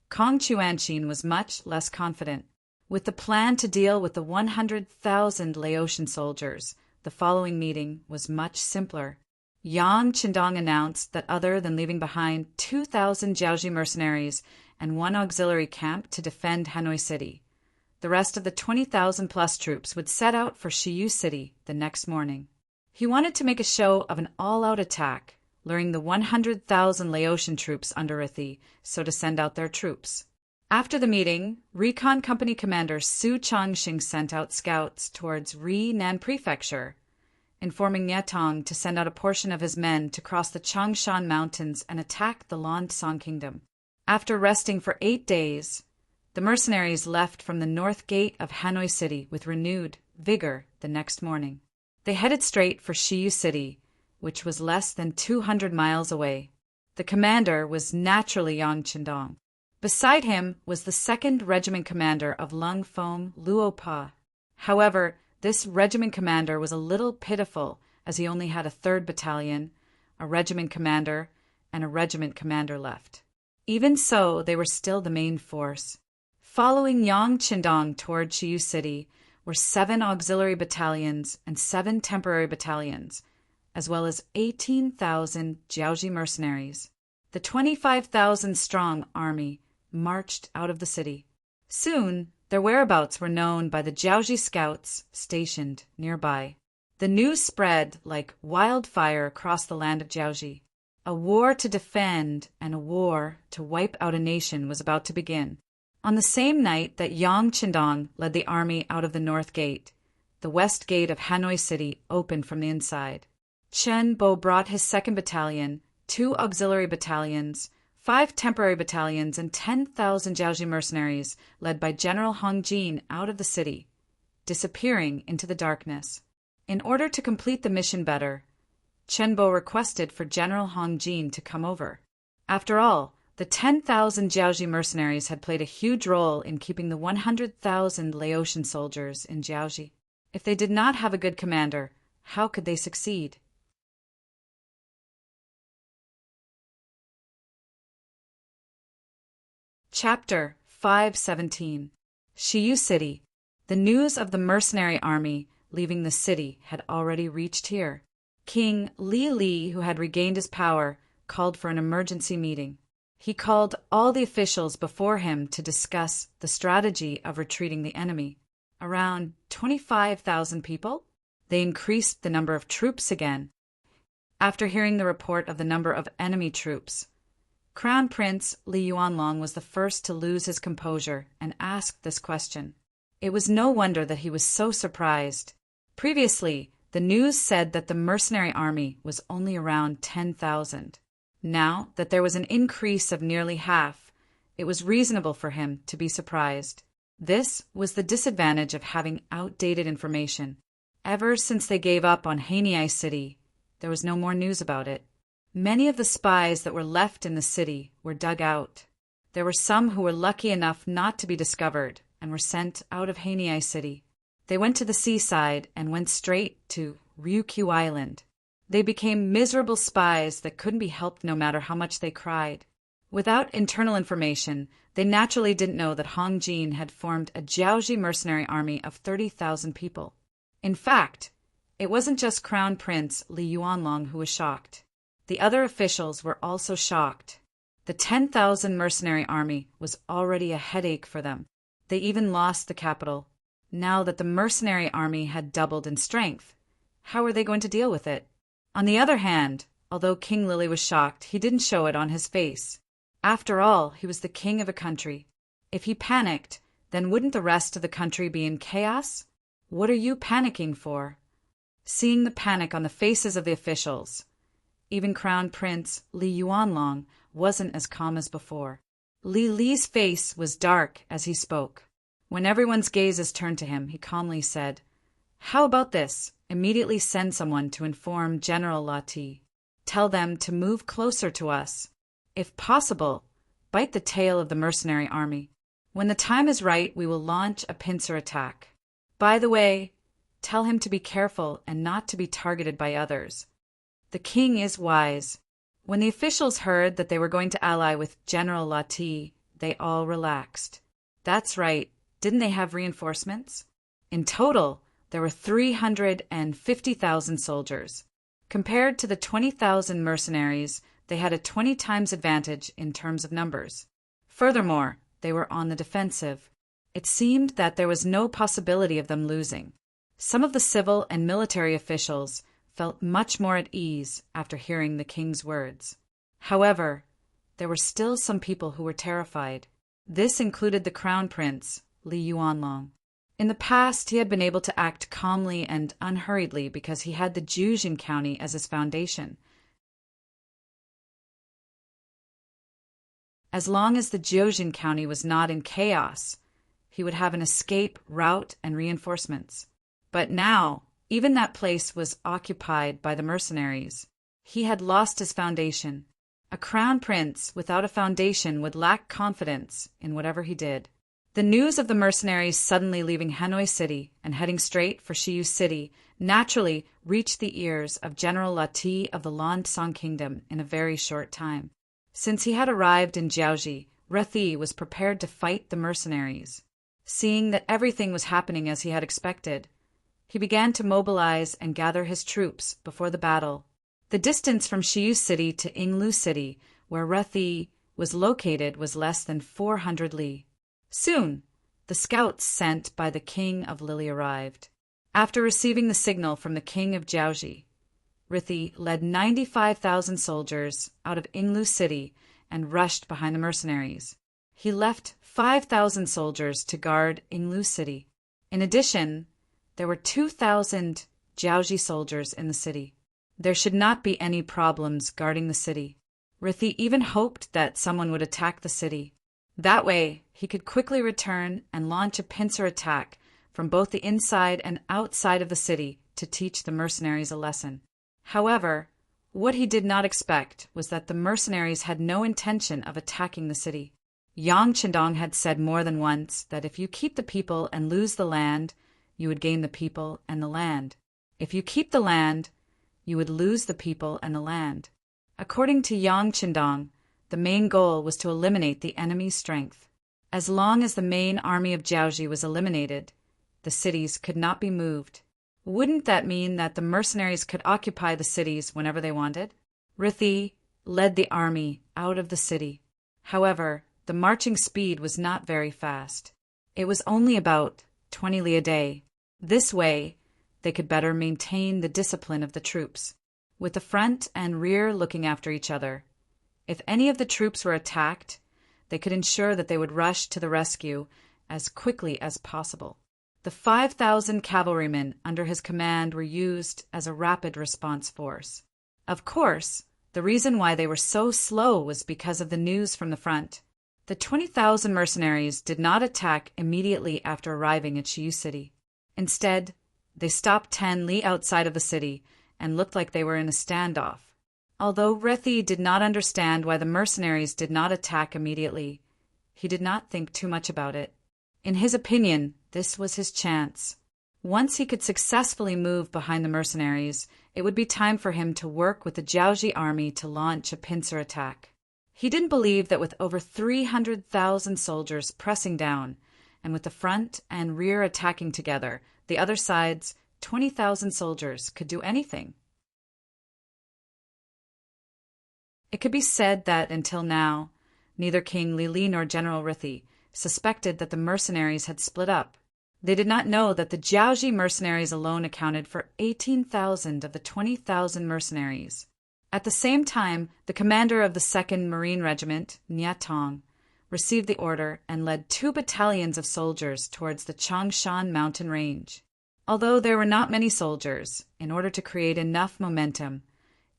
Kong Chuanqin was much less confident. With the plan to deal with the 100,000 Laotian soldiers, the following meeting was much simpler. Yang Qindong announced that other than leaving behind 2,000 Jiaoji mercenaries and 1 auxiliary camp to defend Hanoi City, the rest of the 20,000-plus troops would set out for Shiyu City the next morning. He wanted to make a show of an all-out attack, luring the 100,000 Laotian troops under Ithi so to send out their troops. After the meeting, Recon Company Commander Su Changxing sent out scouts towards Rinan Prefecture, informing Nietong to send out a portion of his men to cross the Changshan Mountains and attack the Lansong Kingdom. After resting for 8 days, the mercenaries left from the north gate of Hanoi City with renewed vigor the next morning. They headed straight for Shiyu City, which was less than 200 miles away. The commander was naturally Yang Qindong. Beside him was the 2nd Regiment Commander of Lung Fong Luopa. However, this regiment commander was a little pitiful, as he only had a 3rd Battalion, a regiment commander, and a regiment commander left. Even so, they were still the main force. Following Yang Qindong toward Shiyu City were 7 auxiliary battalions and 7 temporary battalions, as well as 18,000 Jiaoji mercenaries. The 25,000-strong army marched out of the city. Soon, their whereabouts were known by the Jiaoji scouts stationed nearby. The news spread like wildfire across the land of Jiaoji. A war to defend and a war to wipe out a nation was about to begin. On the same night that Yang Qindong led the army out of the north gate, the west gate of Hanoi City opened from the inside. Chen Bo brought his 2nd Battalion, 2 auxiliary battalions, 5 temporary battalions, and 10,000 Jiaoji mercenaries led by General Hong Jin out of the city, disappearing into the darkness. In order to complete the mission better, Chen Bo requested for General Hong Jin to come over. After all, the 10,000 Jiaoji mercenaries had played a huge role in keeping the 100,000 Laotian soldiers in Jiaoji. If they did not have a good commander, how could they succeed? Chapter 517. Shiyu City. The news of the mercenary army leaving the city had already reached here. King Li, who had regained his power, called for an emergency meeting. He called all the officials before him to discuss the strategy of retreating the enemy. Around 25,000 people? They increased the number of troops again. After hearing the report of the number of enemy troops, Crown Prince Li Yuanlong was the first to lose his composure and asked this question. It was no wonder that he was so surprised. Previously, the news said that the mercenary army was only around 10,000. Now that there was an increase of nearly half, it was reasonable for him to be surprised. This was the disadvantage of having outdated information. Ever since they gave up on Hanoi City, there was no more news about it. Many of the spies that were left in the city were dug out. There were some who were lucky enough not to be discovered and were sent out of Hanoi City. They went to the seaside and went straight to Ryukyu Island. They became miserable spies that couldn't be helped no matter how much they cried. Without internal information, they naturally didn't know that Hong Jin had formed a Jiaoji mercenary army of 30,000 people. In fact, It wasn't just Crown Prince Li Yuanlong who was shocked. The other officials were also shocked. The 10,000 mercenary army was already a headache for them. They even lost the capital. Now that the mercenary army had doubled in strength, how were they going to deal with it? On the other hand, although King Lily was shocked, he didn't show it on his face. After all, he was the king of a country. If he panicked, then wouldn't the rest of the country be in chaos? What are you panicking for? Seeing the panic on the faces of the officials, even Crown Prince Li Yuanlong wasn't as calm as before. Li Li's face was dark as he spoke. When everyone's gazes turned to him, he calmly said, "How about this? Immediately send someone to inform General Lati. Tell them to move closer to us. If possible, bite the tail of the mercenary army. When the time is right, we will launch a pincer attack. By the way, tell him to be careful and not to be targeted by others. The king is wise." When the officials heard that they were going to ally with General Lati, they all relaxed. That's right, didn't they have reinforcements? In total, there were 350,000 soldiers. Compared to the 20,000 mercenaries, they had a 20 times advantage in terms of numbers. Furthermore, they were on the defensive. It seemed that there was no possibility of them losing. Some of the civil and military officials felt much more at ease after hearing the king's words. However, there were still some people who were terrified. This included the crown prince, Li Yuanlong. In the past, he had been able to act calmly and unhurriedly because he had the Jiuzhen County as his foundation. As long as the Jiuzhen County was not in chaos, he would have an escape route and reinforcements. But now, even that place was occupied by the mercenaries. He had lost his foundation. A crown prince without a foundation would lack confidence in whatever he did. The news of the mercenaries suddenly leaving Hanoi City and heading straight for Shiyu City naturally reached the ears of General Lati of the Lansong Kingdom in a very short time. Since he had arrived in Jiaoji, Rethi was prepared to fight the mercenaries. Seeing that everything was happening as he had expected, he began to mobilize and gather his troops before the battle. The distance from Shiyu City to Yinglu City, where Rethi was located, was less than 400 li. Soon, the scouts sent by the king of Lily arrived. After receiving the signal from the king of Jiaoji, Rethi led 95,000 soldiers out of Yinglu City and rushed behind the mercenaries. He left 5,000 soldiers to guard Yinglu City. In addition, there were 2,000 Jiaoji soldiers in the city. There should not be any problems guarding the city. Rethi even hoped that someone would attack the city. That way, he could quickly return and launch a pincer attack from both the inside and outside of the city to teach the mercenaries a lesson. However, what he did not expect was that the mercenaries had no intention of attacking the city. Yang Qindong had said more than once that if you keep the people and lose the land, you would gain the people and the land. If you keep the land, you would lose the people and the land. According to Yang Qindong, the main goal was to eliminate the enemy's strength. As long as the main army of Jiaoji was eliminated, the cities could not be moved. Wouldn't that mean that the mercenaries could occupy the cities whenever they wanted? Rethi led the army out of the city. However, the marching speed was not very fast. It was only about 20 li a day. This way, they could better maintain the discipline of the troops, with the front and rear looking after each other. If any of the troops were attacked, they could ensure that they would rush to the rescue as quickly as possible. The 5,000 cavalrymen under his command were used as a rapid response force. Of course, the reason why they were so slow was because of the news from the front. The 20,000 mercenaries did not attack immediately after arriving at Shiyu City. Instead, they stopped 10 li outside of the city and looked like they were in a standoff. Although Rethi did not understand why the mercenaries did not attack immediately, he did not think too much about it. In his opinion, this was his chance. Once he could successfully move behind the mercenaries, it would be time for him to work with the Jiaoji army to launch a pincer attack. He didn't believe that with over 300,000 soldiers pressing down, and with the front and rear attacking together, the other sides 20,000 soldiers could do anything. It could be said that, until now, neither King Lili nor General Rithi suspected that the mercenaries had split up. They did not know that the Jiaoji mercenaries alone accounted for 18,000 of the 20,000 mercenaries. At the same time, the commander of the 2nd Marine Regiment, Niatong, received the order and led 2 battalions of soldiers towards the Changshan mountain range. Although there were not many soldiers, in order to create enough momentum,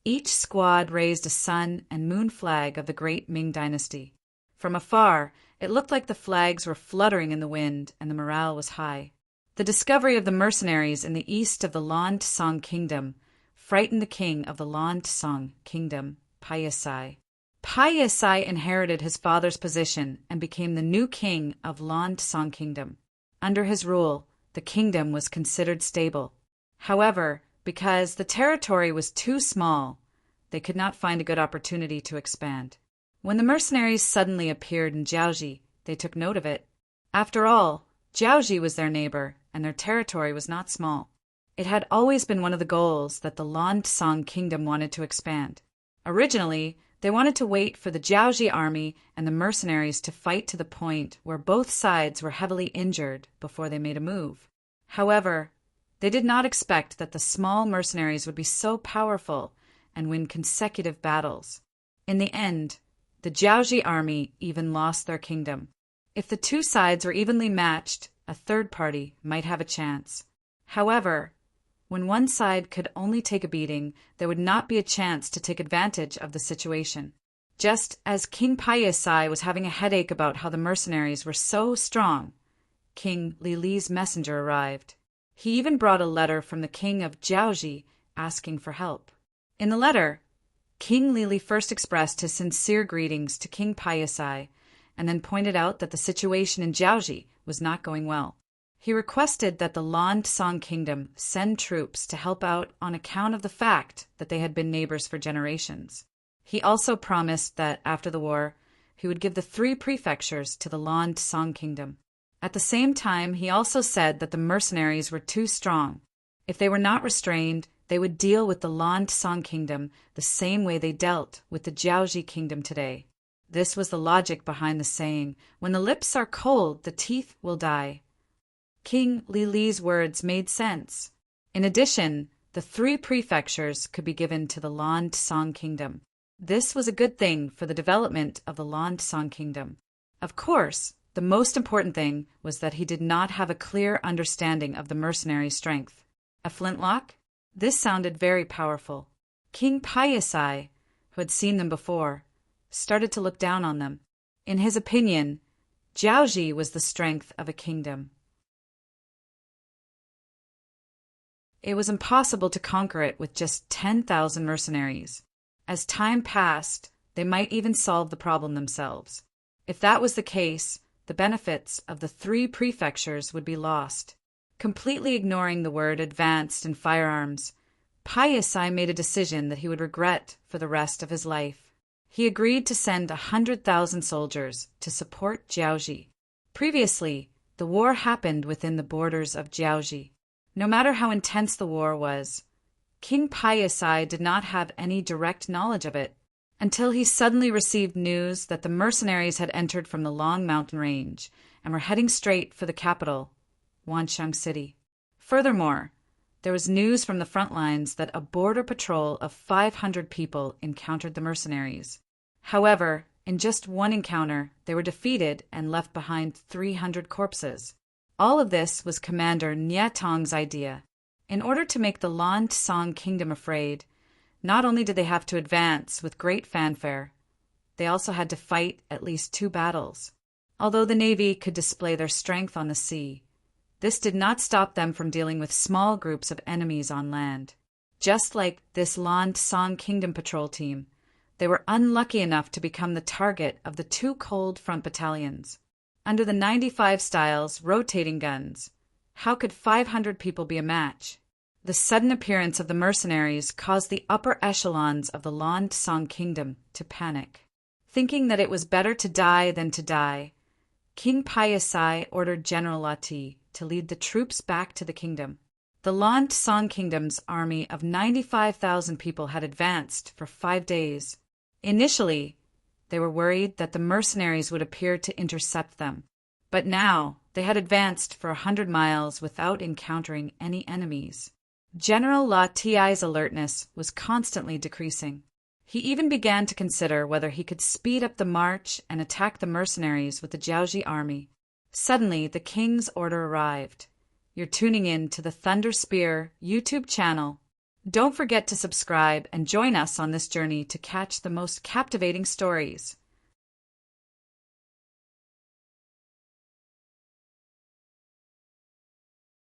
each squad raised a sun and moon flag of the great Ming dynasty. From afar, it looked like the flags were fluttering in the wind and the morale was high. The discovery of the mercenaries in the east of the Lan Tsang kingdom frightened the king of the Lan Tsang kingdom, Payasai. Payasai inherited his father's position and became the new king of Lan Tsang kingdom. Under his rule, the kingdom was considered stable. However, because the territory was too small, they could not find a good opportunity to expand. When the mercenaries suddenly appeared in Jiaoji, they took note of it. After all, Jiaoji was their neighbor, and their territory was not small. It had always been one of the goals that the Lan Tsang kingdom wanted to expand. Originally, they wanted to wait for the Jiaoji army and the mercenaries to fight to the point where both sides were heavily injured before they made a move. However, they did not expect that the small mercenaries would be so powerful and win consecutive battles. In the end, the Jiaoji army even lost their kingdom. If the 2 sides were evenly matched, a third party might have a chance. However, when one side could only take a beating, there would not be a chance to take advantage of the situation. Just as King Payasai was having a headache about how the mercenaries were so strong, King Lili's messenger arrived. He even brought a letter from the king of Jiaoji asking for help. In the letter, King Lili first expressed his sincere greetings to King Payasai and then pointed out that the situation in Jiaoji was not going well. He requested that the Lan Tsang kingdom send troops to help out on account of the fact that they had been neighbors for generations. He also promised that, after the war, he would give the 3 prefectures to the Lan Tsang kingdom. At the same time, he also said that the mercenaries were too strong. If they were not restrained, they would deal with the Lan Tsang kingdom the same way they dealt with the Jiaoji kingdom today. This was the logic behind the saying, "When the lips are cold, the teeth will die." King Lili's words made sense. In addition, the 3 prefectures could be given to the Lan Tsang kingdom. This was a good thing for the development of the Lan Tsang kingdom. Of course, the most important thing was that he did not have a clear understanding of the mercenary strength. A flintlock? This sounded very powerful. King Payasai, who had seen them before, started to look down on them. In his opinion, Jiaoji was the strength of a kingdom. It was impossible to conquer it with just 10,000 mercenaries. As time passed, they might even solve the problem themselves. If that was the case, the benefits of the 3 prefectures would be lost. Completely ignoring the word advanced in firearms, Payasai made a decision that he would regret for the rest of his life. He agreed to send 100,000 soldiers to support Jiaoji. Previously, the war happened within the borders of Jiaoji. No matter how intense the war was, King Payasai did not have any direct knowledge of it until he suddenly received news that the mercenaries had entered from the Long Mountain Range and were heading straight for the capital, Wansheng City. Furthermore, there was news from the front lines that a border patrol of 500 people encountered the mercenaries. However, in just one encounter, they were defeated and left behind 300 corpses. All of this was Commander Niatong's idea. In order to make the Lan Tsang kingdom afraid, not only did they have to advance with great fanfare, they also had to fight at least 2 battles. Although the navy could display their strength on the sea, this did not stop them from dealing with small groups of enemies on land. Just like this Lan Tsang kingdom patrol team, they were unlucky enough to become the target of the 2 cold front battalions. Under the 95 styles rotating guns, how could 500 people be a match? The sudden appearance of the mercenaries caused the upper echelons of the Lan Tsang kingdom to panic. Thinking that it was better to die than to die, King Payasai ordered General Lati to lead the troops back to the kingdom. The Lan Xang Kingdom's army of 95,000 people had advanced for 5 days. Initially, they were worried that the mercenaries would appear to intercept them. But now, they had advanced for 100 miles without encountering any enemies. General La Ti's alertness was constantly decreasing. He even began to consider whether he could speed up the march and attack the mercenaries with the Jiaoji army. Suddenly, the king's order arrived. You're tuning in to the Thunder Spear YouTube channel. Don't forget to subscribe and join us on this journey to catch the most captivating stories.